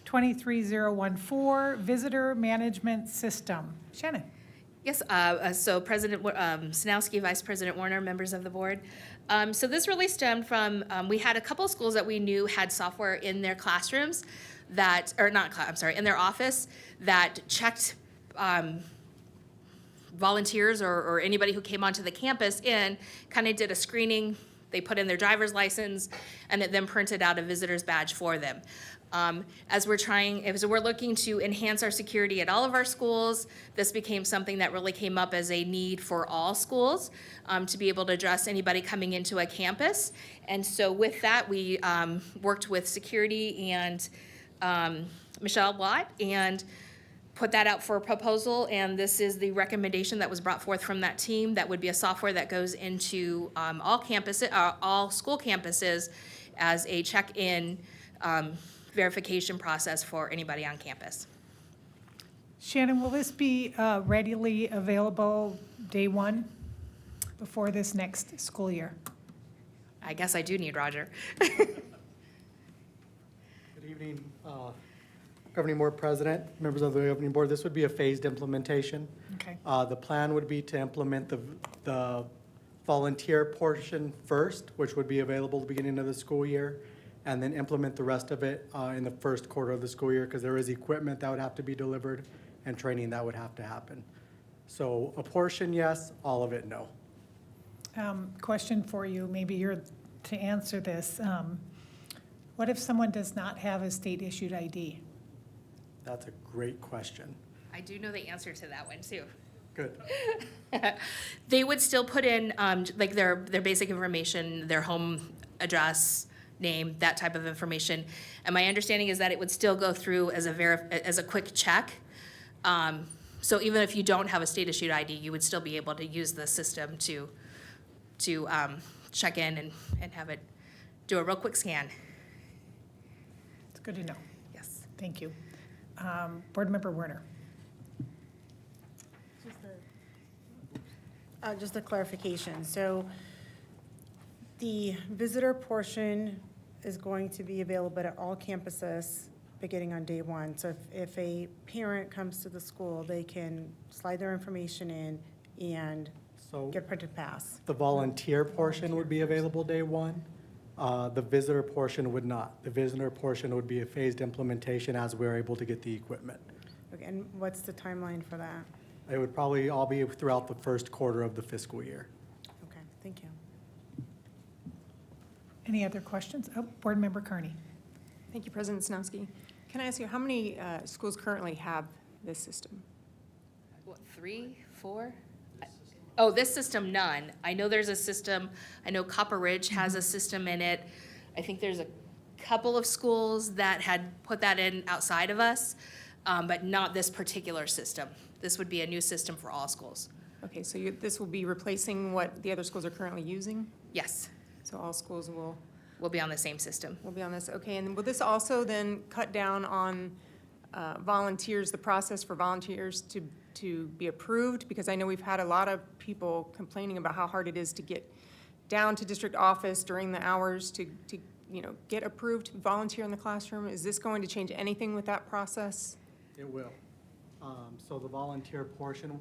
23014, Visitor Management System. Shannon. Yes, so President Sinowski, Vice President Warner, members of the board. So this really stemmed from, we had a couple of schools that we knew had software in their classrooms in their office that checked volunteers or anybody who came onto the campus in, kind of did a screening. They put in their driver's license, and it then printed out a visitor's badge for them. As we're looking to enhance our security at all of our schools, this became something that really came up as a need for all schools to be able to address anybody coming into a campus. And so with that, we worked with security and Michelle Watt and put that out for a proposal, and this is the recommendation that was brought forth from that team. That would be a software that goes into all school campuses as a check-in verification process for anybody on campus. Shannon, will this be readily available day one before this next school year? I guess I do need Roger. Good evening, Governing Board President, members of the Governing Board. This would be a phased implementation. Okay. The plan would be to implement the volunteer portion first, which would be available at the beginning of the school year, and then implement the rest of it in the first quarter of the school year, because there is equipment that would have to be delivered and training that would have to happen. So a portion, yes, all of it, no. Question for you, maybe you're to answer this. What if someone does not have a state-issued ID? That's a great question. I do know the answer to that one, too. Good. They would still put in like their basic information, their home address, name, that type of information. And my understanding is that it would still go through as a quick check. So even if you don't have a state-issued ID, you would still be able to use the system to check in and have it do a real quick scan. It's good to know. Yes. Thank you. Board Member Werner. Just a clarification. So the visitor portion is going to be available at all campuses beginning on day one. So if a parent comes to the school, they can slide their information in and So get a printed pass. the volunteer portion would be available day one. The visitor portion would not. The visitor portion would be a phased implementation as we're able to get the equipment. Okay, and what's the timeline for that? It would probably all be throughout the first quarter of the fiscal year. Okay, thank you. Any other questions? Oh, Board Member Carney. Thank you, President Snowski. Can I ask you, how many schools currently have this system? What, 3, 4? Oh, this system, none. I know there's a system, I know Copper Ridge has a system in it. I think there's a couple of schools that had put that in outside of us, but not this particular system. This would be a new system for all schools. Okay, so this will be replacing what the other schools are currently using? Yes, So all schools will we'll be on the same system. be on this. Okay, and will this also then cut down on volunteers, the process for volunteers to be approved? Because I know we've had a lot of people complaining about how hard it is to get down to district office during the hours to get approved to volunteer in the classroom. Is this going to change anything with that process? It will. So the volunteer portion,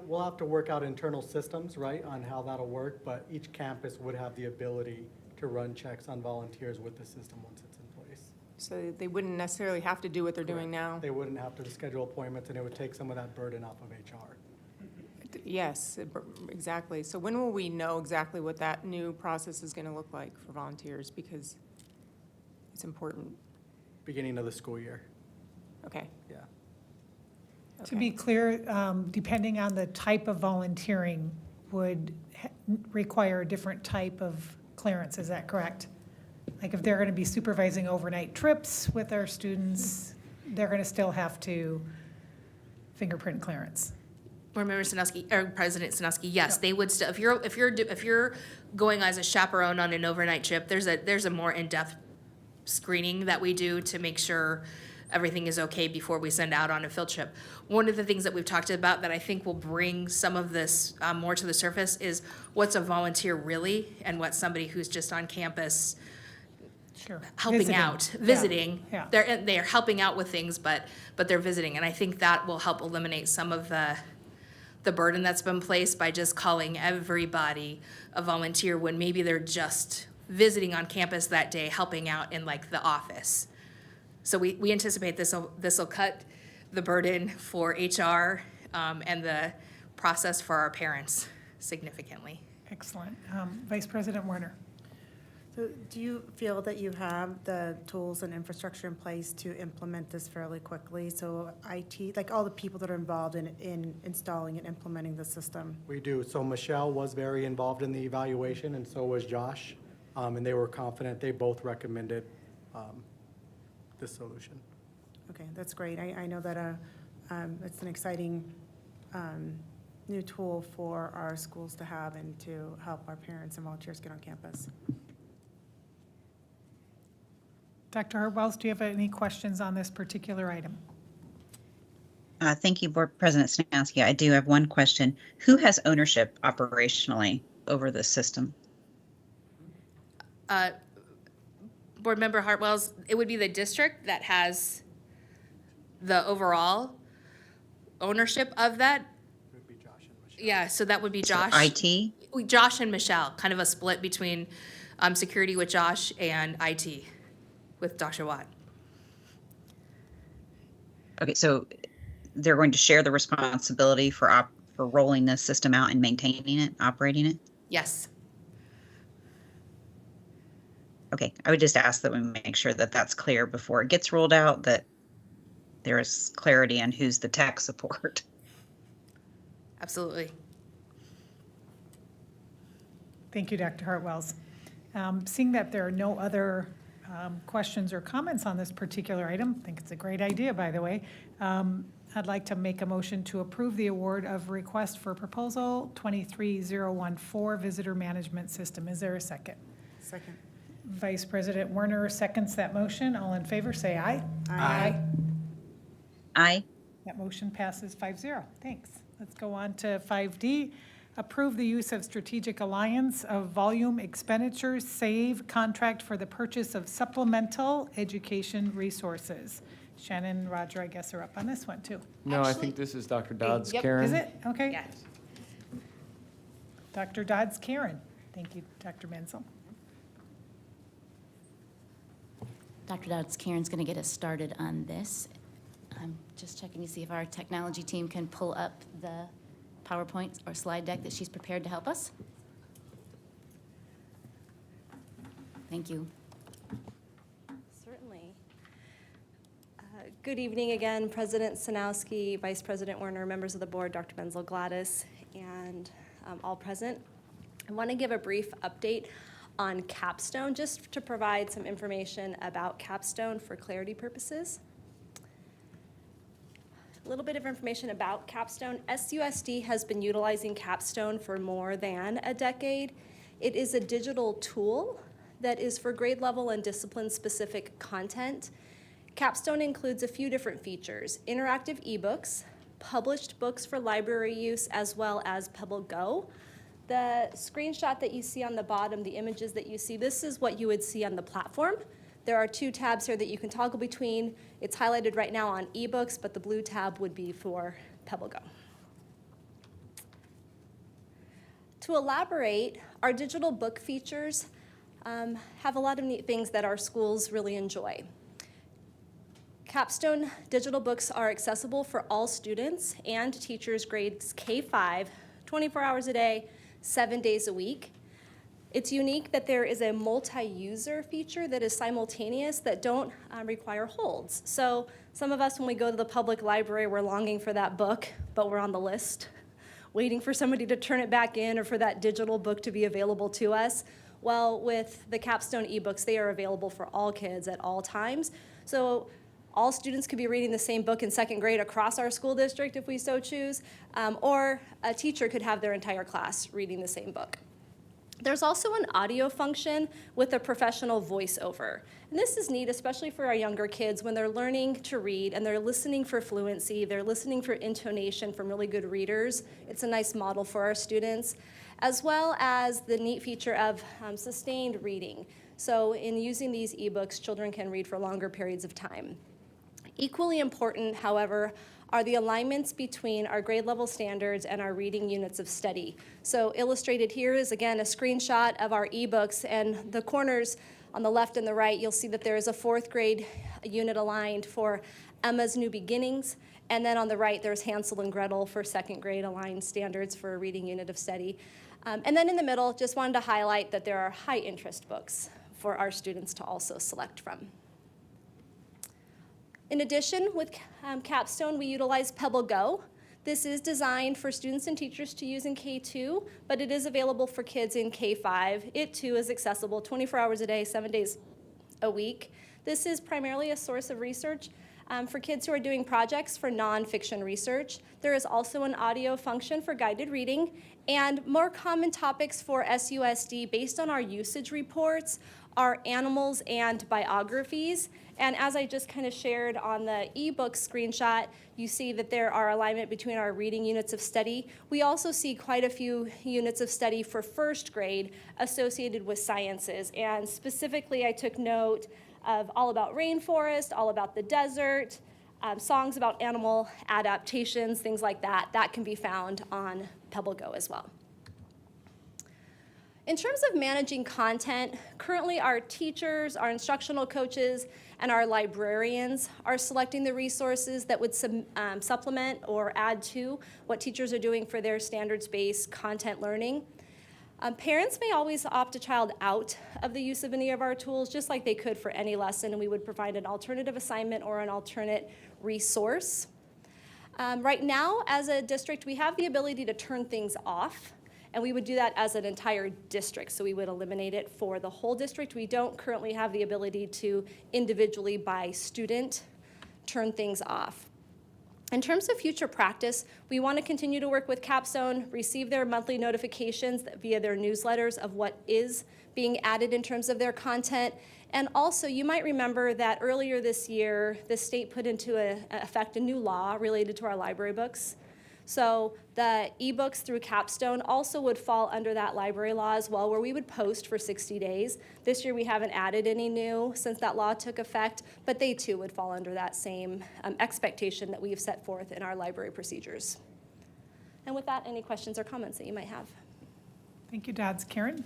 we'll have to work out internal systems, right, on how that'll work, but each campus would have the ability to run checks on volunteers with the system once it's in place. So they wouldn't necessarily have to do what they're doing now? They wouldn't have to schedule appointments, and it would take some of that burden off of HR. Yes, exactly. So when will we know exactly what that new process is going to look like for volunteers? Because it's important. Beginning of the school year, Okay. yeah. To be clear, depending on the type of volunteering would require a different type of clearance, is that correct? Like if they're going to be supervising overnight trips with our students, they're going to still have to fingerprint clearance. Board Member Sinowski, or President Sinowski, yes, they would still, if you're going as a chaperone on an overnight trip, there's a more in-depth screening that we do to make sure everything is okay before we send out on a field trip. One of the things that we've talked about that I think will bring some of this more to the surface is what's a volunteer really and what's somebody who's just on campus Sure. helping Visiting. out, Yeah. visiting. Yeah. They're helping out with things, but they're visiting. And I think that will help eliminate some of the burden that's been placed by just calling everybody a volunteer when maybe they're just visiting on campus that day, helping out in like the office. So we anticipate this'll cut the burden for HR and the process for our parents significantly. Excellent. Vice President Werner. So do you feel that you have the tools and infrastructure in place to implement this fairly quickly? So IT, like all the people that are involved in installing and implementing the system? We do. So Michelle was very involved in the evaluation, and so was Josh. And they were confident. They both recommended this solution. Okay, that's great. I know that it's an exciting new tool for our schools to have and to help our parents and volunteers get on campus. Dr. Hartwells, do you have any questions on this particular item? Thank you, Board President Snowski. I do have one question. Who has ownership operationally over this system? Board Member Hartwells, it would be the district that has the overall ownership of that. It would be Josh and Michelle. Yeah, so that would be So Josh. IT? Josh and Michelle, kind of a split between security with Josh and IT with Dr. Watt. Okay, so they're going to share the responsibility for rolling this system out and maintaining it, operating it? Yes. Okay, I would just ask that we make sure that that's clear before it gets rolled out, that there is clarity on who's the tech support. Absolutely. Thank you, Dr. Hartwells. Seeing that there are no other questions or comments on this particular item, I think it's a great idea, by the way. I'd like to make a motion to approve the award of request for proposal 23014 Visitor Management System. Is there a second? Second. Vice President Werner seconds that motion. All in favor, say aye. Aye. Aye. That motion passes 5-0. Thanks. Let's go on to 5D. Approve the use of Strategic Alliance of Volume Expenditures Save contract for the purchase of supplemental education resources. Shannon and Roger, I guess, are up on this one, too. No, I think this is Dr. Dodds, Yep. Karen. Is it? Okay. Yes. Dr. Dodds, Karen. Thank you, Dr. Menzel. Dr. Dodds, Karen's going to get us started on this. I'm just checking to see if our technology team can pull up the PowerPoint or slide deck that she's prepared to help us. Thank you. Certainly. Good evening again, President Sanowski, Vice President Werner, members of the board, Dr. Menzel, Gladys, and all present. I want to give a brief update on Capstone, just to provide some information about Capstone for clarity purposes. A little bit of information about Capstone. SUSD has been utilizing Capstone for more than a decade. It is a digital tool that is for grade level and discipline-specific content. Capstone includes a few different features: interactive ebooks, published books for library use, as well as Pebble Go. The screenshot that you see on the bottom, the images that you see, this is what you would see on the platform. There are two tabs here that you can toggle between. It's highlighted right now on ebooks, but the blue tab would be for Pebble Go. To elaborate, our digital book features have a lot of neat things that our schools really enjoy. Capstone digital books are accessible for all students and teachers grades K-5, 24 hours a day, 7 days a week. It's unique that there is a multi-user feature that is simultaneous that don't require holds. So some of us, when we go to the public library, we're longing for that book, but we're on the list, waiting for somebody to turn it back in or for that digital book to be available to us. Well, with the Capstone ebooks, they are available for all kids at all times. So all students could be reading the same book in second grade across our school district if we so choose, or a teacher could have their entire class reading the same book. There's also an audio function with a professional voiceover. And this is neat, especially for our younger kids when they're learning to read and they're listening for fluency, they're listening for intonation from really good readers. It's a nice model for our students, as well as the neat feature of sustained reading. So in using these ebooks, children can read for longer periods of time. Equally important, however, are the alignments between our grade level standards and our reading units of study. So illustrated here is, again, a screenshot of our ebooks, and the corners on the left and the right, you'll see that there is a 4th grade unit aligned for Emma's New Beginnings, and then on the right, there's Hansel and Gretel for 2nd grade aligned standards for a reading unit of study. And then in the middle, just wanted to highlight that there are high interest books for our students to also select from. In addition, with Capstone, we utilize Pebble Go. This is designed for students and teachers to use in K2, but it is available for kids in K5. It too is accessible 24 hours a day, 7 days a week. This is primarily a source of research for kids who are doing projects for nonfiction research. There is also an audio function for guided reading, and more common topics for SUSD based on our usage reports are animals and biographies. And as I just kind of shared on the ebook screenshot, you see that there are alignment between our reading units of study. We also see quite a few units of study for 1st grade associated with sciences. And specifically, I took note of all about rainforest, all about the desert, songs about animal adaptations, things like that. That can be found on Pebble Go as well. In terms of managing content, currently our teachers, our instructional coaches, and our librarians are selecting the resources that would supplement or add to what teachers are doing for their standards-based content learning. Parents may always opt a child out of the use of any of our tools, just like they could for any lesson, and we would provide an alternative assignment or an alternate resource. Right now, as a district, we have the ability to turn things off, and we would do that as an entire district, so we would eliminate it for the whole district. We don't currently have the ability to individually, by student, turn things off. In terms of future practice, we want to continue to work with Capstone, receive their monthly notifications via their newsletters of what is being added in terms of their content. And also, you might remember that earlier this year, the state put into effect a new law related to our library books. So the ebooks through Capstone also would fall under that library law as well, where we would post for 60 days. This year we haven't added any new since that law took effect, but they too would fall under that same expectation that we've set forth in our library procedures. And with that, any questions or comments that you might have? Thank you, Dodds. Karen,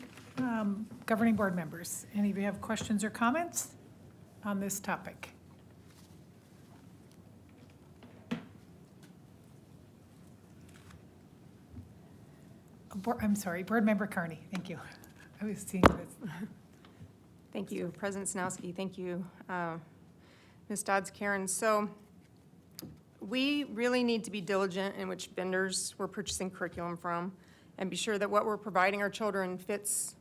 governing board members, any of you have questions or comments on this topic? I'm sorry, Board Member Carney, thank you. I was seeing this. Thank you, President Sanowski. Thank you, Ms. Dodds, Karen. So we really need to be diligent in which vendors we're purchasing curriculum from and be sure that what we're providing our children fits,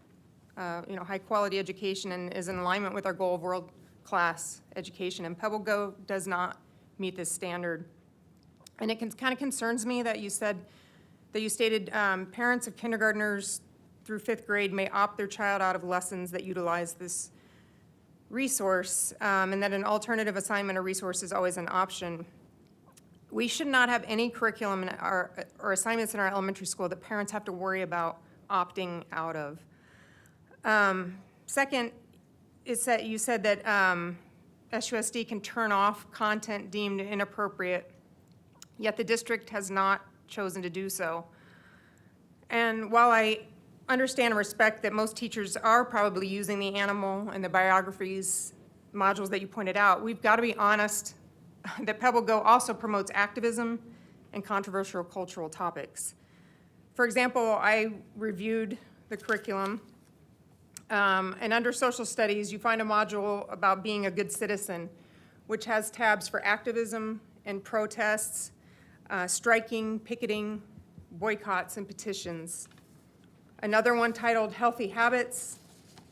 high-quality education and is in alignment with our goal of world-class education. And PebbleGo does not meet this standard. And it kind of concerns me that you stated parents of kindergartners through 5th grade may opt their child out of lessons that utilize this resource, and that an alternative assignment or resource is always an option. We should not have any curriculum or assignments in our elementary school that parents have to worry about opting out of. Second, is that you said that SUSD can turn off content deemed inappropriate, yet the district has not chosen to do so. And while I understand and respect that most teachers are probably using the animal and the biographies modules that you pointed out, we've got to be honest that PebbleGo also promotes activism and controversial cultural topics. For example, I reviewed the curriculum, and under social studies, you find a module about being a good citizen, which has tabs for activism and protests, striking, picketing, boycotts, and petitions. Another one titled Healthy Habits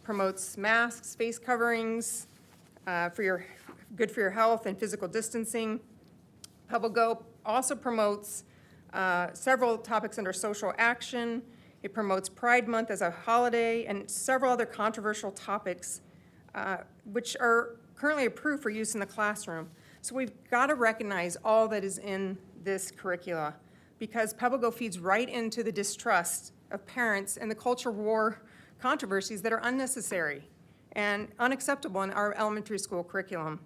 promotes masks, face coverings, good for your health and physical distancing. PebbleGo also promotes several topics under social action. It promotes Pride Month as a holiday and several other controversial topics which are currently approved for use in the classroom. So we've got to recognize all that is in this curricula, because PebbleGo feeds right into the distrust of parents and the culture war controversies that are unnecessary and unacceptable in our elementary school curriculum.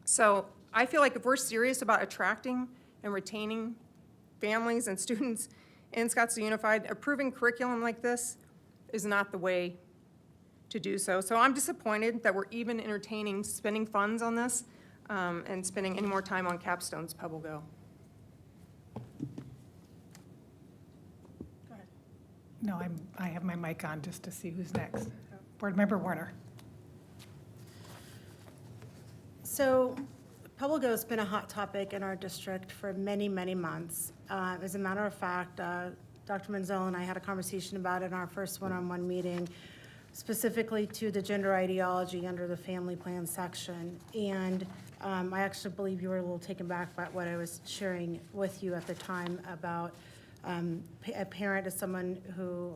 So I feel like if we're serious about attracting and retaining families and students in Scottsdale Unified, approving curriculum like this is not the way to do so. So I'm disappointed that we're even entertaining spending funds on this and spending any more time on Capstone's PebbleGo. No, I have my mic on just to see who's next. Board Member Warner. So PebbleGo has been a hot topic in our district for many, many months. As a matter of fact, Dr. Menzel and I had a conversation about it in our first one-on-one meeting, specifically to the gender ideology under the family plan section. And I actually believe you were a little taken back by what I was sharing with you at the time about a parent is someone who,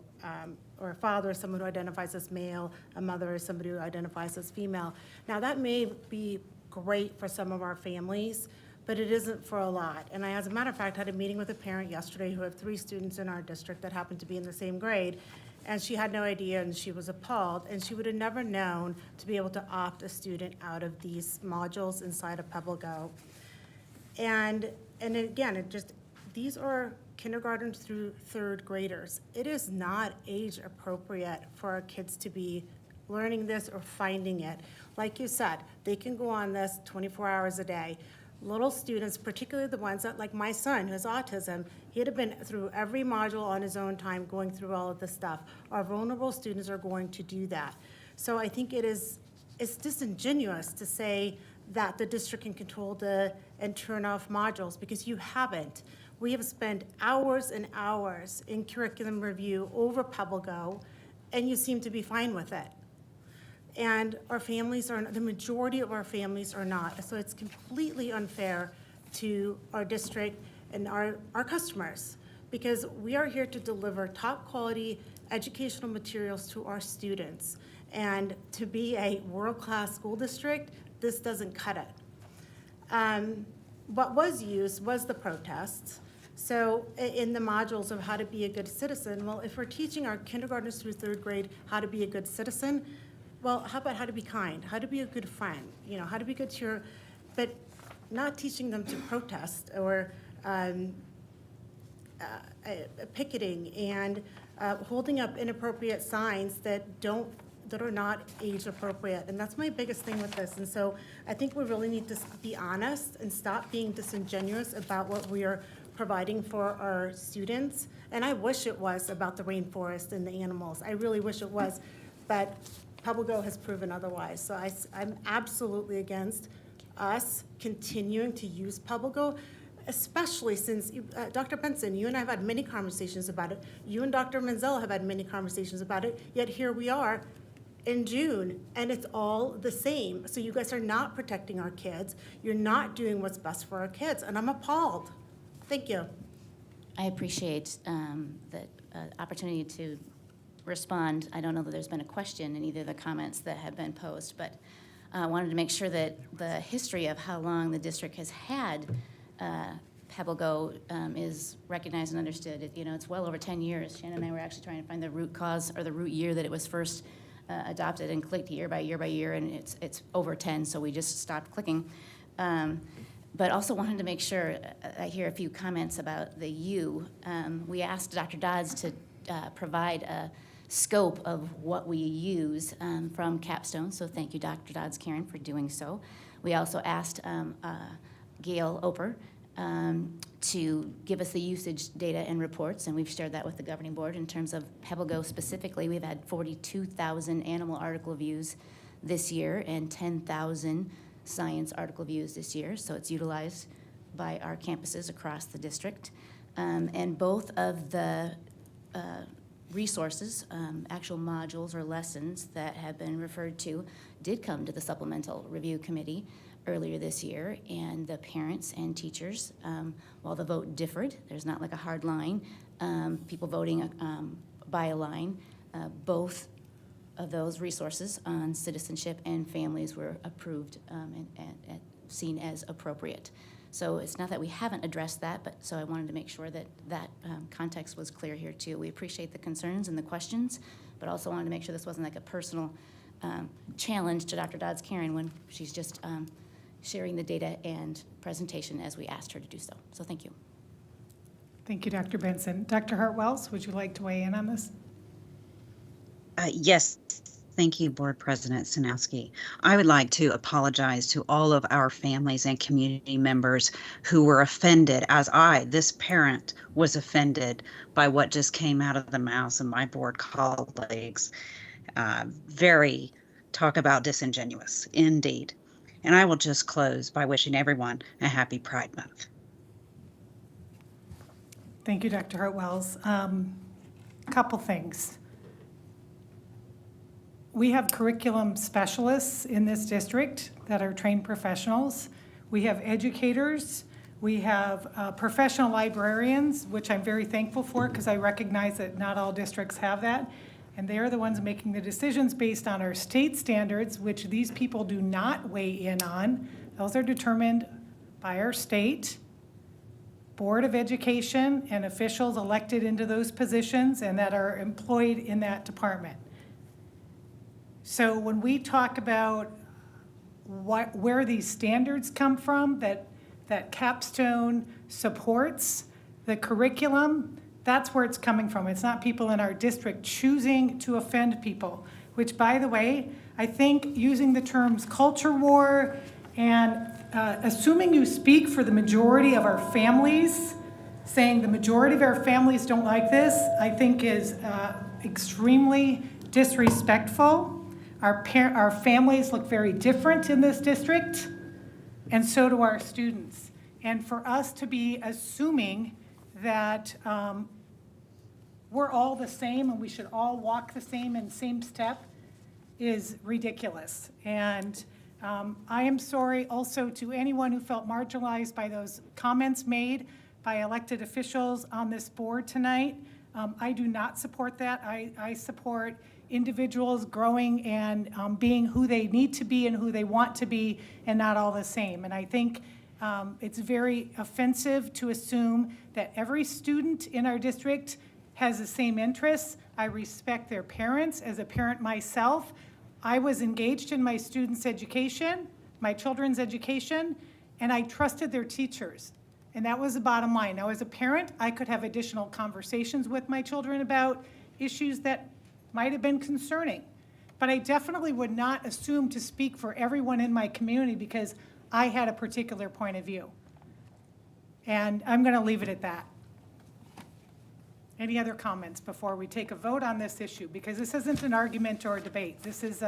or a father is someone who identifies as male, a mother is somebody who identifies as female. Now that may be great for some of our families, but it isn't for a lot. And I, as a matter of fact, had a meeting with a parent yesterday who had 3 students in our district that happened to be in the same grade, and she had no idea and she was appalled, and she would have never known to be able to opt a student out of these modules inside of PebbleGo. And again, these are kindergarten through 3rd graders. It is not age appropriate for our kids to be learning this or finding it. Like you said, they can go on this 24 hours a day. Little students, particularly the ones that, like my son who has autism, he'd have been through every module on his own time going through all of this stuff. Our vulnerable students are going to do that. So I think it's disingenuous to say that the district can control and turn off modules, because you haven't. We have spent hours and hours in curriculum review over PebbleGo, and you seem to be fine with it. And our families the majority of our families are not. So it's completely unfair to our district and our customers, because we are here to deliver top quality educational materials to our students. And to be a world-class school district, this doesn't cut it. What was used was the protests. So in the modules of how to be a good citizen, well, if we're teaching our kindergartners through third grade how to be a good citizen, well, how about how to be kind, how to be a good friend, how to be good to your, but not teaching them to protest or picketing and holding up inappropriate signs that are not age appropriate. And that's my biggest thing with this. And so I think we really need to be honest and stop being disingenuous about what we are providing for our students. And I wish it was about the rainforest and the animals. I really wish it was, but PubleGo has proven otherwise. So I'm absolutely against us continuing to use PubleGo, especially since, Dr. Benson, you and I have had many conversations about it. You and Dr. Menzel have had many conversations about it, yet here we are in June, and it's all the same. So you guys are not protecting our kids. You're not doing what's best for our kids, and I'm appalled. Thank you. I appreciate the opportunity to respond. I don't know that there's been a question in either of the comments that have been posed, but I wanted to make sure that the history of how long the district has had PebbleGo is recognized and understood. It's well over 10 years. Shannon and I were actually trying to find the root cause or the root year that it was first adopted and clicked year by year by year, and it's over 10, so we just stopped clicking. But also wanted to make sure, I hear a few comments about the U. We asked Dr. Dodds to provide a scope of what we use from Capstone, so thank you, Dr. Dodds, Karen, for doing so. We also asked Gail Oper to give us the usage data and reports, and we've shared that with the governing board. In terms of PebbleGo specifically, we've had 42,000 animal article views this year and 10,000 science article views this year, so it's utilized by our campuses across the district. And both of the resources, actual modules or lessons that have been referred to, did come to the Supplemental Review Committee earlier this year, and the parents and teachers, while the vote differed, there's not like a hard line, people voting by a line, both of those resources on citizenship and families were approved and seen as appropriate. So it's not that we haven't addressed that, but so I wanted to make sure that that context was clear here too. We appreciate the concerns and the questions, but also wanted to make sure this wasn't like a personal challenge to Dr. Dodds Karen when she's just sharing the data and presentation as we asked her to do so. So thank you. Thank you, Dr. Benson. Dr. Hartwells, would you like to weigh in on this? Yes, thank you, Board President Sinowski. I would like to apologize to all of our families and community members who were offended, as this parent, was offended by what just came out of the mouths of my board colleagues. Talk about disingenuous, indeed. And I will just close by wishing everyone a happy Pride Month. Thank you, Dr. Hartwells. Couple things. We have curriculum specialists in this district that are trained professionals. We have educators. We have professional librarians, which I'm very thankful for because I recognize that not all districts have that. And they're the ones making the decisions based on our state standards, which these people do not weigh in on. Those are determined by our state Board of Education and officials elected into those positions and that are employed in that department. So when we talk about where these standards come from, that Capstone supports the curriculum, that's where it's coming from. It's not people in our district choosing to offend people, which, by the way, I think using the terms culture war and assuming you speak for the majority of our families, saying the majority of our families don't like this, I think is extremely disrespectful. Our families look very different in this district, and so do our students. And for us to be assuming that we're all the same and we should all walk the same and same step is ridiculous. And I am sorry also to anyone who felt marginalized by those comments made by elected officials on this board tonight. I do not support that. I support individuals growing and being who they need to be and who they want to be, and not all the same. And I think it's very offensive to assume that every student in our district has the same interests. I respect their parents. As a parent myself, I was engaged in my students' education, my children's education, and I trusted their teachers. And that was the bottom line. Now, as a parent, I could have additional conversations with my children about issues that might have been concerning. But I definitely would not assume to speak for everyone in my community because I had a particular point of view. And I'm going to leave it at that. Any other comments before we take a vote on this issue? Because this isn't an argument or a debate. This is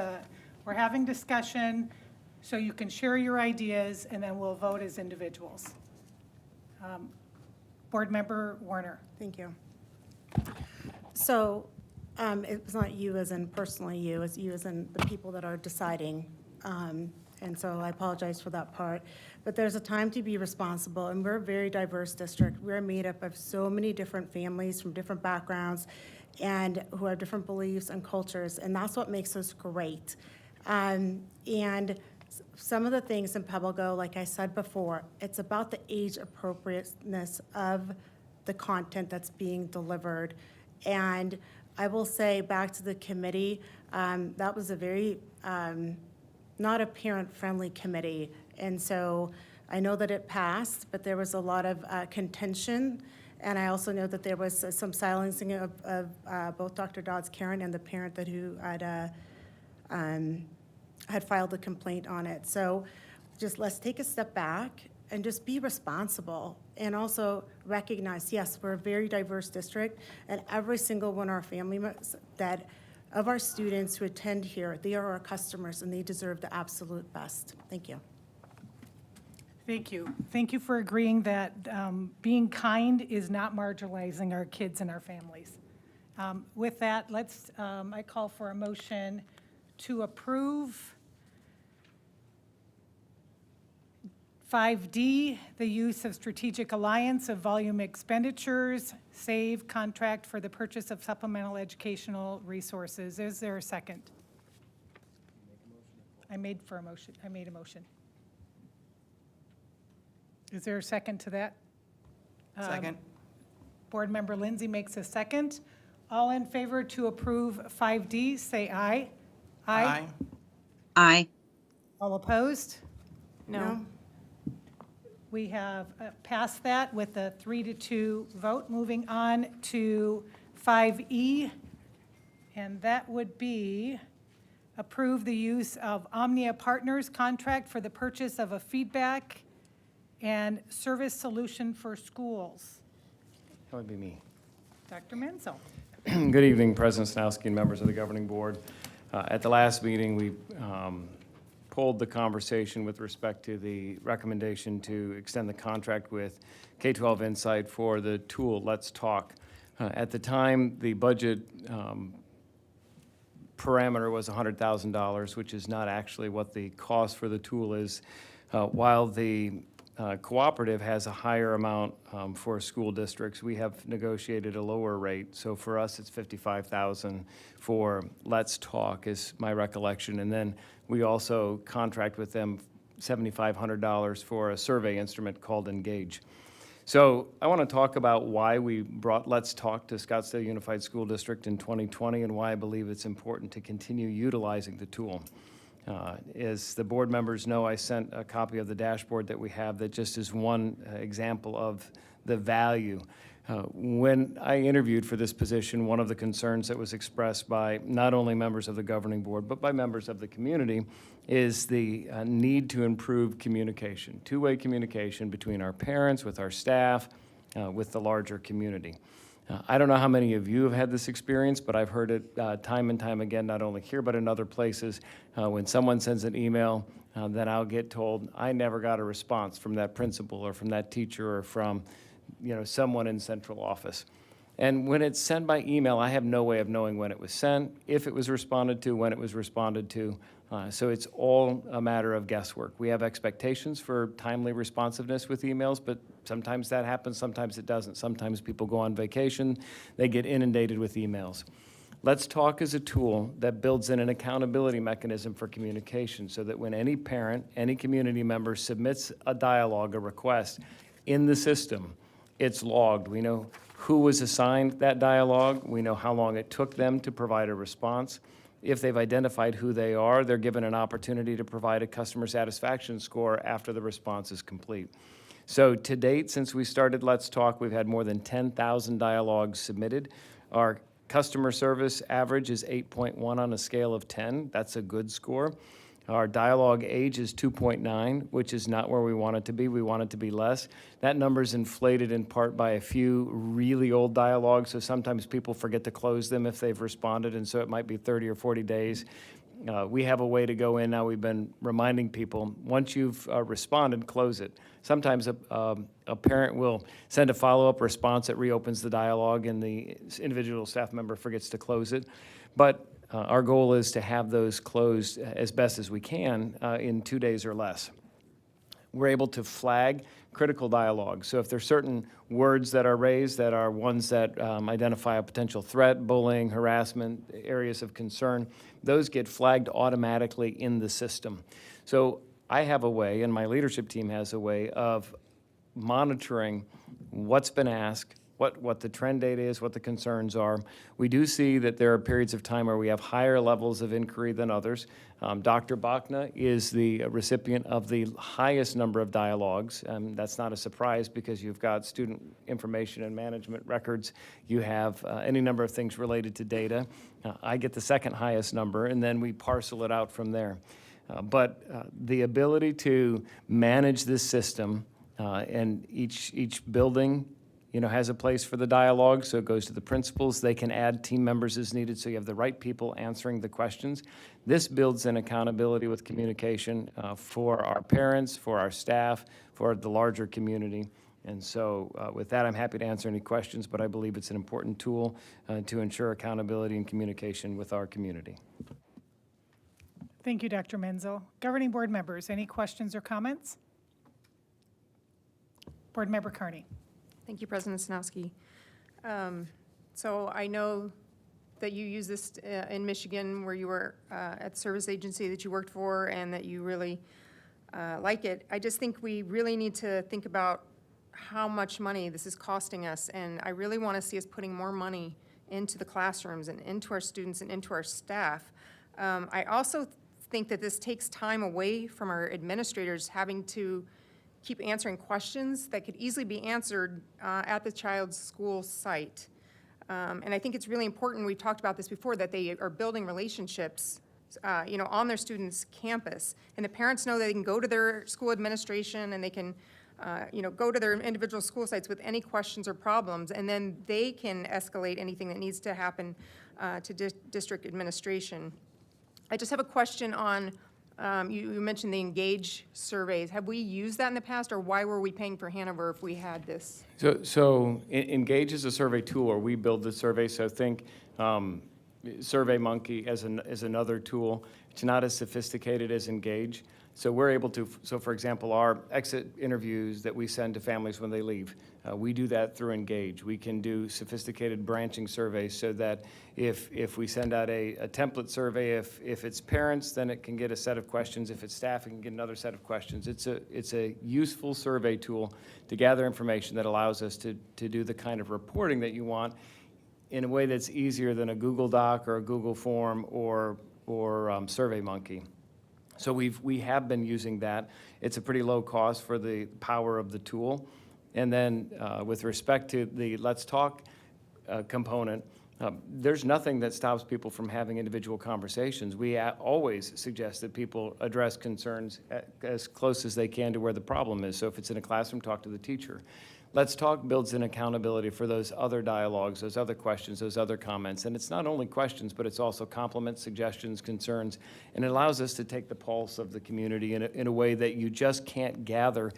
we're having discussion so you can share your ideas and then we'll vote as individuals. Board Member Warner. Thank you. So it's not you as in personally you, it's you as in the people that are deciding. And so I apologize for that part. But there's a time to be responsible, and we're a very diverse district. We're made up of so many different families from different backgrounds and who have different beliefs and cultures, and that's what makes us great. And some of the things in Pebble Go, like I said before, it's about the age appropriateness of the content that's being delivered. And I will say back to the committee, that was a very not a parent-friendly committee. And so I know that it passed, but there was a lot of contention. And I also know that there was some silencing of both Dr. Dodds Karen and the parent that who had filed a complaint on it. So just let's take a step back and just be responsible and also recognize, yes, we're a very diverse district, and every single one of our family members of our students who attend here, they are our customers and they deserve the absolute best. Thank you. Thank you. Thank you for agreeing that being kind is not marginalizing our kids and our families. With that, I call for a motion to approve 5D, the use of strategic alliance of volume expenditures, SAVE contract for the purchase of supplemental educational resources. Is there a second? I made a motion. Is there a second to that? Second. Board Member Lindsay makes a second. All in favor to approve 5D, say aye. Aye. Aye. All opposed? No. We have passed that with a 3-2 vote. Moving on to 5E, and that would be approve the use of Omnia Partners contract for the purchase of a feedback and service solution for schools. That would be me. Dr. Menzel. Good evening, President Snowski and members of the governing board. At the last meeting, we pulled the conversation with respect to the recommendation to extend the contract with K-12 Insight for the tool Let's Talk. At the time, the budget parameter was $100,000, which is not actually what the cost for the tool is, while the cooperative has a higher amount for school districts. We have negotiated a lower rate. So for us, it's $55,000 for Let's Talk is my recollection. And then we also contract with them $7,500 for a survey instrument called Engage. So I want to talk about why we brought Let's Talk to Scottsdale Unified School District in 2020 and why I believe it's important to continue utilizing the tool. As the board members know, I sent a copy of the dashboard that we have that just is one example of the value. When I interviewed for this position, one of the concerns that was expressed by not only members of the governing board, but by members of the community, is the need to improve communication, two-way communication between our parents, with our staff, with the larger community. I don't know how many of you have had this experience, but I've heard it time and time again, not only here, but in other places. When someone sends an email, then I'll get told, I never got a response from that principal or from that teacher or from someone in central office. And when it's sent by email, I have no way of knowing when it was sent, if it was responded to, when it was responded to. So it's all a matter of guesswork. We have expectations for timely responsiveness with emails, but sometimes that happens, sometimes it doesn't. Sometimes people go on vacation, they get inundated with emails. Let's Talk is a tool that builds in an accountability mechanism for communication so that when any parent, any community member submits a dialogue, a request in the system, it's logged. We know who was assigned that dialogue. We know how long it took them to provide a response. If they've identified who they are, they're given an opportunity to provide a customer satisfaction score after the response is complete. So to date, since we started Let's Talk, we've had more than 10,000 dialogues submitted. Our customer service average is 8.1 on a scale of 10. That's a good score. Our dialogue age is 2.9, which is not where we want it to be. We want it to be less. That number is inflated in part by a few really old dialogues, so sometimes people forget to close them if they've responded, and so it might be 30 or 40 days. We have a way to go in now. We've been reminding people, once you've responded, close it. Sometimes a parent will send a follow-up response that reopens the dialogue, and the individual staff member forgets to close it. But our goal is to have those closed as best as we can in 2 days or less. We're able to flag critical dialogue. So if there's certain words that are raised that are ones that identify a potential threat, bullying, harassment, areas of concern, those get flagged automatically in the system. So I have a way, and my leadership team has a way of monitoring what's been asked, what the trend data is, what the concerns are. We do see that there are periods of time where we have higher levels of inquiry than others. Dr. Bachna is the recipient of the highest number of dialogues. That's not a surprise because you've got student information and management records. You have any number of things related to data. I get the second highest number, and then we parcel it out from there. But the ability to manage this system and each building has a place for the dialogue, so it goes to the principals. They can add team members as needed, so you have the right people answering the questions. This builds in accountability with communication for our parents, for our staff, for the larger community. And so with that, I'm happy to answer any questions, but I believe it's an important tool to ensure accountability and communication with our community. Thank you, Dr. Menzel. Governing board members, any questions or comments? Board Member Carney. Thank you, President Sanowski. So I know that you use this in Michigan where you were at the service agency that you worked for and that you really like it. I just think we really need to think about how much money this is costing us, and I really want to see us putting more money into the classrooms and into our students and into our staff. I also think that this takes time away from our administrators having to keep answering questions that could easily be answered at the child's school site. And I think it's really important, we talked about this before, that they are building relationships on their students' campus. And the parents know that they can go to their school administration and they can go to their individual school sites with any questions or problems, and then they can escalate anything that needs to happen to district administration. I just have a question on you mentioned the Engage surveys. Have we used that in the past, or why were we paying for Hanover if we had this? So Engage is a survey tool, or we build the survey. So think SurveyMonkey as another tool. It's not as sophisticated as Engage. So we're able to, so for example, our exit interviews that we send to families when they leave, we do that through Engage. We can do sophisticated branching surveys so that if we send out a template survey, if it's parents, then it can get a set of questions. If it's staff, it can get another set of questions. It's a useful survey tool to gather information that allows us to do the kind of reporting that you want in a way that's easier than a Google Doc or a Google form or SurveyMonkey. So we have been using that. It's a pretty low cost for the power of the tool. And then with respect to the Let's Talk component, there's nothing that stops people from having individual conversations. We always suggest that people address concerns as close as they can to where the problem is. So if it's in a classroom, talk to the teacher. Let's Talk builds in accountability for those other dialogues, those other questions, those other comments. And it's not only questions, but it's also compliments, suggestions, concerns, and it allows us to take the pulse of the community in a way that you just can't gather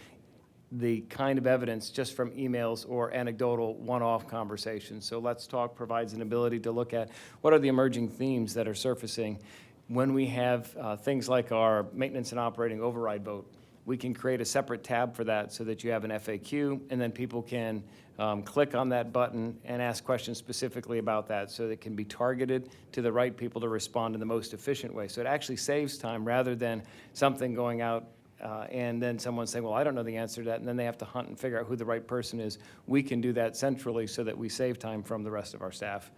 the kind of evidence just from emails or anecdotal one-off conversations. So Let's Talk provides an ability to look at what are the emerging themes that are surfacing when we have things like our maintenance and operating override vote, we can create a separate tab for that so that you have an FAQ, and then people can click on that button and ask questions specifically about that, so that it can be targeted to the right people to respond in the most efficient way. So it actually saves time rather than something going out and then someone saying, well, I don't know the answer to that, and then they have to hunt and figure out who the right person is. We can do that centrally so that we save time from the rest of our staff.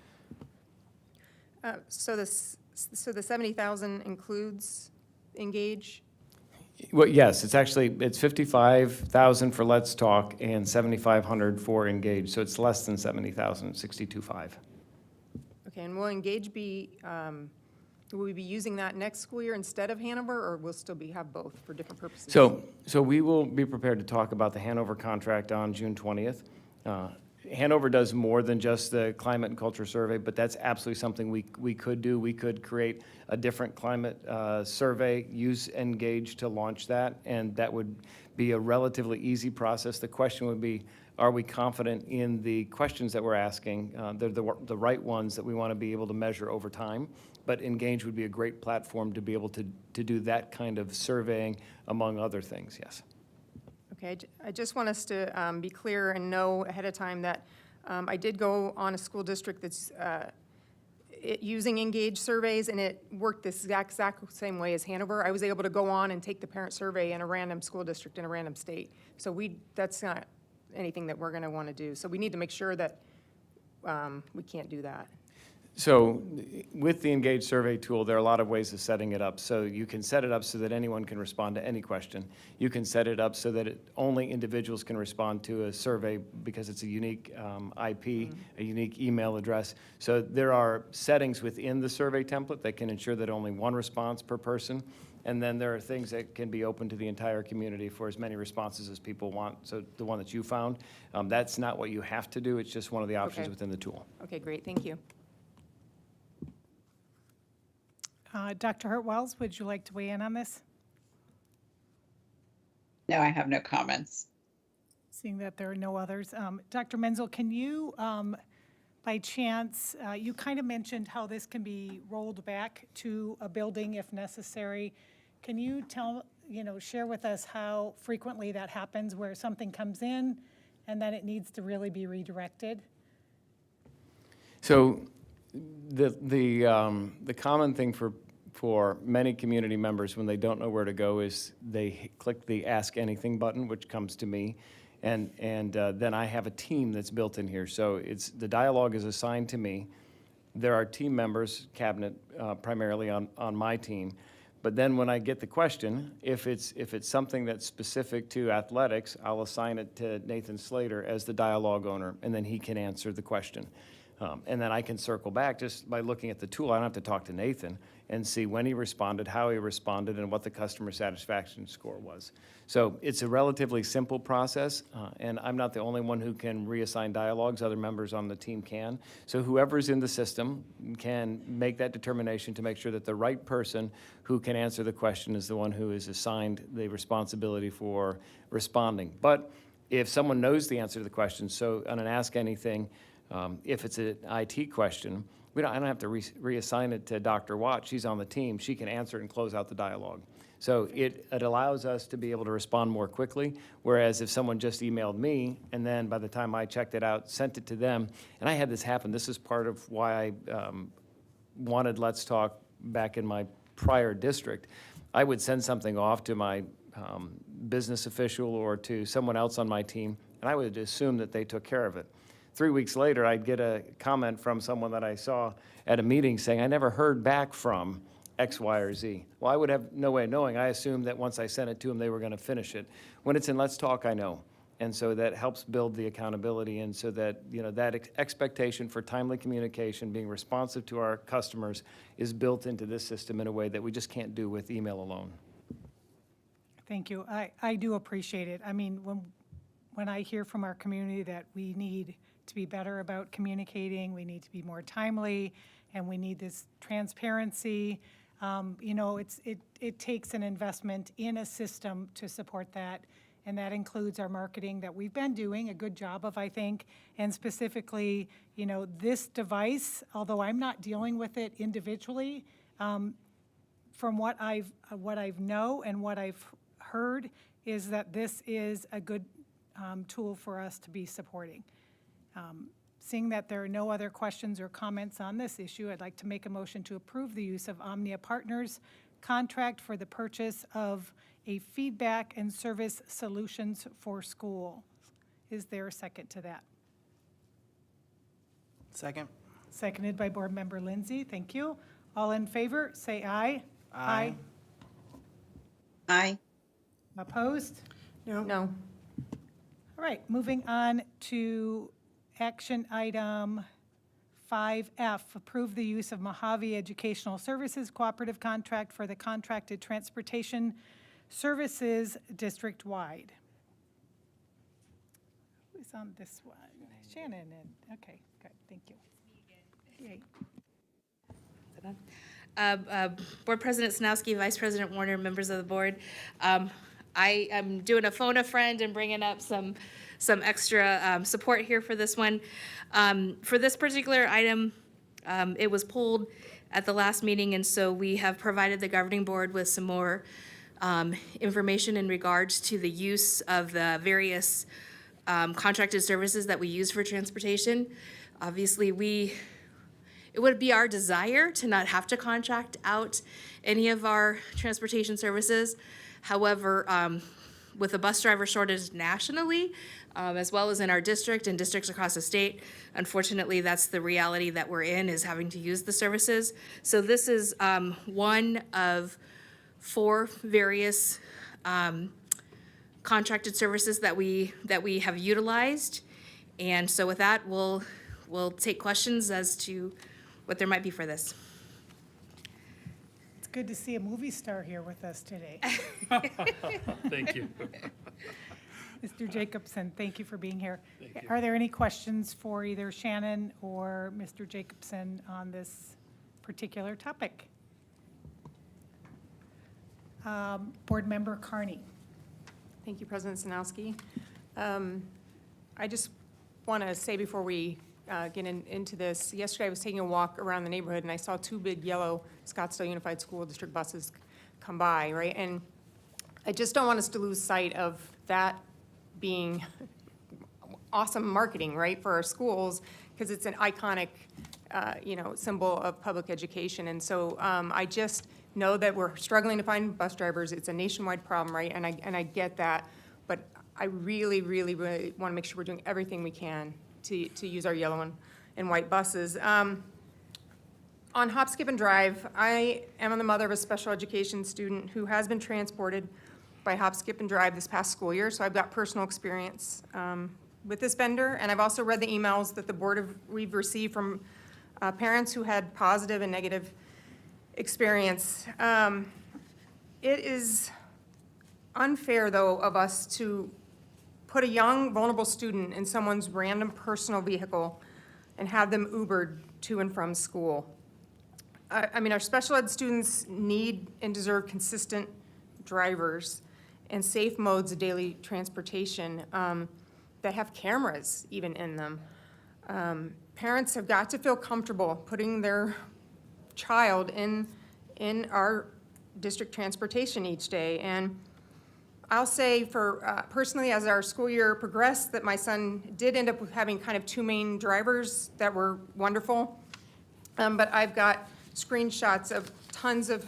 So the 70,000 includes Engage? Well, yes, it's 55,000 for Let's Talk and 7,500 for Engage, so it's less than 70,000, 62.5. Okay, and will Engage be, will we be using that next school year instead of Hanover, or we'll still have both for different purposes? So we will be prepared to talk about the Hanover contract on June 20th. Hanover does more than just the climate and culture survey, but that's absolutely something we could do. We could create a different climate survey, use Engage to launch that, and that would be a relatively easy process. The question would be, are we confident in the questions that we're asking? They're the right ones that we want to be able to measure over time, but Engage would be a great platform to be able to do that kind of surveying, among other things, yes. Okay, I just want us to be clear and know ahead of time that I did go on a school district that's using Engage surveys, and it worked this exact same way as Hanover. I was able to go on and take the parent survey in a random school district in a random state. So that's not anything that we're going to want to do. So we need to make sure that we can't do that. So with the Engage survey tool, there are a lot of ways of setting it up. So you can set it up so that anyone can respond to any question. You can set it up so that only individuals can respond to a survey because it's a unique IP, a unique email address. So there are settings within the survey template that can ensure that only one response per person. And then there are things that can be open to the entire community for as many responses as people want. So the one that you found, that's not what you have to do. It's just one of the options within the tool. Okay, great, thank you. Dr. Hurtwells, would you like to weigh in on this? No, I have no comments. Seeing that there are no others. Dr. Menzel, can you, by chance, you kind of mentioned how this can be rolled back to a building if necessary. Can you share with us how frequently that happens, where something comes in and then it needs to really be redirected? So the common thing for many community members when they don't know where to go is they click the Ask Anything button, which comes to me, and then I have a team that's built in here. So the dialogue is assigned to me. There are team members, cabinet primarily on my team, but then when I get the question, if it's something that's specific to athletics, I'll assign it to Nathan Slater as the dialogue owner, and then he can answer the question. And then I can circle back just by looking at the tool. I don't have to talk to Nathan and see when he responded, how he responded, and what the customer satisfaction score was. So it's a relatively simple process, and I'm not the only one who can reassign dialogues. Other members on the team can. So whoever's in the system can make that determination to make sure that the right person who can answer the question is the one who is assigned the responsibility for responding. But if someone knows the answer to the question, so on an Ask Anything, if it's an IT question, I don't have to reassign it to Dr. Watt. She's on the team. She can answer it and close out the dialogue. So it allows us to be able to respond more quickly, whereas if someone just emailed me, and then by the time I checked it out, sent it to them, and I had this happen. This is part of why I wanted Let's Talk back in my prior district. I would send something off to my business official or to someone else on my team, and I would assume that they took care of it. 3 weeks later, I'd get a comment from someone that I saw at a meeting saying, I never heard back from X, Y, or Z. Well, I would have no way of knowing. I assumed that once I sent it to them, they were going to finish it. When it's in Let's Talk, I know. And so that helps build the accountability, and so that, that expectation for timely communication, being responsive to our customers, is built into this system in a way that we just can't do with email alone. Thank you. I do appreciate it. I mean, when I hear from our community that we need to be better about communicating, we need to be more timely, and we need this transparency. It takes an investment in a system to support that, and that includes our marketing that we've been doing a good job of, I think, and specifically, this device, although I'm not dealing with it individually, from what I've know and what I've heard is that this is a good tool for us to be supporting. Seeing that there are no other questions or comments on this issue, I'd like to make a motion to approve the use of Omnia Partners contract for the purchase of a feedback and service solutions for school. Is there a second to that? Second? Seconded by Board Member Lindsay. Thank you. All in favor, say aye. Aye. Aye. Opposed? No. All right, moving on to action item 5F, approve the use of Mojave Educational Services Cooperative Contract for the Contracted Transportation Services District-wide. Who's on this one? Shannon, okay, good, thank you. Yay. Board President Sanowski, Vice President Warner, members of the board. I am doing a phone a friend and bringing up some extra support here for this one. For this particular item, it was pulled at the last meeting, and so we have provided the governing board with some more information in regards to the use of the various contracted services that we use for transportation. Obviously, it would be our desire to not have to contract out any of our transportation services. However, with a bus driver shortage nationally, as well as in our district and districts across the state, unfortunately, that's the reality that we're in, is having to use the services. So this is one of 4 various contracted services that we have utilized. And so with that, we'll take questions as to what there might be for this. It's good to see a movie star here with us today. Thank you. Mr. Jacobson, thank you for being here. Thank you. Are there any questions for either Shannon or Mr. Jacobson on this particular topic? Board Member Carney. Thank you, President Sanowski. I just want to say before we get into this, yesterday I was taking a walk around the neighborhood and I saw 2 big yellow Scottsdale Unified School District buses come by, right? And I just don't want us to lose sight of that being awesome marketing, right, for our schools, because it's an iconic, symbol of public education. And so I just know that we're struggling to find bus drivers. It's a nationwide problem, right? And I get that, but I really, really, really want to make sure we're doing everything we can to use our yellow and white buses. On Hop, Skip, and Drive, I am the mother of a special education student who has been transported by Hop, Skip, and Drive this past school year, so I've got personal experience with this vendor, and I've also read the emails that we've received from parents who had positive and negative experience. It is unfair, though, of us to put a young, vulnerable student in someone's random personal vehicle and have them Ubered to and from school. I mean, our special ed students need and deserve consistent drivers and safe modes of daily transportation that have cameras even in them. Parents have got to feel comfortable putting their child in our district transportation each day. And I'll say for personally, as our school year progressed, that my son did end up having kind of 2 main drivers that were wonderful. But I've got screenshots of tons of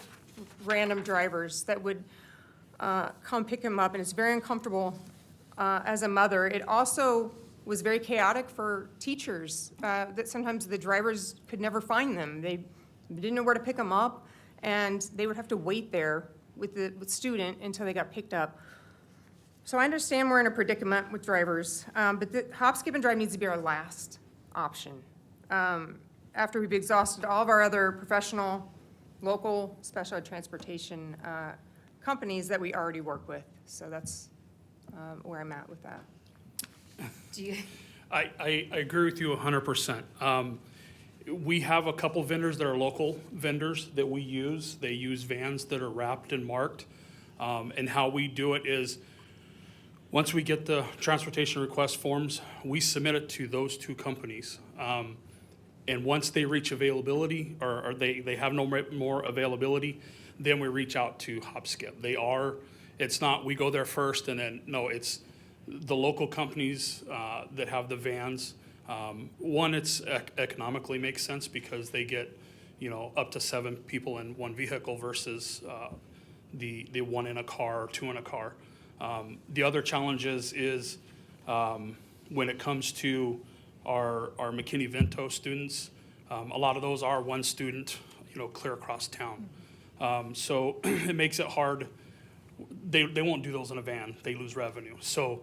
random drivers that would come pick him up, and it's very uncomfortable as a mother. It also was very chaotic for teachers, that sometimes the drivers could never find them. They didn't know where to pick them up, and they would have to wait there with the student until they got picked up. So I understand we're in a predicament with drivers, but the Hop, Skip, and Drive needs to be our last option. After we've exhausted all of our other professional, local, special ed transportation companies that we already work with. So that's where I'm at with that. I agree with you 100%. We have a couple vendors that are local vendors that we use. They use vans that are wrapped and marked. And how we do it is, once we get the transportation request forms, we submit it to those 2 companies. And once they reach availability, or they have no more availability, then we reach out to Hop Skip. It's not we go there first and then, no, it's the local companies that have the vans. One, it's economically makes sense because they get, up to 7 people in one vehicle versus the 1 in a car or 2 in a car. The other challenge is when it comes to our McKinney-Vento students, a lot of those are one student, clear across town. So it makes it hard. They won't do those in a van. They lose revenue. So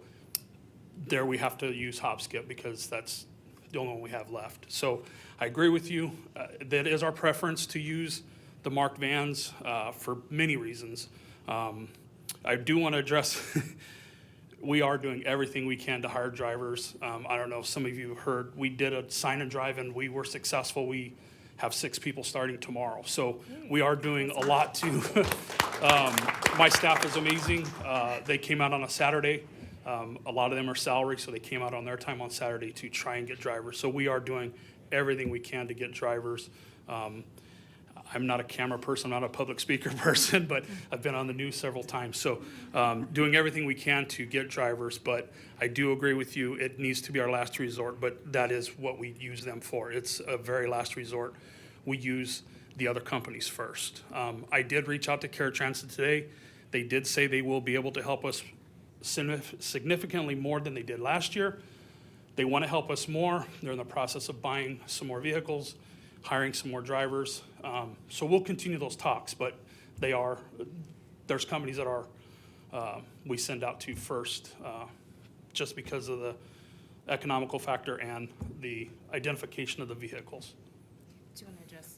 there we have to use Hop Skip because that's the only one we have left. So I agree with you. That is our preference to use the marked vans for many reasons. I do want to address we are doing everything we can to hire drivers. I don't know if some of you heard, we did a sign and drive and we were successful. We have 6 people starting tomorrow. So we are doing a lot to, my staff is amazing. They came out on a Saturday. A lot of them are salary, so they came out on their time on Saturday to try and get drivers. So we are doing everything we can to get drivers. I'm not a camera person, I'm not a public speaker person, but I've been on the news several times. So doing everything we can to get drivers, but I do agree with you, it needs to be our last resort, but that is what we use them for. It's a very last resort. We use the other companies first. I did reach out to Care Transit today. They did say they will be able to help us significantly more than they did last year. They want to help us more. They're in the process of buying some more vehicles, hiring some more drivers. So we'll continue those talks, but there's companies that we send out to first just because of the economical factor and the identification of the vehicles. Do you want to address,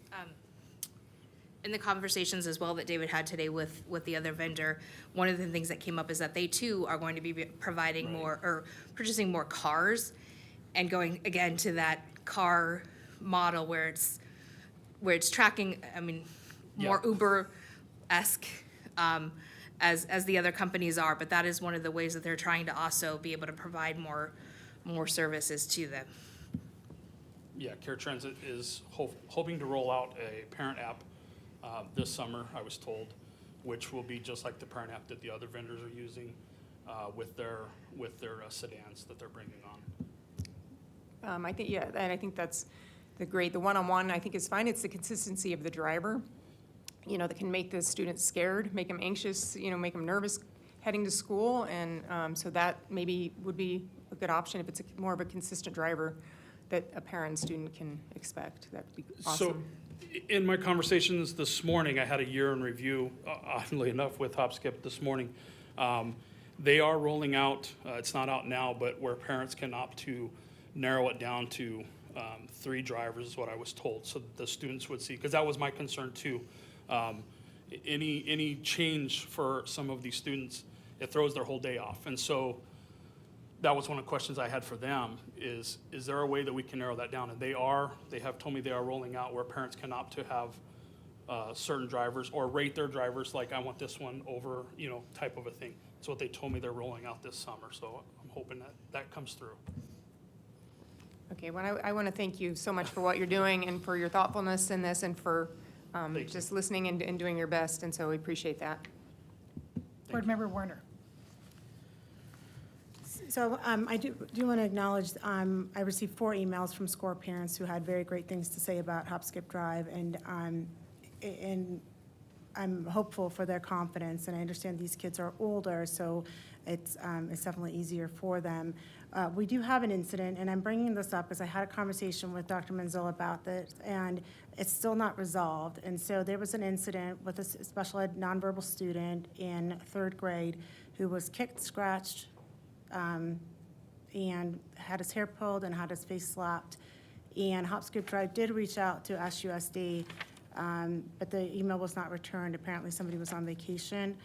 in the conversations as well that David had today with the other vendor, one of the things that came up is that they too are going to be providing more, or purchasing more cars and going again to that car model where it's tracking, more Uber-esque as the other companies are, but that is one of the ways that they're trying to also be able to provide more services to them. Yeah, Care Transit is hoping to roll out a parent app this summer, I was told, which will be just like the parent app that the other vendors are using with their sedans that they're bringing on. I think, yeah, and I think that's the one-on-one, I think is fine. It's the consistency of the driver, that can make the students scared, make them anxious, make them nervous heading to school. And so that maybe would be a good option if it's more of a consistent driver that a parent and student can expect. That would be awesome. So in my conversations this morning, I had a year in review, oddly enough, with Hop Skip this morning. They are rolling out, it's not out now, but where parents can opt to narrow it down to 3 drivers is what I was told, so that the students would see, because that was my concern too. Any change for some of these students, it throws their whole day off. And so that was one of the questions I had for them is there a way that we can narrow that down? And they have told me they are rolling out where parents can opt to have certain drivers or rate their drivers, like I want this one over, type of a thing. That's what they told me they're rolling out this summer. So I'm hoping that comes through. Okay, well, I want to thank you so much for what you're doing and for your thoughtfulness in this and for just listening and doing your best, and so we appreciate that. Board Member Warner. So I do want to acknowledge, I received 4 emails from SCORE parents who had very great things to say about Hop Skip Drive, and I'm hopeful for their confidence, and I understand these kids are older, so it's definitely easier for them. We do have an incident, and I'm bringing this up because I had a conversation with Dr. Menzel about this, and it's still not resolved. And so there was an incident with a special ed nonverbal student in 3rd grade who was kicked, scratched, and had his hair pulled and had his face slapped. And Hop Skip Drive did reach out to SUSD, but the email was not returned. Apparently somebody was on vacation.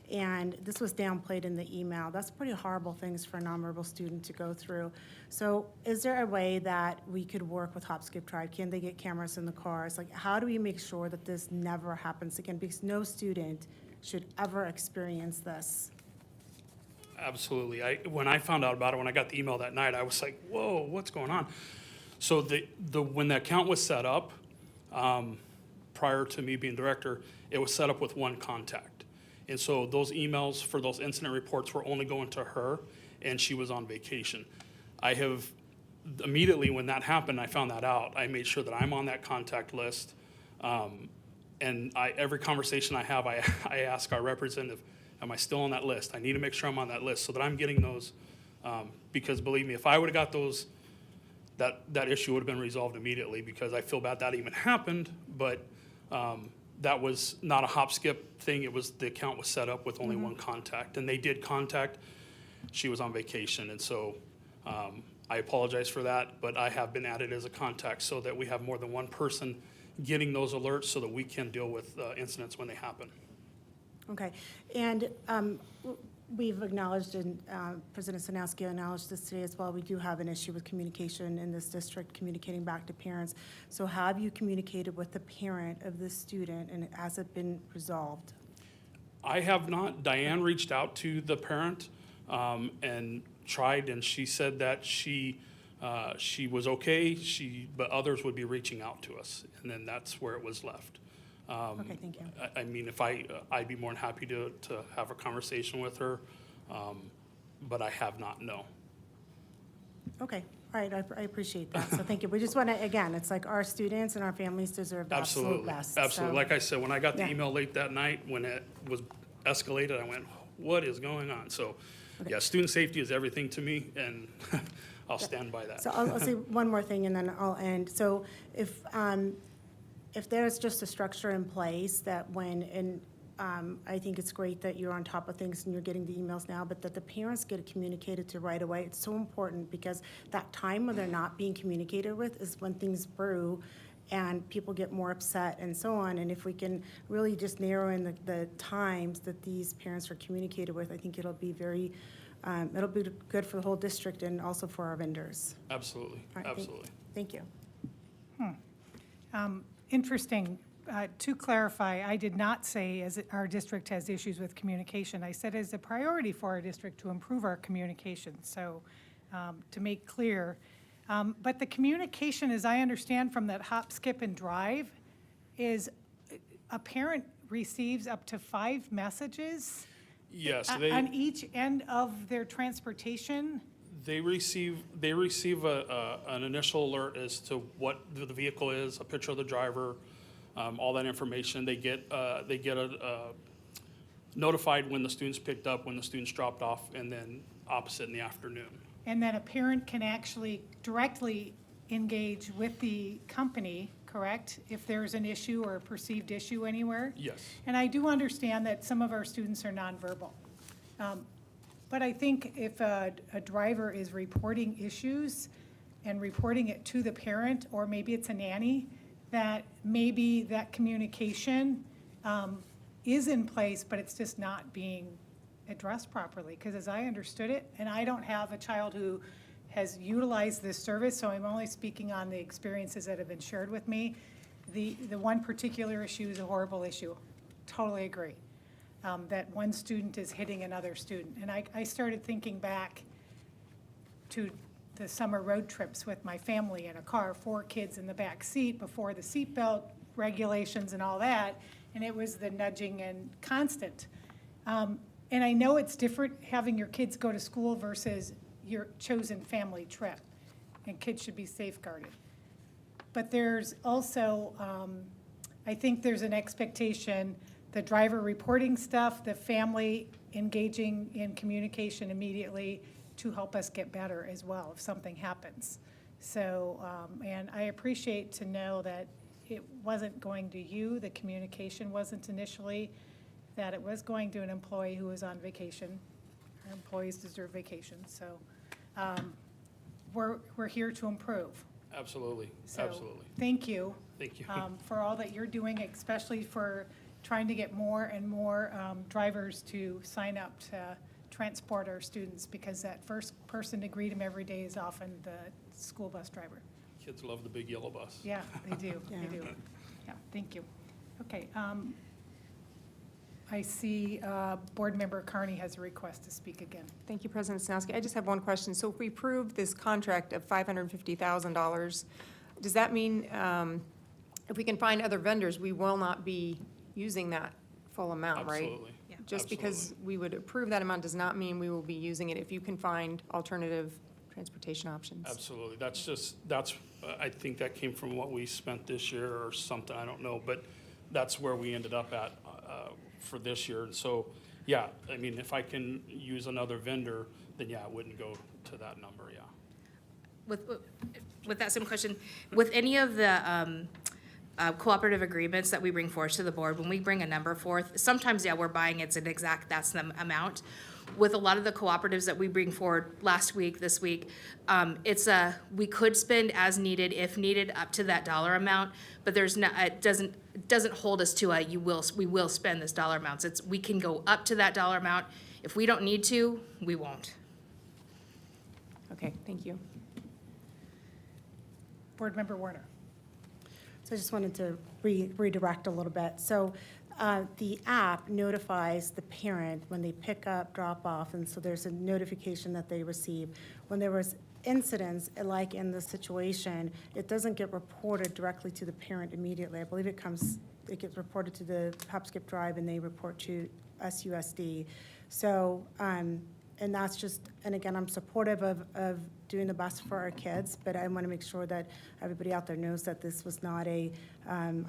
And this was downplayed in the email. That's pretty horrible things for a nonverbal student to go through. So is there a way that we could work with Hop Skip Drive? Can they get cameras in the cars? Like, how do we make sure that this never happens again? Because no student should ever experience this. Absolutely. When I found out about it, when I got the email that night, I was like, whoa, what's going on? So when the account was set up, prior to me being director, it was set up with one contact. And so those emails for those incident reports were only going to her, and she was on vacation. I have, immediately when that happened, I found that out. I made sure that I'm on that contact list. And every conversation I have, I ask our representative, am I still on that list? I need to make sure I'm on that list so that I'm getting those. Because believe me, if I would have got those, that issue would have been resolved immediately, because I feel bad that even happened, but that was not a hop skip thing. It was, the account was set up with only one contact, and they did contact. She was on vacation, and so I apologize for that, but I have been added as a contact so that we have more than one person getting those alerts so that we can deal with incidents when they happen. Okay, and we've acknowledged, and President Sanowski acknowledged this today as well, we do have an issue with communication in this district, communicating back to parents. So have you communicated with the parent of the student, and has it been resolved? I have not. Diane reached out to the parent and tried, and she said that she was okay, but others would be reaching out to us, and then that's where it was left. Okay, thank you. I mean, if I'd be more than happy to have a conversation with her, but I have not, no. Okay, all right, I appreciate that, so thank you. We just want to, again, it's like our students and our families deserve the absolute Absolutely, best. absolutely. so- Like I said, when I got the Yeah. email late that night, when it was escalated, I went, what is going on? So, yeah, student safety is everything to me, and I'll stand by that. So I'll say one more thing and then I'll end. So if there's just a structure in place that when, and I think it's great that you're on top of things and you're getting the emails now, but that the parents get communicated to right away. It's so important, because that time when they're not being communicated with is when things brew and people get more upset and so on. And if we can really just narrow in the times that these parents are communicated with, I think it'll be very, it'll be good for the whole district and also for our vendors. Absolutely, All right, absolutely. Thank you. Interesting. To clarify, I did not say as our district has issues with communication. I said it's a priority for our district to improve our communication, so to make clear. But the communication, as I understand from that hop, skip, and drive, is a parent receives up to 5 messages Yes, on each end of their transportation? they receive an initial alert as to what the vehicle is, a picture of the driver, all that information. They get notified when the student's picked up, when the student's dropped off, and then opposite in the afternoon. And then a parent can actually directly engage with the company, correct? If there's an issue or a perceived issue anywhere? Yes. And I do understand that some of our students are nonverbal. But I think if a driver is reporting issues and reporting it to the parent, or maybe it's a nanny, that maybe that communication is in place, but it's just not being addressed properly. Because as I understood it, and I don't have a child who has utilized this service, so I'm only speaking on the experiences that have been shared with me. The one particular issue is a horrible issue. Totally agree. That one student is hitting another student. And I started thinking back to the summer road trips with my family in a car, 4 kids in the back seat before the seatbelt regulations and all that, and it was the nudging and constant. And I know it's different having your kids go to school versus your chosen family trip, and kids should be safeguarded. But there's also, I think there's an expectation, the driver reporting stuff, the family engaging in communication immediately to help us get better as well if something happens. So, and I appreciate to know that it wasn't going to you, the communication wasn't initially, that it was going to an employee who was on vacation. Our employees deserve vacation, so we're here to improve. Absolutely, So, absolutely. thank you. Thank you. For all that you're doing, especially for trying to get more and more drivers to sign up to transport our students, because that first person to greet them every day is often the school bus driver. Kids love the big yellow bus. Yeah, they do, they do. Yeah, thank you. Okay. I see Board Member Carney has a request to speak again. Thank you, President Snowski. I just have one question. So if we approve this contract of $550,000, does that mean if we can find other vendors, we will not be using that full amount, right? Absolutely. Just because we would approve that amount does not mean we will be using it if you can find alternative transportation options. Absolutely. I think that came from what we spent this year or something, I don't know, but that's where we ended up at for this year. And so, yeah, I mean, if I can use another vendor, then yeah, it wouldn't go to that number, yeah. With that same question, with any of the cooperative agreements that we bring forth to the board, when we bring a number forth, sometimes, yeah, we're buying it's an exact, that's the amount. With a lot of the cooperatives that we bring forward last week, this week, we could spend as needed, if needed, up to that dollar amount, but there's no, it doesn't hold us to we will spend this dollar amount. We can go up to that dollar amount. If we don't need to, we won't. Okay, thank you. Board Member Warner. So I just wanted to redirect a little bit. So the app notifies the parent when they pick up, drop off, and so there's a notification that they receive. When there was incidents, like in this situation, it doesn't get reported directly to the parent immediately. I believe it gets reported to the Hop Skip Drive, and they report to SUSD. So, and that's just, and again, I'm supportive of doing the best for our kids, but I want to make sure that everybody out there knows that this was not I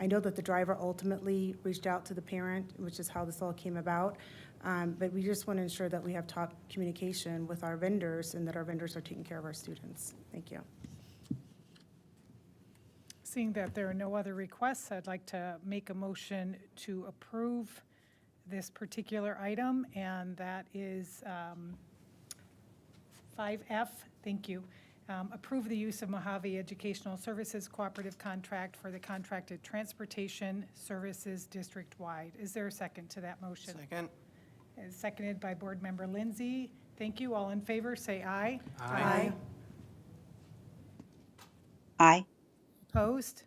know that the driver ultimately reached out to the parent, which is how this all came about, but we just want to ensure that we have top communication with our vendors and that our vendors are taking care of our students. Thank you. Seeing that there are no other requests, I'd like to make a motion to approve this particular item, and that is 5F. Thank you. Approve the use of Mojave Educational Services Cooperative Contract for the Contracted Transportation Services District-wide. Is there a second to that motion? Second. It's seconded by Board Member Lindsay. Thank you. All in favor, say aye. Aye. Aye. Opposed?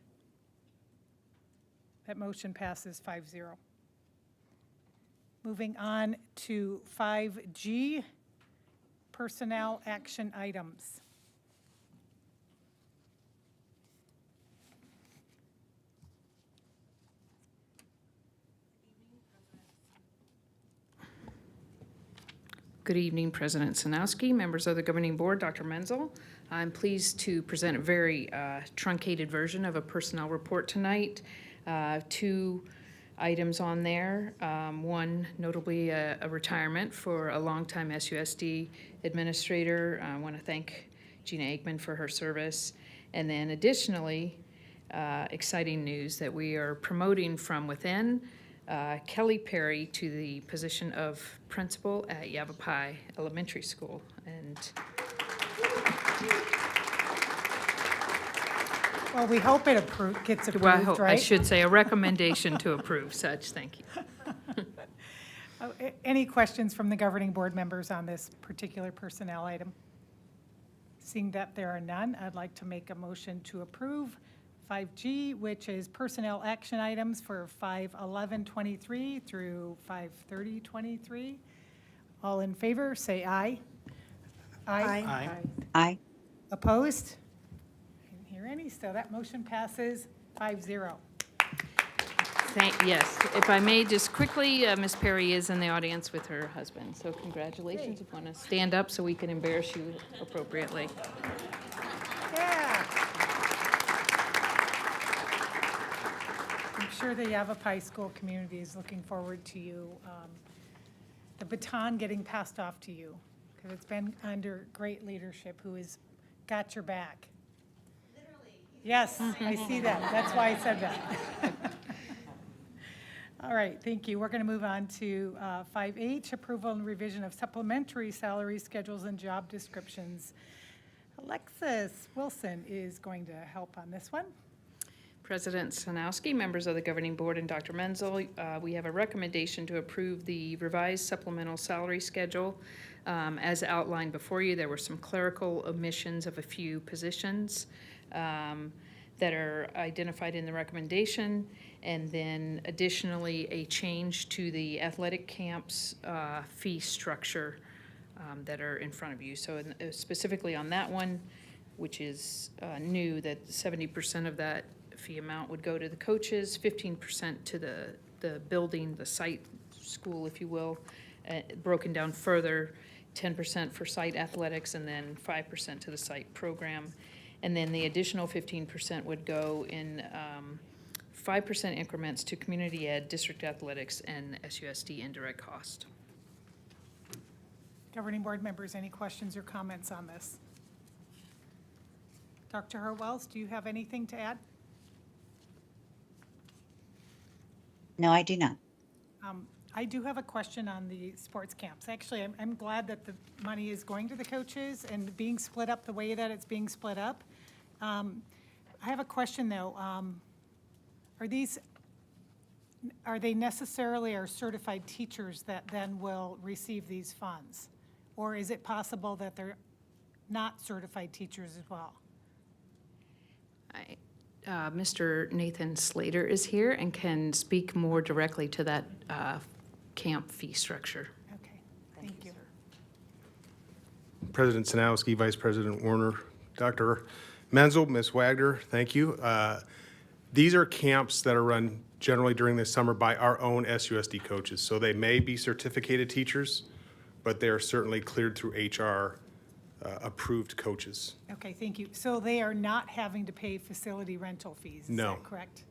That motion passes 5-0. Moving on to 5G, personnel action items. Good evening, President Sanowski, members of the Governing Board, Dr. Menzel. I'm pleased to present a very truncated version of a personnel report tonight. Two items on there. One, notably a retirement for a longtime SUSD administrator. I want to thank Gina Aikman for her service. And then additionally, exciting news that we are promoting from within Kelly Perry to the position of principal at Yavapai Elementary School. And Well, we hope it gets approved, right? I should say a recommendation to approve such. Thank you. Any questions from the governing board members on this particular personnel item? Seeing that there are none, I'd like to make a motion to approve 5G, which is personnel action items for 5/11/23 through 5/30/23. All in favor, say aye. Aye. Aye. Aye. Opposed? I didn't hear any, so that motion passes 5-0. Yes, if I may just quickly, Ms. Perry is in the audience with her husband, so congratulations. If you want to stand up so we can embarrass you appropriately. Yeah. I'm sure the Yavapai school community is looking forward to you, the baton getting passed off to you, because it's been under great leadership who has got your back. Literally. Yes, I see that. That's why I said that. All right, thank you. We're going to move on to 5H, approval and revision of supplementary salary schedules and job descriptions. Alexis Wilson is going to help on this one. President Sanowski, members of the Governing Board, and Dr. Menzel, we have a recommendation to approve the revised supplemental salary schedule. As outlined before you, there were some clerical omissions of a few positions that are identified in the recommendation, And then additionally, a change to the athletic camps fee structure that are in front of you. So specifically on that one, which is new, that 70% of that fee amount would go to the coaches, 15% to the building, the site school, if you will, broken down further, 10% for site athletics, and then 5% to the site program. And then the additional 15% would go in 5% increments to community ed, district athletics, and SUSD indirect cost. Governing board members, any questions or comments on this? Dr. Hurwells, do you have anything to add? No, I do not. I do have a question on the sports camps. Actually, I'm glad that the money is going to the coaches and being split up the way that it's being split up. I have a question, though. Are they necessarily our certified teachers that then will receive these funds? Or is it possible that they're not certified teachers as well? Mr. Nathan Slater is here and can speak more directly to that camp fee structure. Okay, thank you. President Sanowski, Vice President Warner, Dr. Menzel, Ms. Wagner, thank you. These are camps that are run generally during the summer by our own SUSD coaches. So they may be certificated teachers, but they are certainly cleared through HR approved coaches. Okay, thank you. So they are not having to pay facility rental fees, is No. that correct?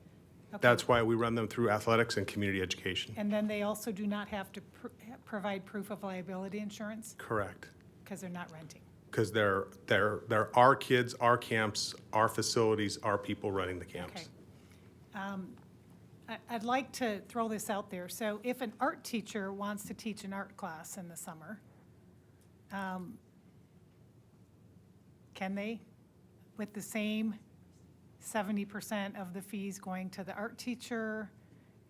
Okay. That's why we run them through athletics and community education. And then they also do not have to provide proof of liability insurance Correct. because they're not renting? Because they're our kids, our camps, our facilities, our people running the camps. Okay. I'd like to throw this out there. So if an art teacher wants to teach an art class in the summer, can they, with the same 70% of the fees going to the art teacher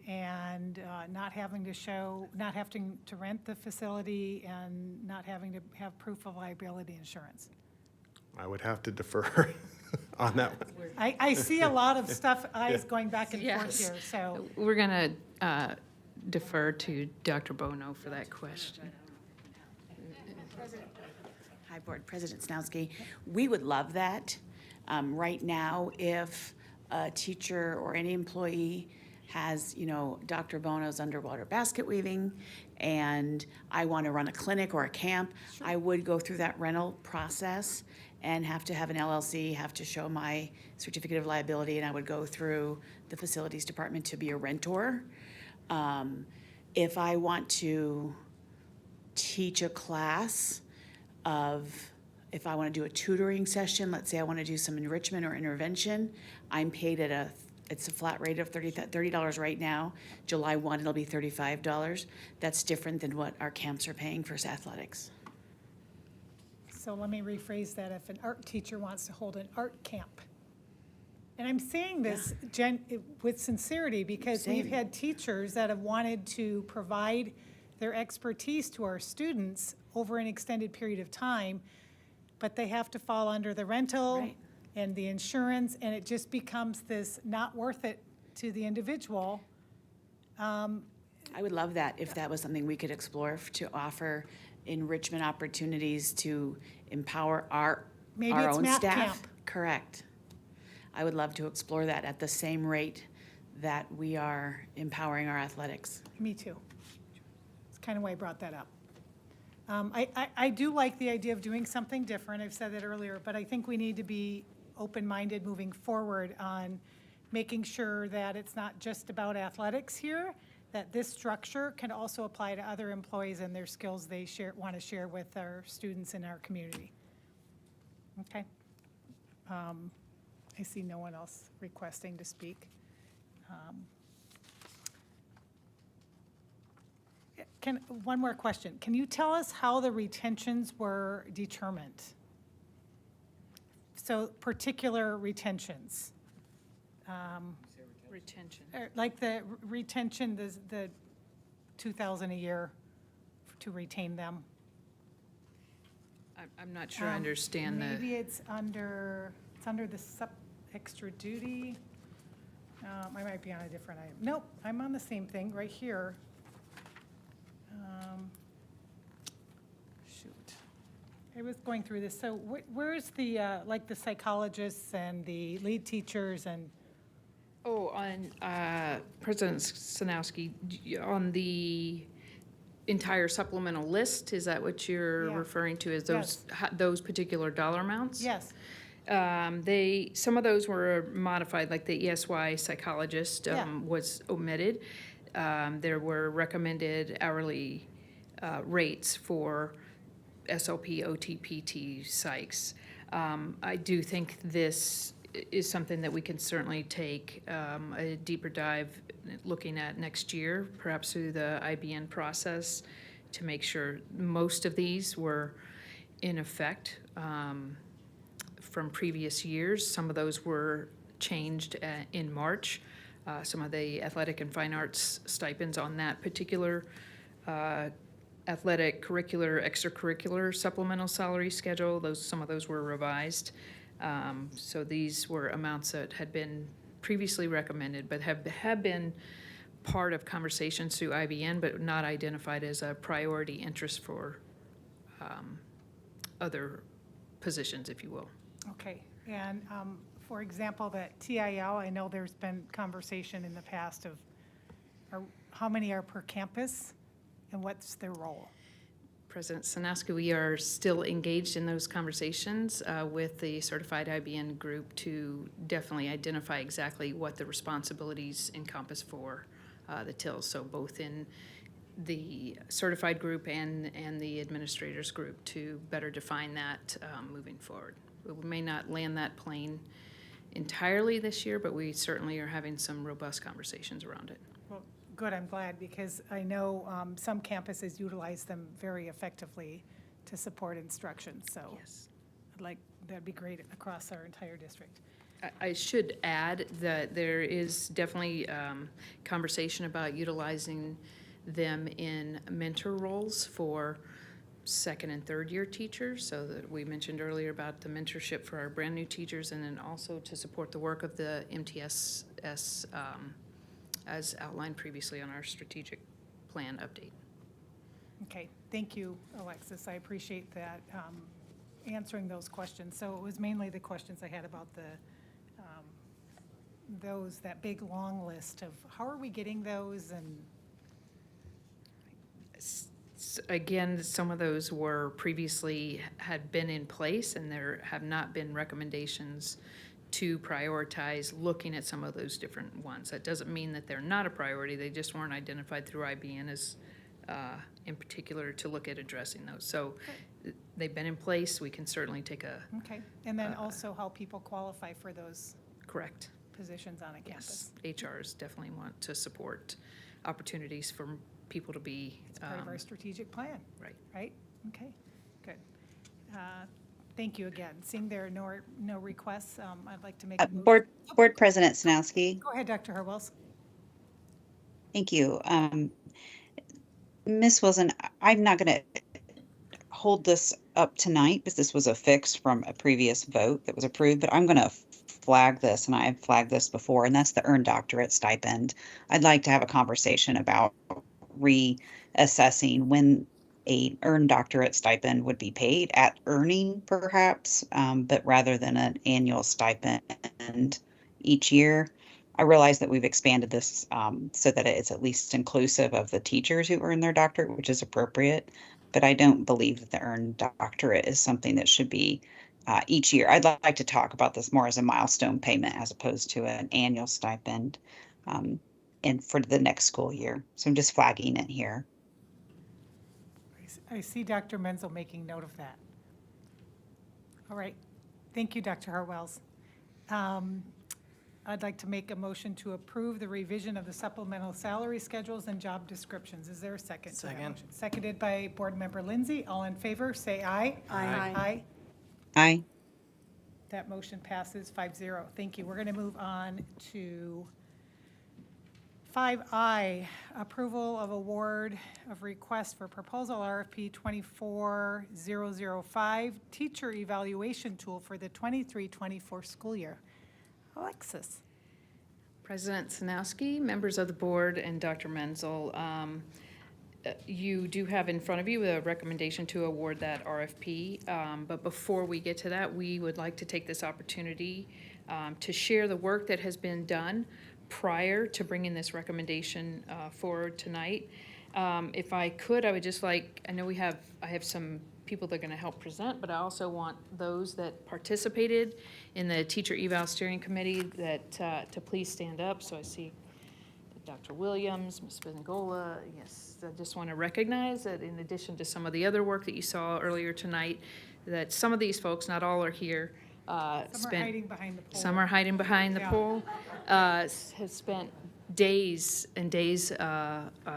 and not having to rent the facility and not having to have proof of liability insurance? I would have to defer on that one. I see a lot of stuff, eyes going back and forth Yes. here, so. We're going to defer to Dr. Bono for that question. Hi, Board President Snowski. We would love that. Right now, if a teacher or any employee has, Dr. Bono's underwater basket weaving, and I want to run a clinic or a camp, I would go through that rental process and have to have an LLC, have to show my certificate of liability, and I would go through the facilities department to be a rentor. If I want to teach a class if I want to do a tutoring session, let's say I want to do some enrichment or intervention, I'm paid at it's a flat rate of $30 right now. July 1, it'll be $35. That's different than what our camps are paying for athletics. So let me rephrase that. If an art teacher wants to hold an art camp, and I'm saying this with sincerity because we've had teachers that have wanted to provide their expertise to our students over an extended period of time, but they have to fall under the rental and the insurance, and it just becomes this not worth it to the individual. I would love that if that was something we could explore to offer enrichment opportunities to empower our own math staff. camp. Correct. I would love to explore that at the same rate that we are empowering our athletics. Me too. It's kind of why I brought that up. I do like the idea of doing something different. I've said that earlier, but I think we need to be open-minded moving forward on making sure that it's not just about athletics here, that this structure can also apply to other employees and their skills they want to share with our students in our community. Okay. I see no one else requesting to speak. One more question. Can you tell us how the retentions were determined? So particular retentions. Retention. Like the retention, the $2,000 a year to retain them. I'm not sure I understand Maybe it's under the extra duty. I might be on a different item. Nope, I'm on the same thing right here. Shoot. I was going through this. So where's the, like the psychologists and the lead teachers and, Oh, on President Sanowski, on the entire supplemental list, is that what you're Yeah. referring to? Is those, those particular dollar amounts? yes, Some of those were modified, like the ESY psychologist Yeah. was omitted. There were recommended hourly rates for SLP, OTPT psychs. I do think this is something that we can certainly take a deeper dive looking at next year, perhaps through the IBN process, to make sure most of these were in effect from previous years. Some of those were changed in March. Some of the athletic and fine arts stipends on that particular athletic, curricular, extracurricular supplemental salary schedule, some of those were revised. So these were amounts that had been previously recommended, but have been part of conversations through IBN, but not identified as a priority interest for other positions, if you will. okay. And for example, that TIL, I know there's been conversation in the past of how many are per campus and what's their role? President Sanowski, we are still engaged in those conversations with the certified IBN group to definitely identify exactly what the responsibilities encompass for the TILs. So both in the certified group and the administrators group to better define that moving forward. We may not land that plane entirely this year, but we certainly are having some robust conversations around it. Well, good, I'm glad, because I know some campuses utilize them very effectively to support instruction, so. Yes. I'd like, that'd be great across our entire district. I should add that there is definitely conversation about utilizing them in mentor roles for second and third year teachers. So that we mentioned earlier about the mentorship for our brand new teachers, and then also to support the work of the MTSS as outlined previously on our strategic plan update. Okay, thank you, Alexis. I appreciate that, answering those questions. So it was mainly the questions I had about that big long list of how are we getting those and. Again, some of those were previously had been in place, and there have not been recommendations to prioritize looking at some of those different ones. That doesn't mean that they're not a priority, they just weren't identified through IBN as, in particular, to look at addressing those. So they've been in place, we can certainly take a. Okay, and then also how people qualify for those Correct. positions on a campus. Yes, HRs definitely want to support opportunities for people to be. It's part of our strategic plan. Right. Right? Okay, good. Thank you again. Seeing there are no requests, I'd like to make a motion. Board President Sanowski. Go ahead, Dr. Harwells. Thank you. Ms. Wilson, I'm not going to hold this up tonight because this was a fix from a previous vote that was approved, but I'm going to flag this, and I've flagged this before, and that's the earned doctorate stipend. I'd like to have a conversation about reassessing when a earned doctorate stipend would be paid at earning, perhaps, but rather than an annual stipend each year. I realize that we've expanded this so that it's at least inclusive of the teachers who earn their doctorate, which is appropriate, but I don't believe that the earned doctorate is something that should be each year. I'd like to talk about this more as a milestone payment as opposed to an annual stipend and for the next school year. So I'm just flagging it here. I see Dr. Menzel making note of that. All right. Thank you, Dr. Harwells. I'd like to make a motion to approve the revision of the supplemental salary schedules and job descriptions. Is there a second? to that Second. motion? Seconded by Board Member Lindsay. All in favor, say aye. Aye. Aye. Aye. That motion passes 5-0. Thank you. We're going to move on to 5I, approval of award of request for proposal RFP 24005, teacher evaluation tool for the 23-24 school year. Alexis. President Sanowski, members of the board, and Dr. Menzel. You do have in front of you a recommendation to award that RFP, but before we get to that, we would like to take this opportunity to share the work that has been done prior to bringing this recommendation forward tonight. If I could, I would just like, I know I have some people that are going to help present, but I also want those that participated in the Teacher Eval Steering Committee that to please stand up. So I see Dr. Williams, Ms. Bengola. Yes, I just want to recognize that in addition to some of the other work that you saw earlier tonight, that some of these folks, not all are here, Some are hiding behind the pole. some are hiding behind the pole, have spent days and days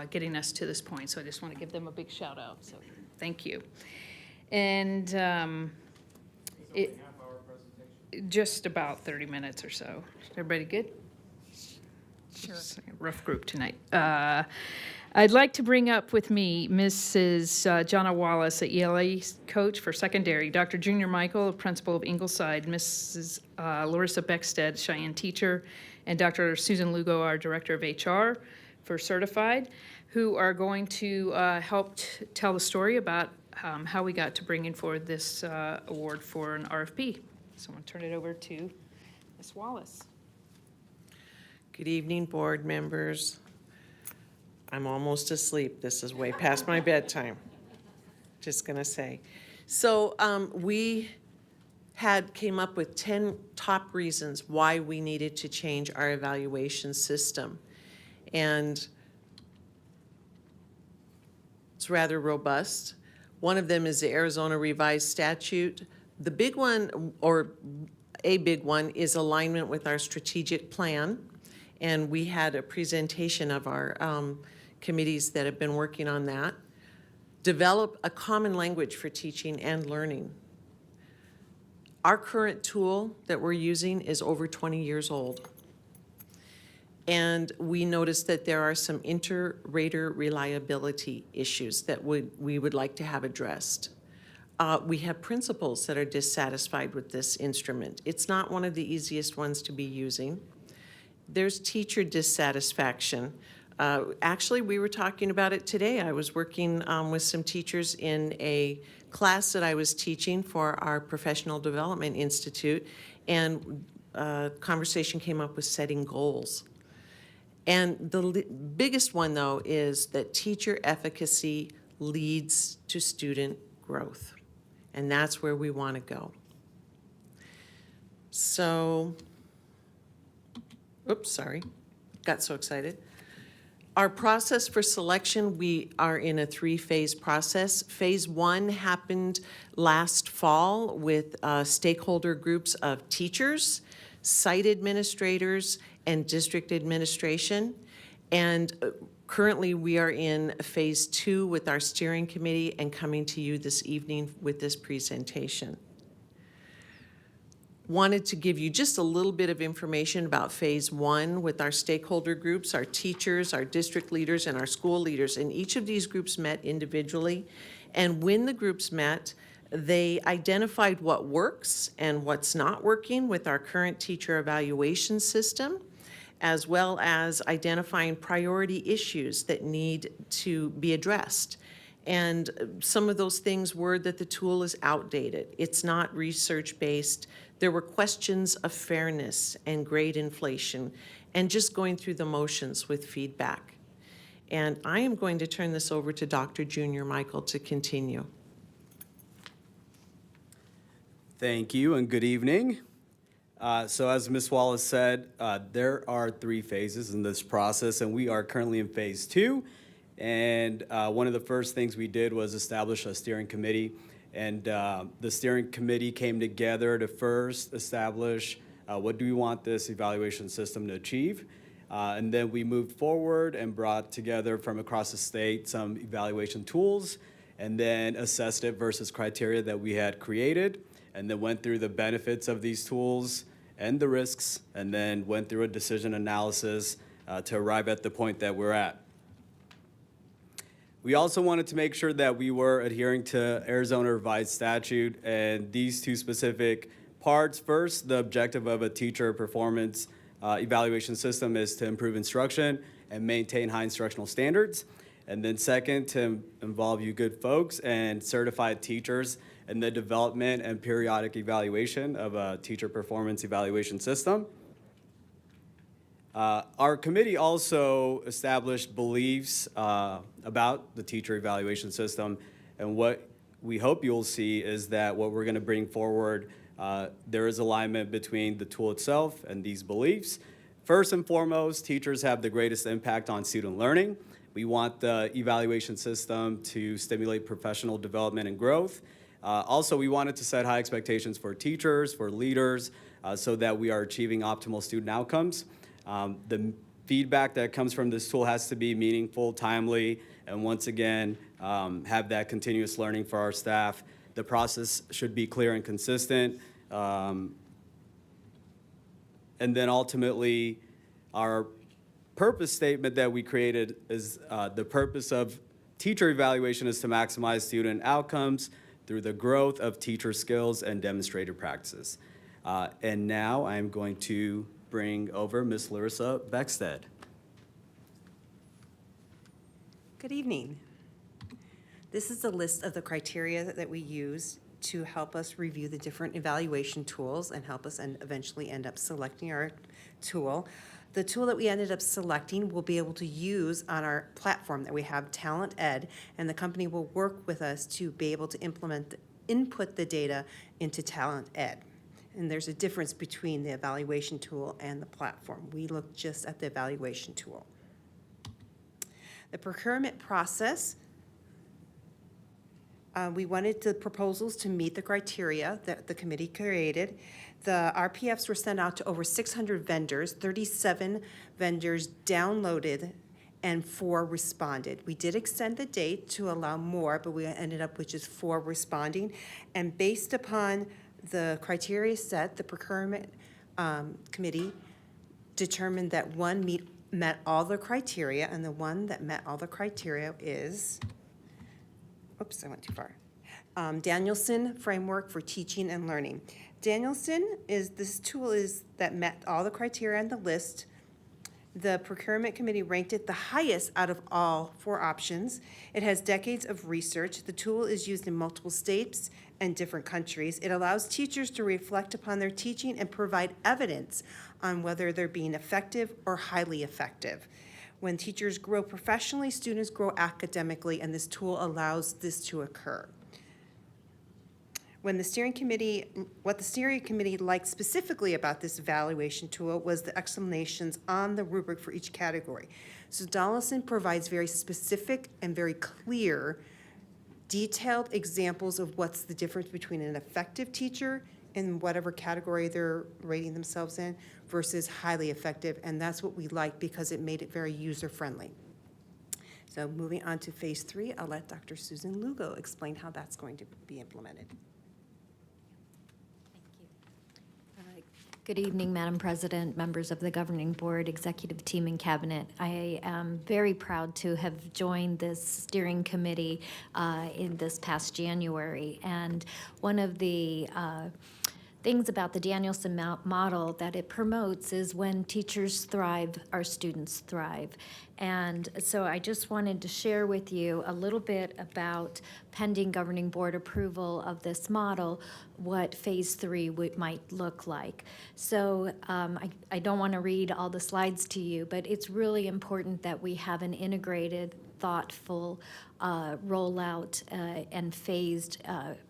getting us to this point. So I just want to give them a big shout out. So thank you. And just about 30 minutes or so. Everybody good? Sure. Rough group tonight. I'd like to bring up with me Mrs. Jonna Wallace, the ELA coach for secondary, Dr. Junior Michael, principal of Ingleside, Mrs. Larissa Beckstead, Cheyenne teacher, and Dr. Susan Lugo, our director of HR for certified, who are going to help tell the story about how we got to bringing forward this award for an RFP. So I'm going to turn it over to Ms. Wallace. Good evening, board members. I'm almost asleep. This is way past my bedtime. Just gonna say. So we came up with 10 top reasons why we needed to change our evaluation system. And it's rather robust. One of them is the Arizona Revised Statute. The big one, or a big one, is alignment with our strategic plan. And we had a presentation of our committees that have been working on that. Develop a common language for teaching and learning. Our current tool that we're using is over 20 years old. And we noticed that there are some inter-rater reliability issues that we would like to have addressed. We have principals that are dissatisfied with this instrument. It's not one of the easiest ones to be using. There's teacher dissatisfaction. Actually, we were talking about it today. I was working with some teachers in a class that I was teaching for our Professional Development Institute, and conversation came up with setting goals. And the biggest one, though, is that teacher efficacy leads to student growth. And that's where we want to go. So, oops, sorry, got so excited. Our process for selection, we are in a 3-phase process. Phase 1 happened last fall with stakeholder groups of teachers, site administrators, and district administration. And currently we are in phase 2 with our steering committee and coming to you this evening with this presentation. Wanted to give you just a little bit of information about phase 1 with our stakeholder groups, our teachers, our district leaders, and our school leaders. And each of these groups met individually. And when the groups met, they identified what works and what's not working with our current teacher evaluation system, as well as identifying priority issues that need to be addressed. And some of those things were that the tool is outdated. It's not research-based. There were questions of fairness and grade inflation and just going through the motions with feedback. And I am going to turn this over to Dr. Junior Michael to continue. Thank you and good evening. So as Ms. Wallace said, there are 3 phases in this process, and we are currently in phase 2. And one of the first things we did was establish a steering committee. And the steering committee came together to first establish what do we want this evaluation system to achieve. And then we moved forward and brought together from across the state some evaluation tools, and then assessed it versus criteria that we had created, and then went through the benefits of these tools and the risks, and then went through a decision analysis to arrive at the point that we're at. We also wanted to make sure that we were adhering to Arizona Revised Statute and these 2 specific parts. First, the objective of a teacher performance evaluation system is to improve instruction and maintain high instructional standards. And then second, to involve you good folks and certified teachers in the development and periodic evaluation of a teacher performance evaluation system. Our committee also established beliefs about the teacher evaluation system, and what we hope you'll see is that what we're going to bring forward, there is alignment between the tool itself and these beliefs. First and foremost, teachers have the greatest impact on student learning. We want the evaluation system to stimulate professional development and growth. Also, we wanted to set high expectations for teachers, for leaders, so that we are achieving optimal student outcomes. The feedback that comes from this tool has to be meaningful, timely, and once again, have that continuous learning for our staff. The process should be clear and consistent. And then ultimately, our purpose statement that we created is the purpose of teacher evaluation is to maximize student outcomes through the growth of teacher skills and demonstrated practices. And now I'm going to bring over Ms. Larissa Beckstead. Good evening. This is a list of the criteria that we use to help us review the different evaluation tools and help us eventually end up selecting our tool. The tool that we ended up selecting we'll be able to use on our platform that we have, Talent Ed, and the company will work with us to be able to input the data into Talent Ed. And there's a difference between the evaluation tool and the platform. We look just at the evaluation tool. The procurement process, we wanted the proposals to meet the criteria that the committee created. The RPFs were sent out to over 600 vendors, 37 vendors downloaded, and 4 responded. We did extend the date to allow more, but we ended up with just 4 responding. And based upon the criteria set, the procurement committee determined that one met all the criteria, and the one that met all the criteria is, oops, I went too far. Danielson Framework for Teaching and Learning. Danielson is, this tool is that met all the criteria on the list. The procurement committee ranked it the highest out of all 4 options. It has decades of research. The tool is used in multiple states and different countries. It allows teachers to reflect upon their teaching and provide evidence on whether they're being effective or highly effective. When teachers grow professionally, students grow academically, and this tool allows this to occur. What the steering committee liked specifically about this evaluation tool was the explanations on the rubric for each category. So Danielson provides very specific and very clear, detailed examples of what's the difference between an effective teacher in whatever category they're rating themselves in versus highly effective, and that's what we liked because it made it very user-friendly. So moving on to phase 3, I'll let Dr. Susan Lugo explain how that's going to be implemented. Good evening, Madam President, members of the Governing Board, Executive Team, and Cabinet. I am very proud to have joined this steering committee in this past January. And one of the things about the Danielson model that it promotes is when teachers thrive, our students thrive. And so I just wanted to share with you a little bit about, pending Governing Board approval of this model, what phase 3 might look like. So I don't want to read all the slides to you, but it's really important that we have an integrated, thoughtful rollout and phased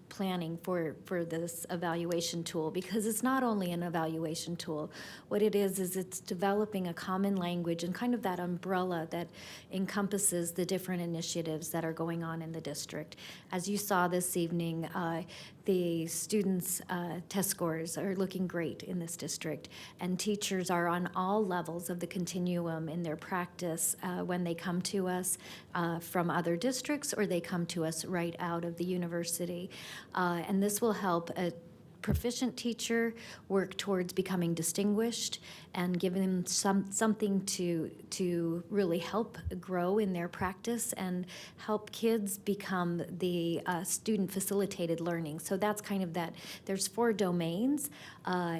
planning for this evaluation tool, because it's not only an evaluation tool. What it is it's developing a common language and kind of that umbrella that encompasses the different initiatives that are going on in the district. As you saw this evening, the students' test scores are looking great in this district, and teachers are on all levels of the continuum in their practice when they come to us from other districts or they come to us right out of the university. And this will help proficient teacher work towards becoming distinguished and giving them something to really help grow in their practice and help kids become the student-facilitated learning. So that's kind of that. There's 4 domains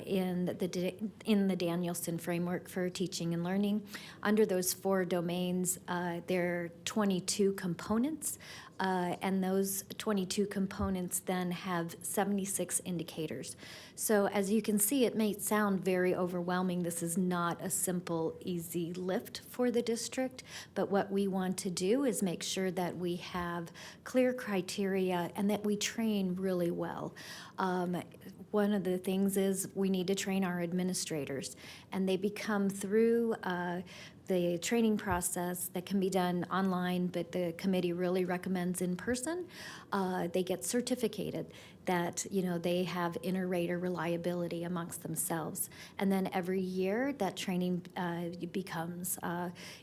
in the Danielson framework for teaching and learning. Under those 4 domains, there are 22 components. And those 22 components then have 76 indicators. So as you can see, it may sound very overwhelming. This is not a simple, easy lift for the district, but what we want to do is make sure that we have clear criteria and that we train really well. One of the things is we need to train our administrators, and they become through the training process that can be done online, but the committee really recommends in person. They get certificated that, you know, they have inter-rater reliability amongst themselves. And then every year that training becomes,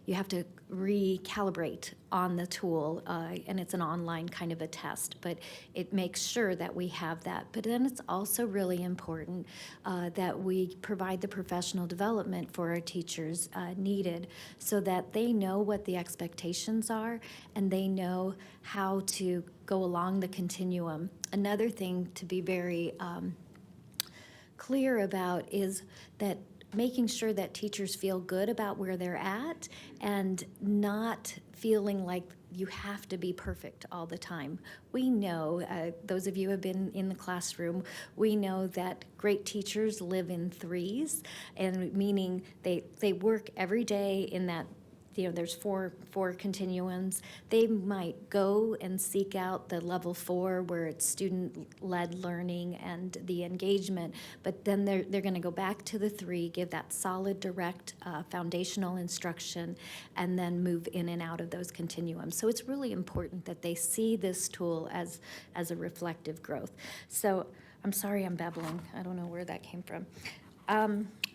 you have to recalibrate on the tool, and it's an online kind of a test, but it makes sure that we have that. But then it's also really important that we provide the professional development for our teachers needed so that they know what the expectations are and they know how to go along the continuum. Another thing to be very clear about is that making sure that teachers feel good about where they're at and not feeling like you have to be perfect all the time. We know, those of you who have been in the classroom, we know that great teachers live in 3s, and meaning they work every day in that, you know, there's four continuums. They might go and seek out the level 4 where it's student-led learning and the engagement, but then they're going to go back to the 3, give that solid, direct, foundational instruction, and then move in and out of those continuums. So it's really important that they see this tool as a reflective growth. So I'm sorry I'm babbling. I don't know where that came from.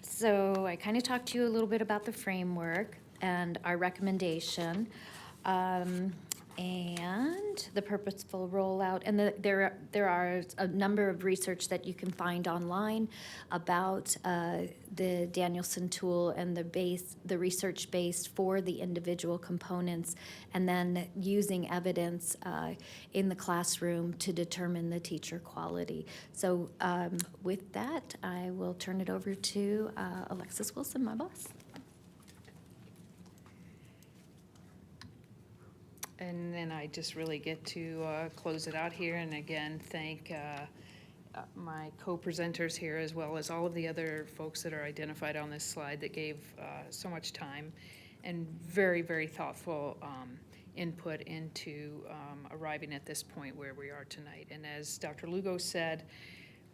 So I kind of talked to you a little bit about the framework and our recommendation, and the purposeful rollout. And there are a number of research that you can find online about the Danielson tool and the research base for the individual components, and then using evidence in the classroom to determine the teacher quality. So with that, I will turn it over to Alexis Wilson, my boss. And then I just really get to close it out here, and again, thank my co-presenters here, as well as all of the other folks that are identified on this slide that gave so much time and very, very thoughtful input into arriving at this point where we are tonight. And as Dr. Lugo said,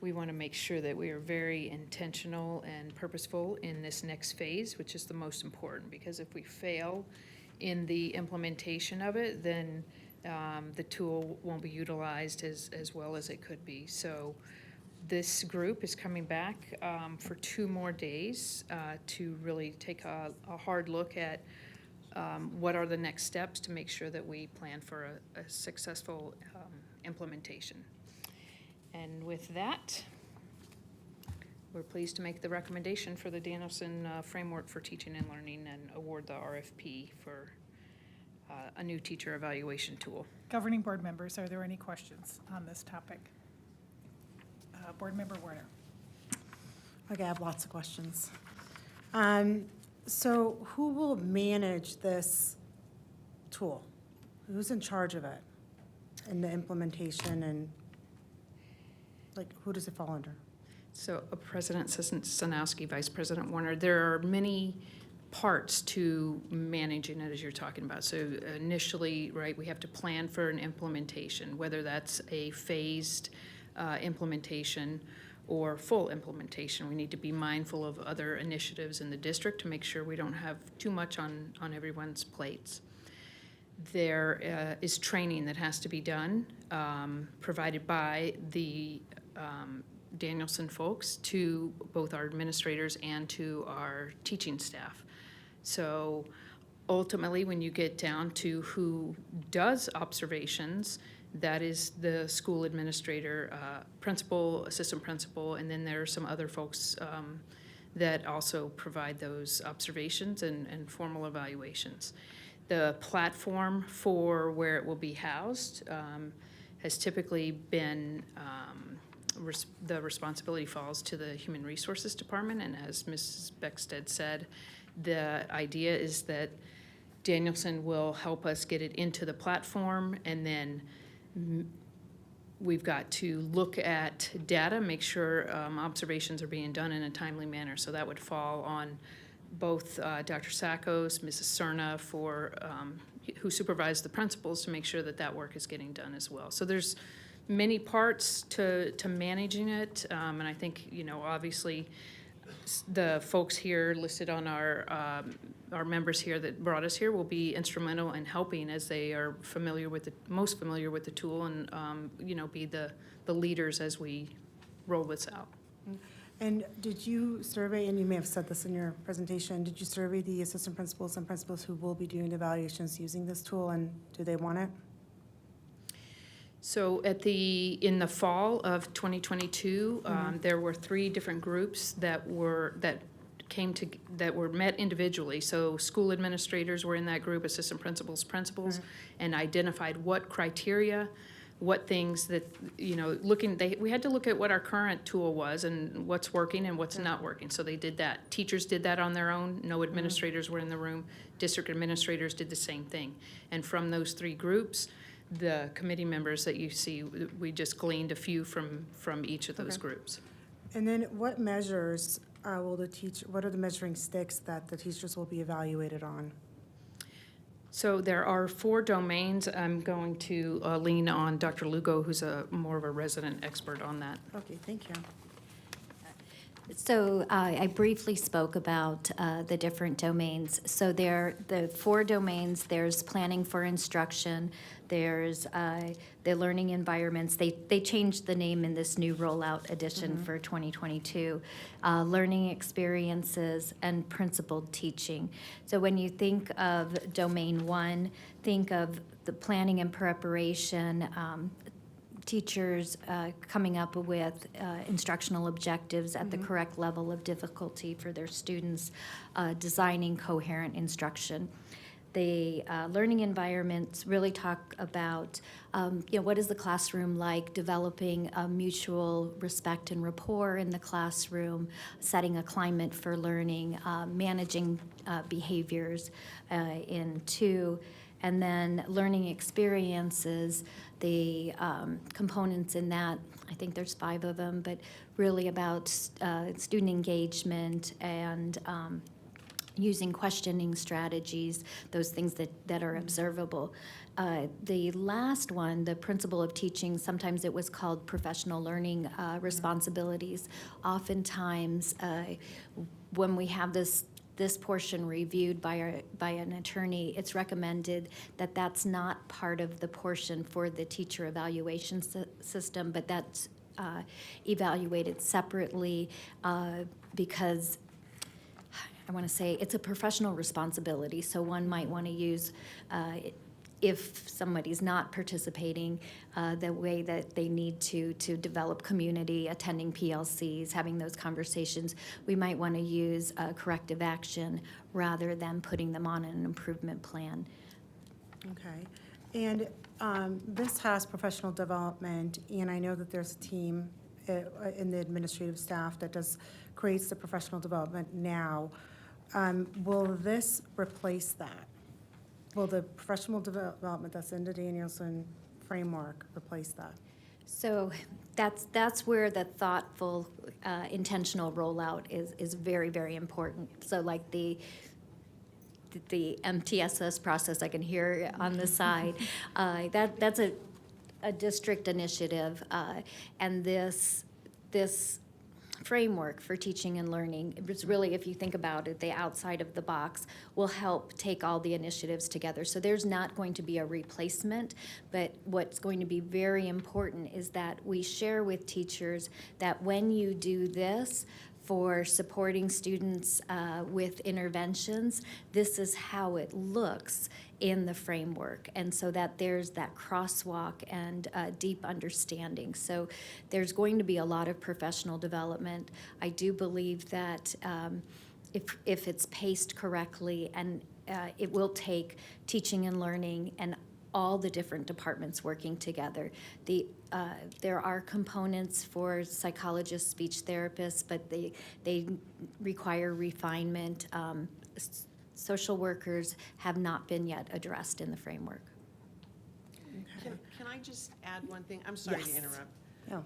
we want to make sure that we are very intentional and purposeful in this next phase, which is the most important, because if we fail in the implementation of it, then the tool won't be utilized as well as it could be. So this group is coming back for 2 more days to really take a hard look at what are the next steps to make sure that we plan for a successful implementation. And with that, we're pleased to make the recommendation for the Danielson Framework for Teaching and Learning and award the RFP for a new teacher evaluation tool. Governing board members, are there any questions on this topic? Board Member Warner. Okay, I have lots of questions. So who will manage this tool? Who's in charge of it and the implementation, and like who does it fall under? So President Sanowski, Vice President Warner, there are many parts to managing it as you're talking about. So initially, right, we have to plan for an implementation, whether that's a phased implementation or full implementation. We need to be mindful of other initiatives in the district to make sure we don't have too much on everyone's plates. There is training that has to be done, provided by the Danielson folks to both our administrators and to our teaching staff. So ultimately, when you get down to who does observations, That is the school administrator, principal, assistant principal, and then there are some other folks that also provide those observations and formal evaluations. The platform for where it will be housed has typically been, the responsibility falls to the Human Resources Department, and as Mrs. Beckstead said, the idea is that Danielson will help us get it into the platform, and then we've got to look at data, make sure observations are being done in a timely manner. So that would fall on both Dr. Sackos, Mrs. Cerna, for who supervise the principals, to make sure that that work is getting done as well. So there's many parts to managing it, and I think, you know, obviously the folks here listed on our members here that brought us here will be instrumental in helping, as they are most familiar with the tool, and you know, be the leaders as we roll this out. And did you survey, and you may have said this in your presentation, did you survey the assistant principals and principals who will be doing the evaluations using this tool, and do they want it? So in the fall of 2022, there were 3 different groups that were met individually. So school administrators were in that group, assistant principals, and identified what criteria, what things that, you know, we had to look at what our current tool was and what's working and what's not working. So they did that. Teachers did that on their own. No administrators were in the room. District administrators did the same thing. And from those 3 groups, the committee members that you see, we just gleaned a few from each of those groups. And then what measures what are the measuring sticks that the teachers will be evaluated on? So there are 4 domains. I'm going to lean on Dr. Lugo, who's more of a resident expert on that. Okay, thank you. So I briefly spoke about the different domains. So the 4 domains, there's planning for instruction, there's the learning environments. They changed the name in this new rollout edition for 2022. Learning experiences and principled teaching. So when you think of domain 1, think of the planning and preparation, teachers coming up with instructional objectives at the correct level of difficulty for their students, designing coherent instruction. The learning environments really talk about, what is the classroom like, developing a mutual respect and rapport in the classroom, setting a climate for learning, managing behaviors in 2, and then learning experiences, the components in that, I think there's 5 of them, but really about student engagement and using questioning strategies, those things that are observable. The last one, the principle of teaching, sometimes it was called professional learning responsibilities. Oftentimes, when we have this portion reviewed by an attorney, it's recommended that that's not part of the portion for the teacher evaluation system, but that's evaluated separately because I want to say it's a professional responsibility. So one might want to use, if somebody's not participating the way that they need to develop community, attending PLCs, having those conversations, we might want to use corrective action rather than putting them on an improvement plan. Okay. And this has professional development, and I know that there's a team in the administrative staff that creates the professional development now. Will this replace that? Will the professional development that's in the Danielson framework replace that? So that's where the thoughtful, intentional rollout is very, very important. So like the MTSS process I can hear on the side, that's a district initiative, and this framework for teaching and learning, it's really, if you think about it, the outside of the box will help take all the initiatives together. So there's not going to be a replacement, but what's going to be very important is that we share with teachers that when you do this for supporting students with interventions, this is how it looks in the framework, and so that there's that crosswalk and deep understanding. So there's going to be a lot of professional development. I do believe that if it's paced correctly, and it will take teaching and learning and all the different departments working together. There are components for psychologists, speech therapists, but they require refinement. Social workers have not been yet addressed in the framework. Can I just add one thing? I'm sorry to Yes. interrupt. No.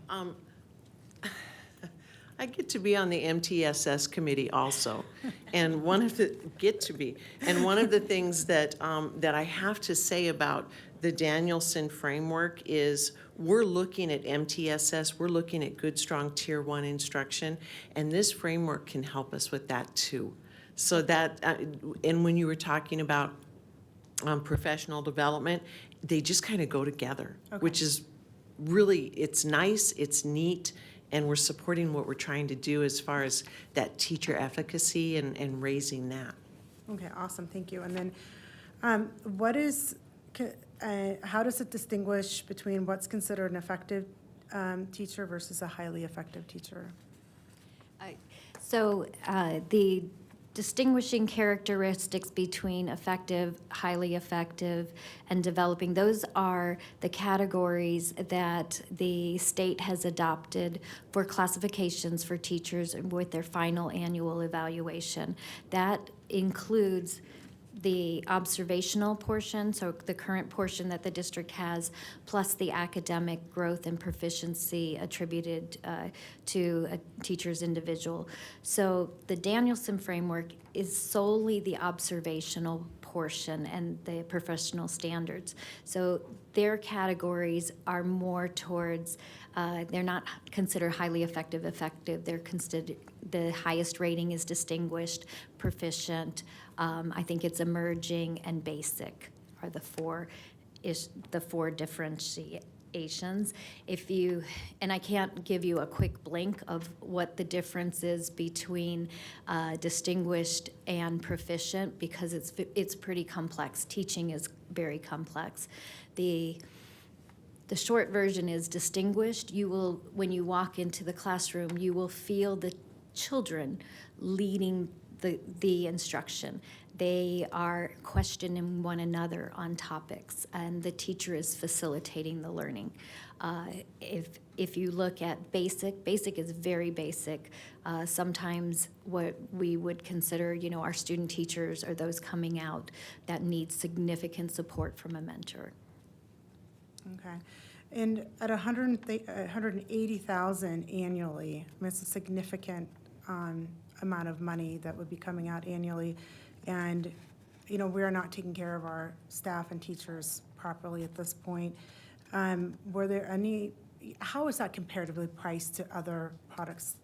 I get to be on the MTSS committee also, and one of the things that I have to say about the Danielson framework is we're looking at MTSS, we're looking at good, strong Tier 1 instruction, and this framework can help us with that too. So that, and when you were talking about professional development, they just kind of go together, which is really, it's nice, it's neat, and we're supporting what we're trying to do as far as that teacher efficacy and raising that. Okay, awesome, thank you. And then how does it distinguish between what's considered an effective teacher versus a highly effective teacher? So the distinguishing characteristics between effective, highly effective, and developing, those are the categories that the state has adopted for classifications for teachers with their final annual evaluation. That includes the observational portion, so the current portion that the district has, plus the academic growth and proficiency attributed to a teacher's individual. So the Danielson framework is solely the observational portion and the professional standards. So their categories are more towards, they're not considered highly effective, they're considered, the highest rating is distinguished, proficient, I think it's emerging, and basic are the four differentiations. And I can't give you a quick blink of what the difference is between distinguished and proficient, because it's pretty complex. Teaching is very complex. The short version is distinguished. You will, when you walk into the classroom, you will feel the children leading the instruction. They are questioning one another on topics, and the teacher is facilitating the learning. If you look at basic is very basic. Sometimes what we would consider, our student teachers are those coming out that need significant support from a mentor. Okay. And at $180,000 annually, it's a significant amount of money that would be coming out annually. And, we are not taking care of our staff and teachers properly at this point. Were there how is that comparatively priced to other products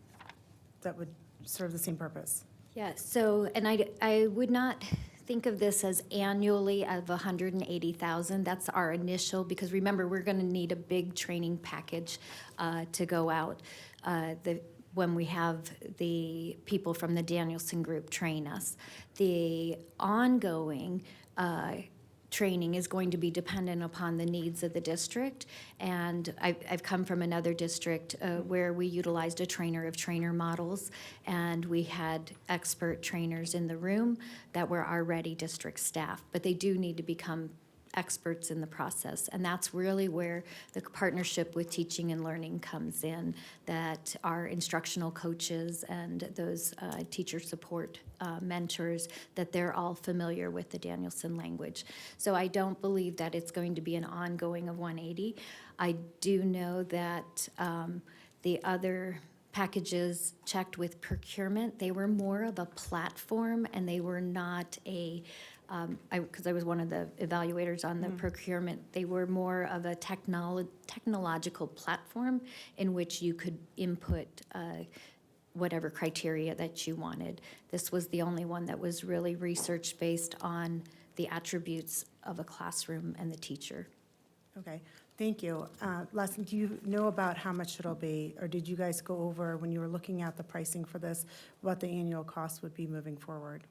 that would serve the same purpose? Yeah, so, and I would not think of this as annually of $180,000. That's our initial, because remember, we're going to need a big training package to go out when we have the people from the Danielson Group train us. The ongoing training is going to be dependent upon the needs of the district. And I've come from another district where we utilized a trainer models, and we had expert trainers in the room that were already district staff, but they do need to become experts in the process. And that's really where the partnership with teaching and learning comes in, that our instructional coaches and those teacher support mentors, that they're all familiar with the Danielson language. So I don't believe that it's going to be an ongoing of 180. I do know that the other packages checked with procurement, they were more of a platform, and they were not a because I was one of the evaluators on the procurement, they were more of a technological platform in which you could input whatever criteria that you wanted. This was the only one that was really research-based on the attributes of a classroom and the teacher. Okay, thank you. Leslie, do you know about how much it'll be? Or did you guys go over, when you were looking at the pricing for this, what the annual cost would be moving forward?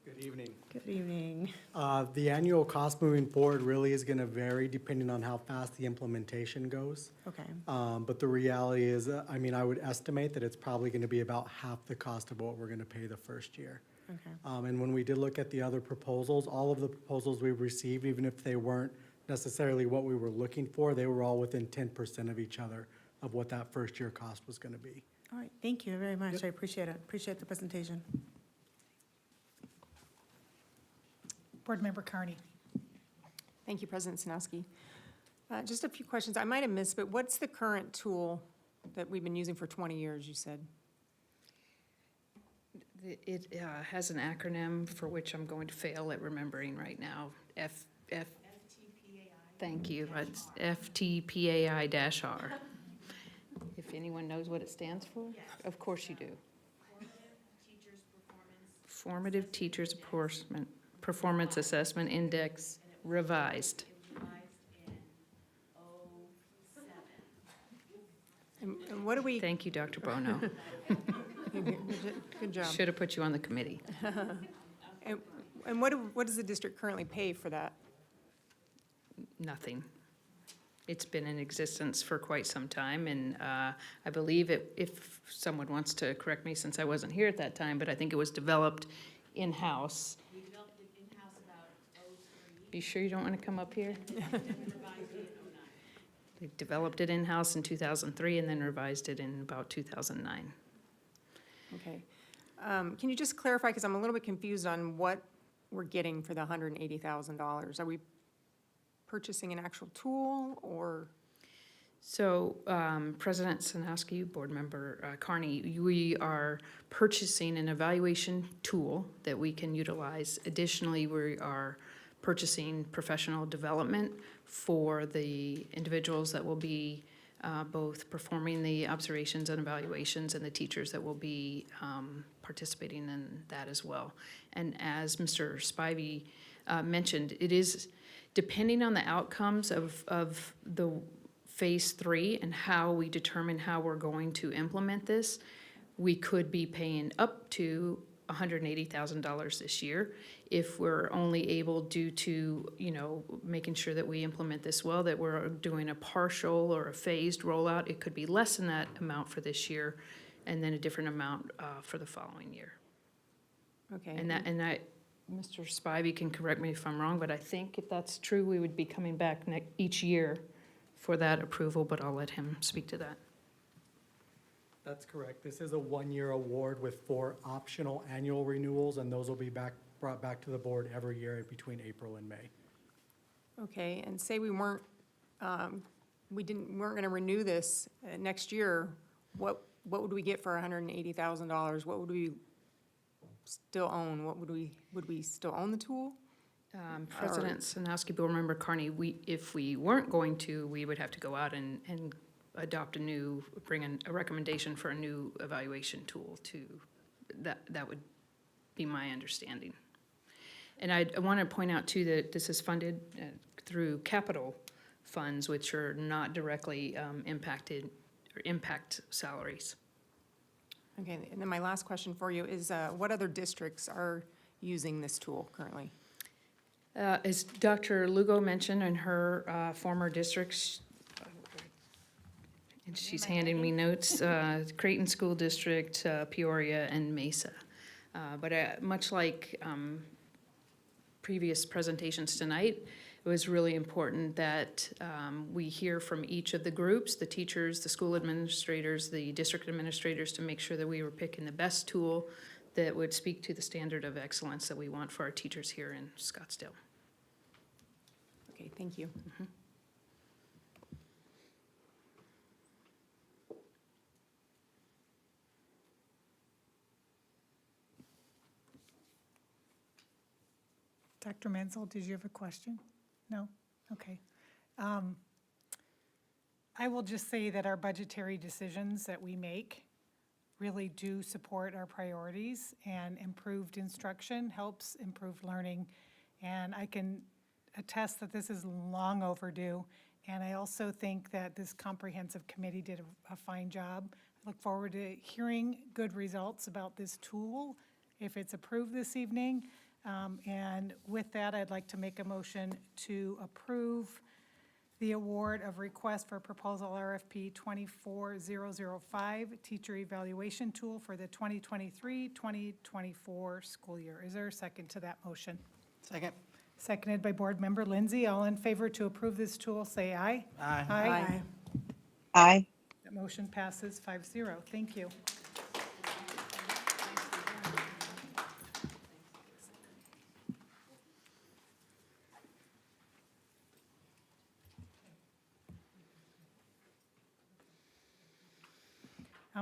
Good evening. Good evening. The annual cost moving forward really is going to vary depending on how fast the implementation goes. Okay, But the reality is, I mean, I would estimate that it's probably going to be about half the cost of what we're going to pay the first year. okay, And when we did look at the other proposals, all of the proposals we received, even if they weren't necessarily what we were looking for, they were all within 10% of each other of what that first year cost was going to be. all right, thank you very much. I appreciate it. Appreciate the presentation. Board Member Carney. Thank you, President Sanowski. Just a few questions. I might have missed, but what's the current tool that we've been using for 20 years, you said? It has an acronym for which I'm going to fail at remembering right now. FTPAI. Thank you. It's FTPAI-R. If anyone knows what it stands for? Of course you do. Formative Teachers Performance Assessment Index revised. And what do we? Thank you, Dr. Bono. Good job. Should have put you on the committee. And what does the district currently pay for that? Nothing. It's been in existence for quite some time, and I believe if someone wants to correct me, since I wasn't here at that time, but I think it was developed in-house. We developed it in-house about 2003. You sure you don't want to come up here? They developed it in-house in 2003 and then revised it in about 2009. Okay. Can you just clarify, because I'm a little bit confused on what we're getting for the $180,000? Are we purchasing an actual tool, or? So, President Sanowski, Board Member Carney, we are purchasing an evaluation tool that we can utilize. Additionally, we are purchasing professional development for the individuals that will be both performing the observations and evaluations, and the teachers that will be participating in that as well. And as Mr. Spivey mentioned, it is depending on the outcomes of the Phase 3 and how we determine how we're going to implement this, we could be paying up to $180,000 this year. If we're only able, due to, making sure that we implement this well, that we're doing a partial or a phased rollout, it could be less than that amount for this year, and then a different amount for the following year. Okay. And that, Mr. Spivey can correct me if I'm wrong, but I think if that's true, we would be coming back each year for that approval, but I'll let him speak to that. That's correct. This is a one-year award with 4 optional annual renewals, and those will be brought back to the board every year between April and May. Okay, and say we weren't going to renew this next year, what would we get for $180,000? What would we still own? Would we still own the tool? President Sanowski, Board Member Carney, if we weren't going to, we would have to go out and adopt bring in a recommendation for a new evaluation tool that would be my understanding. And I want to point out too that this is funded through capital funds, which are not directly impacted or impact salaries. Okay, and then my last question for you is, what other districts are using this tool currently? As Dr. Lugo mentioned in her former districts, and she's handing me notes, Creighton School District, Peoria, and Mesa. But much like previous presentations tonight, it was really important that we hear from each of the groups, the teachers, the school administrators, the district administrators, to make sure that we were picking the best tool that would speak to the standard of excellence that we want for our teachers here in Scottsdale. Okay, thank you. Mm-hmm. Dr. Menzel, did you have a question? No? Okay. I will just say that our budgetary decisions that we make really do support our priorities, and improved instruction helps improve learning And I can attest that this is long overdue. And I also think that this comprehensive committee did a fine job. I look forward to hearing good results about this tool if it's approved this evening. And with that, I'd like to make a motion to approve the award of request for proposal RFP 24005, teacher evaluation tool for the 2023-2024 school year. Is there a second to that motion? Second. Seconded by Board Member Lindsay. All in favor to approve this tool, say aye. Aye. Aye. Aye. That motion passes 5-0. Thank you.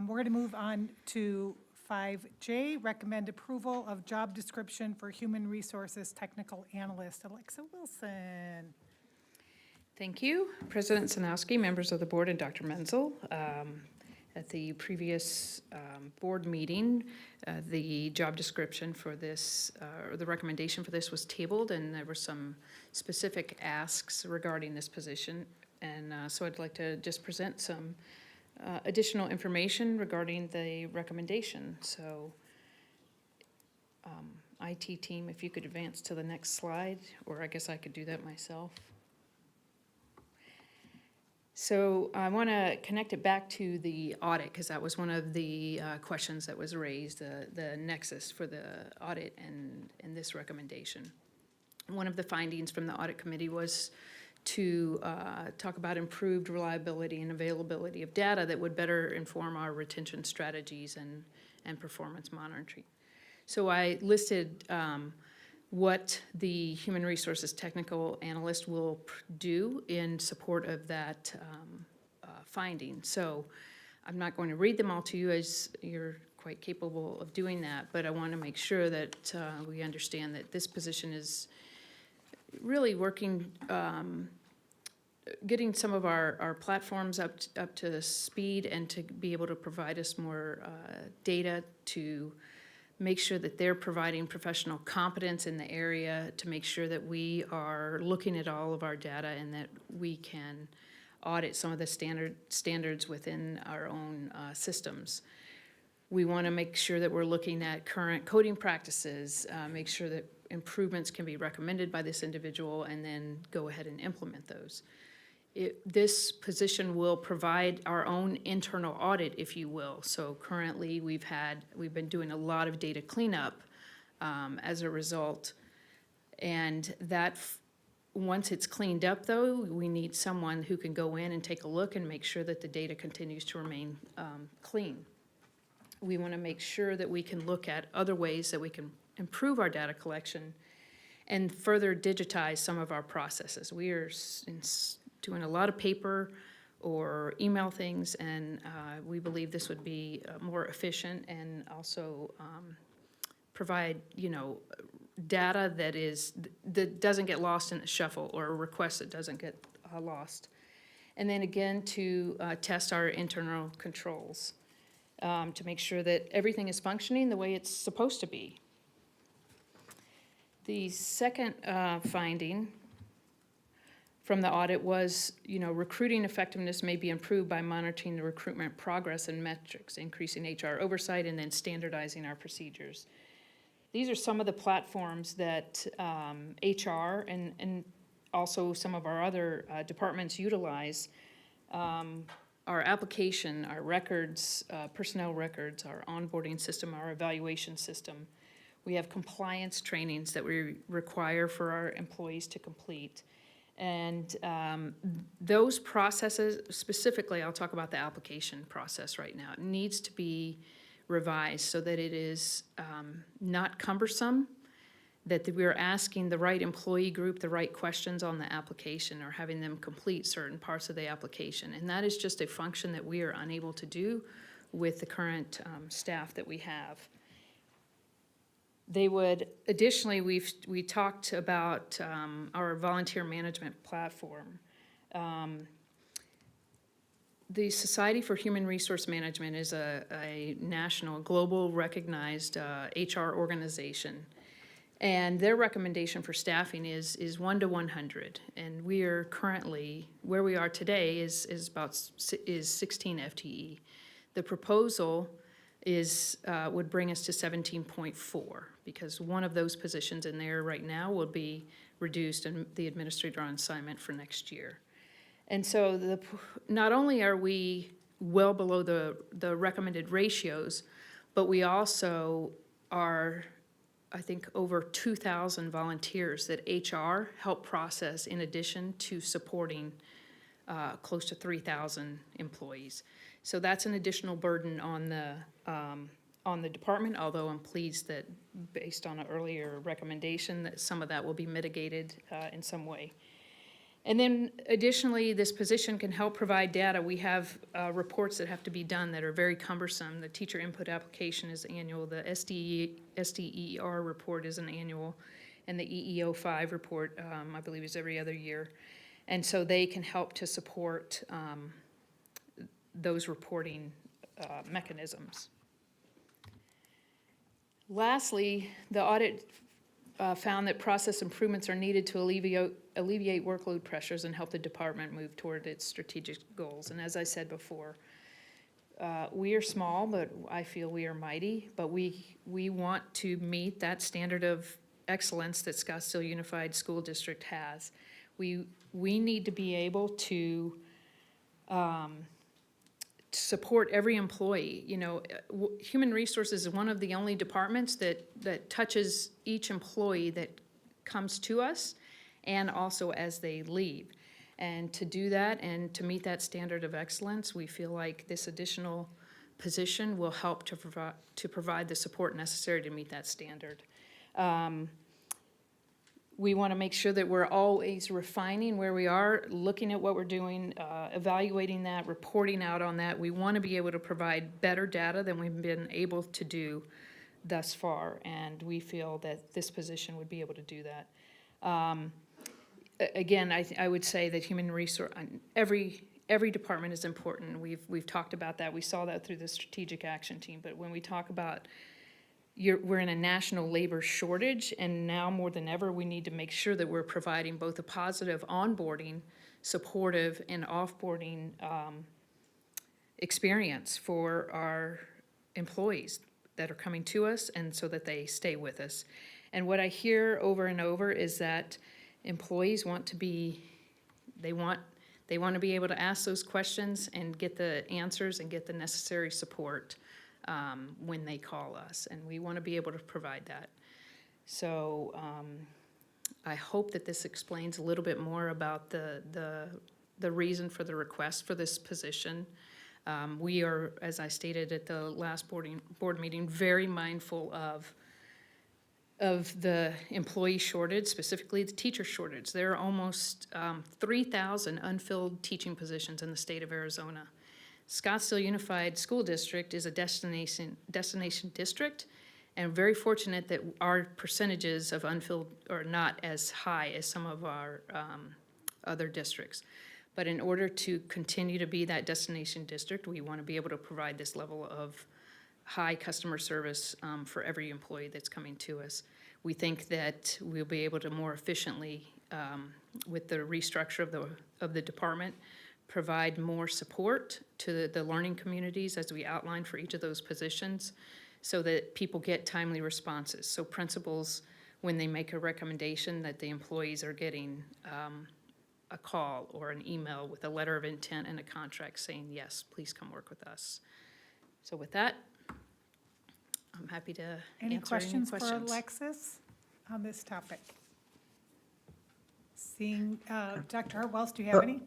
We're going to move on to 5J, recommend approval of job description for Human Resources Technical Analyst. Alexa Wilson. Thank you, President Sanowski, members of the board, and Dr. Menzel. At the previous board meeting, the job description for this, or the recommendation for this was tabled, and there were some specific asks regarding this position. And so I'd like to just present some additional information regarding the recommendation. So, IT team, if you could advance to the next slide, or I guess I could do that myself. So I want to connect it back to the audit, because that was one of the questions that was raised, the nexus for the audit and this recommendation. One of the findings from the audit committee was to talk about improved reliability and availability of data that would better inform our retention strategies and performance monitoring. So I listed what the Human Resources Technical Analyst will do in support of that finding. So I'm not going to read them all to you, as you're quite capable of doing that, but I want to make sure that we understand that this position is really working, getting some of our platforms up to speed and to be able to provide us more data to make sure that they're providing professional competence in the area, to make sure that we are looking at all of our data and that we can audit some of the standards within our own systems. We want to make sure that we're looking at current coding practices, make sure that improvements can be recommended by this individual, and then go ahead and implement those. This position will provide our own internal audit, if you will. So currently, we've been doing a lot of data cleanup as a result, and that once it's cleaned up, though, we need someone who can go in and take a look and make sure that the data continues to remain clean. We want to make sure that we can look at other ways that we can improve our data collection and further digitize some of our processes. We are doing a lot of paper or email things, and we believe this would be more efficient and also provide, data that doesn't get lost in the shuffle, or a request that doesn't get lost. And then again, to test our internal controls to make sure that everything is functioning the way it's supposed to be. The second finding from the audit was, recruiting effectiveness may be improved by monitoring the recruitment progress and metrics, increasing HR oversight, and then standardizing our procedures. These are some of the platforms that HR and also some of our other departments utilize. Our application, our records, personnel records, our onboarding system, our evaluation system. We have compliance trainings that we require for our employees to complete. And those processes, specifically, I'll talk about the application process right now. It needs to be revised so that it is not cumbersome, that we are asking the right employee group the right questions on the application, or having them complete certain parts of the application. And that is just a function that we are unable to do with the current staff that we have. They would, additionally, we talked about our volunteer management platform. The Society for Human Resource Management is a national, global recognized HR organization. And their recommendation for staffing is 1 to 100. And we are currently, where we are today is 16 FTE. The proposal would bring us to 17.4, because one of those positions in there right now will be reduced and the administrator on assignment for next year. And so not only are we well below the recommended ratios, but we also are, I think, over 2,000 volunteers that HR help process in addition to supporting close to 3,000 employees. So that's an additional burden on the department, although I'm pleased that, based on an earlier recommendation, that some of that will be mitigated in some way. And then additionally, this position can help provide data. We have reports that have to be done that are very cumbersome. The teacher input application is annual, the SDER report is an annual, and the EEO5 report, I believe, is every other year. And so they can help to support those reporting mechanisms. Lastly, the audit found that process improvements are needed to alleviate workload pressures and help the department move toward its strategic goals. And as I said before, we are small, but I feel we are mighty. But we want to meet that standard of excellence that Scottsdale Unified School District has. We need to be able to support every employee. You know, Human Resources is one of the only departments that touches each employee that comes to us and also as they leave. And to do that and to meet that standard of excellence, we feel like this additional position will help to provide the support necessary to meet that standard. We want to make sure that we're always refining where we are, looking at what we're doing, evaluating that, reporting out on that. We want to be able to provide better data than we've been able to do thus far, and we feel that this position would be able to do that. Again, I would say that human resource, every department is important. We've talked about that. We saw that through the strategic action team, but when we talk about we're in a national labor shortage, and now more than ever, we need to make sure that we're providing both a positive onboarding, supportive, and offboarding experience for our employees that are coming to us, and so that they stay with us. And what I hear over and over is that employees want to be, they want to be able to ask those questions and get the answers and get the necessary support when they call us, and we want to be able to provide that. So I hope that this explains a little bit more about the reason for the request for this position. We are, as I stated at the last board meeting, very mindful of the employee shortage, specifically the teacher shortage. There are almost 3,000 unfilled teaching positions in the state of Arizona. Scottsdale Unified School District is a destination district, and very fortunate that our percentages of unfilled are not as high as some of our other districts. But in order to continue to be that destination district, we want to be able to provide this level of high customer service for every employee that's coming to us. We think that we'll be able to more efficiently, with the restructure of the department, provide more support to the learning communities as we outlined for each of those positions, so that people get timely responses. So principals, when they make a recommendation, that the employees are getting a call or an email with a letter of intent and a contract saying, yes, please come work with us. So with that, I'm happy to answer any questions. For Alexis on this topic? Seeing, Dr. Hartwells, do you have any?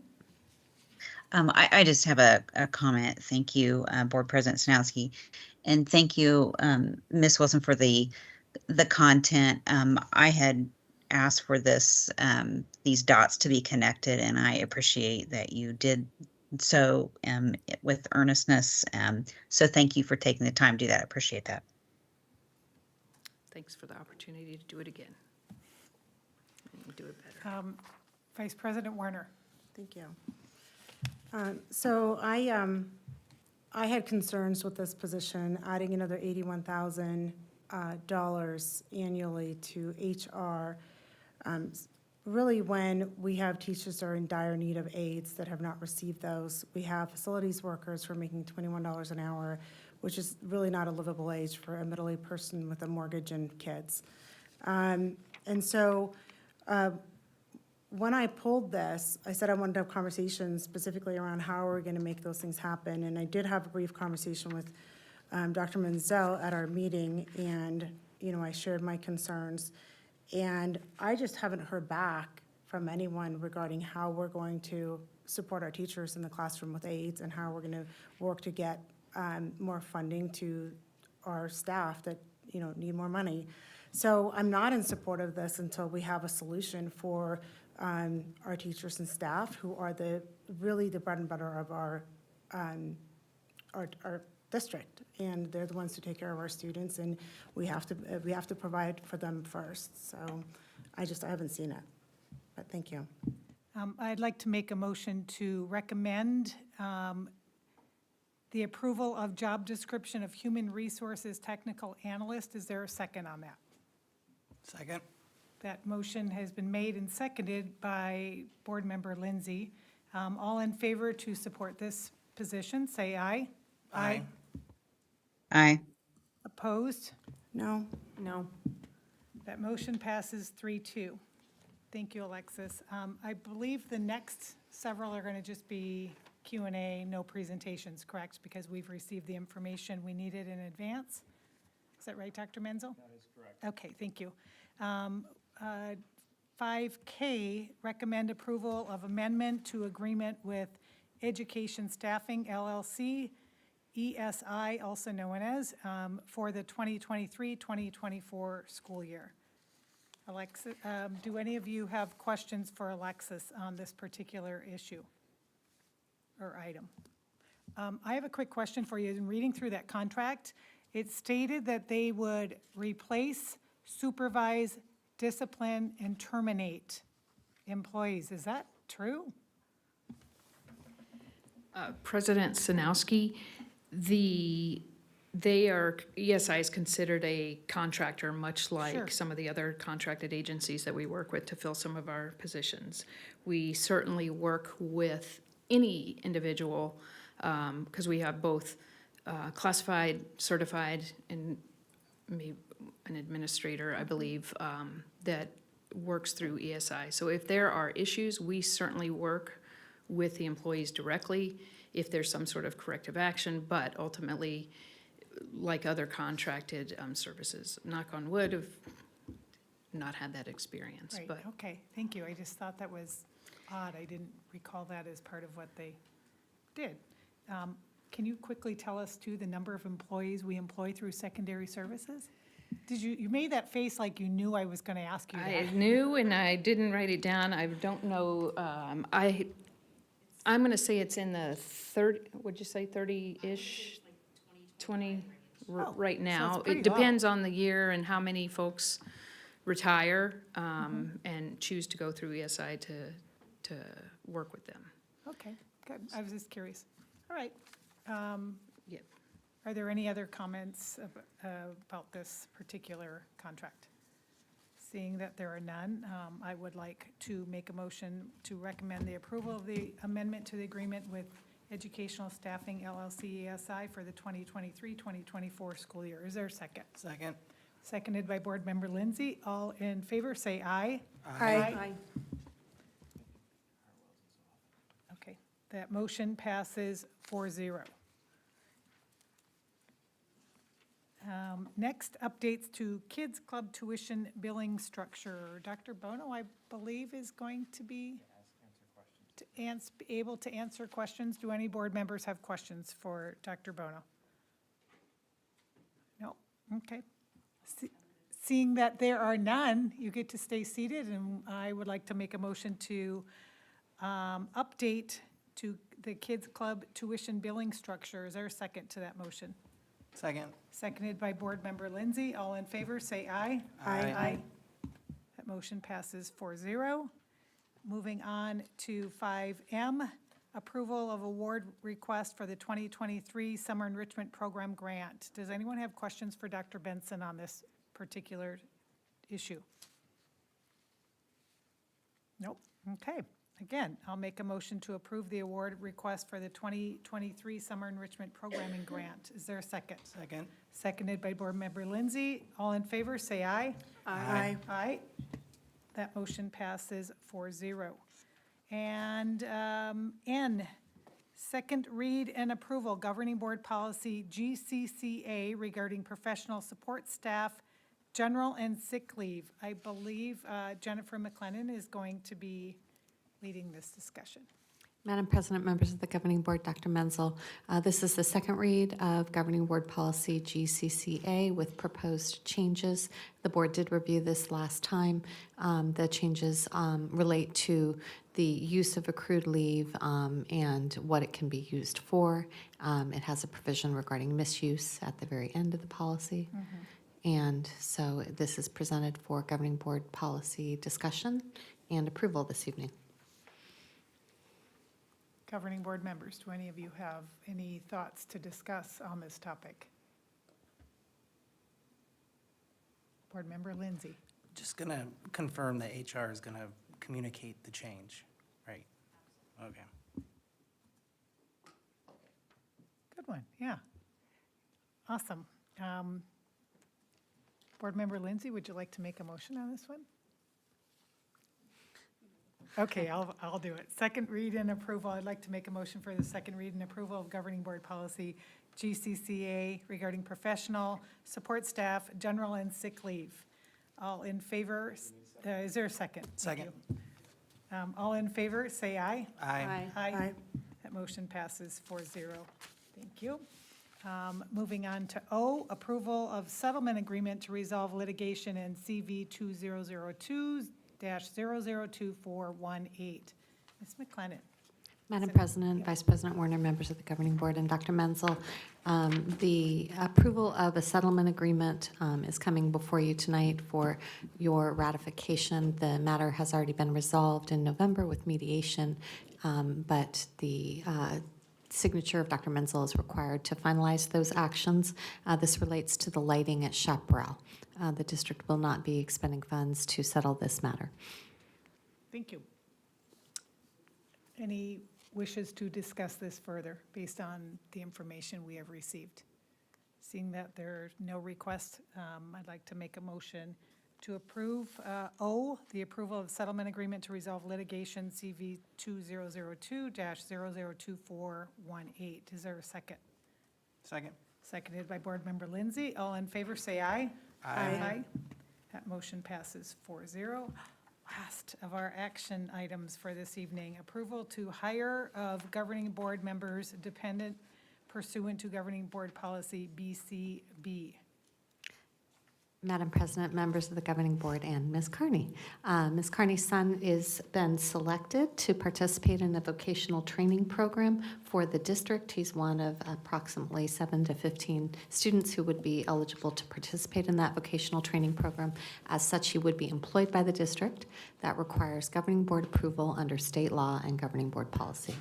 I just have a comment. Thank you, Board President Snowski, and thank you, Ms. Wilson, for the content. I had asked for these dots to be connected, and I appreciate that you did so with earnestness. So thank you for taking the time to do that. I appreciate that. Thanks for the opportunity to do it again. And do it better. Vice President Warner. Thank you. So I had concerns with this position, adding another 81,000 dollars annually to HR. Really, when we have teachers that are in dire need of aides that have not received those, we have facilities workers who are making $21 an hour, which is really not a livable wage for a middle-aged person with a mortgage and kids. And so when I pulled this, I said I wanted to have conversations specifically around how we're going to make those things happen. And I did have a brief conversation with Dr. Menzel at our meeting, and, I shared my concerns. And I just haven't heard back from anyone regarding how we're going to support our teachers in the classroom with aides and how we're going to work to get more funding to our staff that, need more money. So I'm not in support of this until we have a solution for our teachers and staff, who are really the bread and butter of our district, and they're the ones who take care of our students, and we have to provide for them first. So I haven't seen it, but thank you. I'd like to make a motion to recommend the approval of job description of Human Resources Technical Analyst. Is there a second on that? Second. That motion has been made and seconded by Board Member Lindsay. All in favor to support this position, say aye. Aye. Aye. Opposed? No? No. That motion passes 3-2. Thank you, Alexis. I believe the next several are going to just be Q&A, no presentations, correct? Because we've received the information we needed in advance. Is that right, Dr. Menzel? That is correct. Okay, thank you. 5K, recommend approval of amendment to agreement with Education Staffing LLC, ESI, also known as, for the 2023-2024 school year. Alexis, do any of you have questions for Alexis on this particular issue or item? I have a quick question for you. In reading through that contract, it stated that they would replace, supervise, discipline, and terminate employees. Is that true? President Sanowski, ESI is considered a contractor, much like Sure. some of the other contracted agencies that we work with to fill some of our positions. We certainly work with any individual, because we have both classified, certified, and maybe an administrator, I believe, that works through ESI. So if there are issues, we certainly work with the employees directly if there's some sort of corrective action, but ultimately, like other contracted services, knock on wood, have not had that experience. Right, But okay, thank you. I just thought that was odd. I didn't recall that as part of what they did. Can you quickly tell us, too, the number of employees we employ through secondary services? You made that face like you knew I was going to ask you that. I knew, and I didn't write it down. I don't know. I'm going to say it's in the 30, what'd you say, 30-ish? 20 right now. it's pretty It depends on the year and how many folks retire and choose to go through ESI to work with them. Okay, good. I was just curious. All right. Yep. Are there any other comments about this particular contract? Seeing that there are none, I would like to make a motion to recommend the approval of the amendment to the agreement with Educational Staffing LLC ESI for the 2023-2024 school year. Is there a second? Second. Seconded by Board Member Lindsay. All in favor, say aye. Aye. Okay, that motion passes 4-0. Next, updates to Kids Club tuition billing structure. Dr. Bono, I believe, is going to be able to answer questions. Do any board members have questions for Dr. Bono? No? Okay. Seeing that there are none, you get to stay seated, and I would like to make a motion to update to the Kids Club tuition billing structure. Is there a second to that motion? Second. Seconded by Board Member Lindsay. All in favor, say aye. Aye. That motion passes 4-0. Moving on to 5M, approval of award request for the 2023 Summer Enrichment Program grant. Does anyone have questions for Dr. Benson on this particular issue? Nope. Okay. Again, I'll make a motion to approve the award request for the 2023 Summer Enrichment Programming Grant. Is there a second? Second. Seconded by Board Member Lindsay. All in favor, say aye. Aye. Aye. That motion passes 4-0. And N, second read and approval, Governing Board Policy GCCA regarding professional support staff, general and sick leave. I believe Jennifer McLennan is going to be leading this discussion. Madam President, members of the Governing Board, Dr. Menzel, this is the second read of Governing Board Policy GCCA with proposed changes. The board did review this last time. The changes relate to the use of accrued leave and what it can be used for. It has a provision regarding misuse at the very end of the policy. And so this is presented for Governing Board Policy discussion and approval this evening. Governing Board members, do any of you have any thoughts to discuss on this topic? Board Member Lindsay. Just going to confirm that HR is going to communicate the change, right? Okay. Good one, yeah. Awesome. Board Member Lindsay, would you like to make a motion on this one? Okay, I'll do it. Second read and approval. I'd like to make a motion for the second read and approval of Governing Board Policy GCCA regarding professional support staff, general and sick leave. All in favor, is there a second? Second. All in favor, say aye. Aye. Aye. That motion passes 4-0. Thank you. Moving on to O, approval of settlement agreement to resolve litigation in CV 2002-002418. Ms. McLennan. Madam President, Vice President Warner, members of the Governing Board, and Dr. Menzel, the approval of a settlement agreement is coming before you tonight for your ratification. The matter has already been resolved in November with mediation, but the signature of Dr. Menzel is required to finalize those actions. This relates to the lighting at Chaparral. The district will not be expending funds to settle this matter. Thank you. Any wishes to discuss this further based on the information we have received? Seeing that there are no requests, I'd like to make a motion to approve O, the approval of settlement agreement to resolve litigation CV 2002-002418. Is there a second? Second. Seconded by Board Member Lindsay. All in favor, say aye. Aye. That motion passes 4-0. Last of our action items for this evening, approval to hire of governing board members dependent pursuant to Governing Board Policy BCB. Madam President, members of the Governing Board, and Ms. Carney. Ms. Carney's son has been selected to participate in a vocational training program for the district. He's one of approximately 7 to 15 students who would be eligible to participate in that vocational training program. As such, he would be employed by the district. That requires Governing Board approval under state law and Governing Board policy.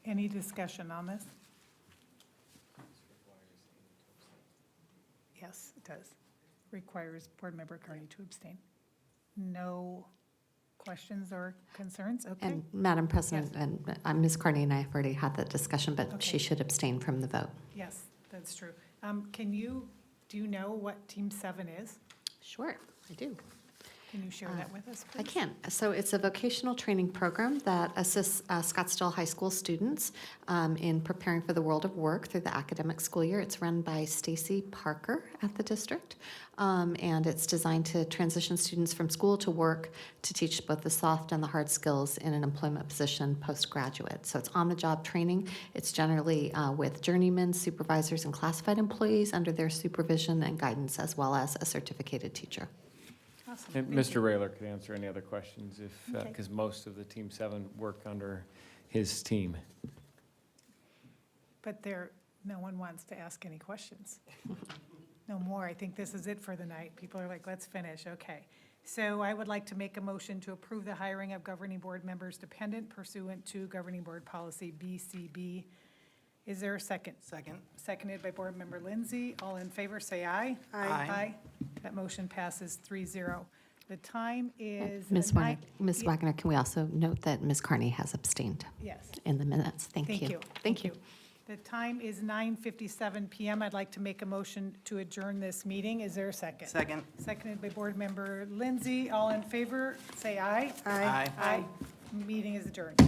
Any discussion on this? Yes, it does. Requires Board Member Carney to abstain. No questions or concerns? Okay. And Madam President, and Ms. Carney and I have already had that discussion, but she should abstain from the vote. Yes, that's true. Do you know what Team 7 is? Sure, I do. Can you share that with us, please? I can. So it's a vocational training program that assists Scottsdale High School students in preparing for the world of work through the academic school year. It's run by Stacy Parker at the district, and it's designed to transition students from school to work to teach both the soft and the hard skills in an employment position postgraduate. So it's on-the-job training. It's generally with journeymen, supervisors, and classified employees under their supervision and guidance, as well as a certificated teacher. Awesome. And Thank Mr. you. Rayler could answer any other questions if, Okay. because most of the Team 7 work under his team. But no one wants to ask any questions. No more. I think this is it for the night. People are like, let's finish. Okay. So I would like to make a motion to approve the hiring of governing board members dependent pursuant to governing board policy BCB. Is there a second? Second. Seconded by Board Member Lindsay. All in favor, say aye. Aye. That motion passes 3-0. The time is. Ms. Wagner, can we also note that Ms. Carney has abstained Yes. in the minutes? Thank you. Thank you. The time is 9:57 PM. I'd like to make a motion to adjourn this meeting. Is there a second? Second. Seconded by Board Member Lindsay. All in favor, say aye. Aye. Aye. Meeting is adjourned.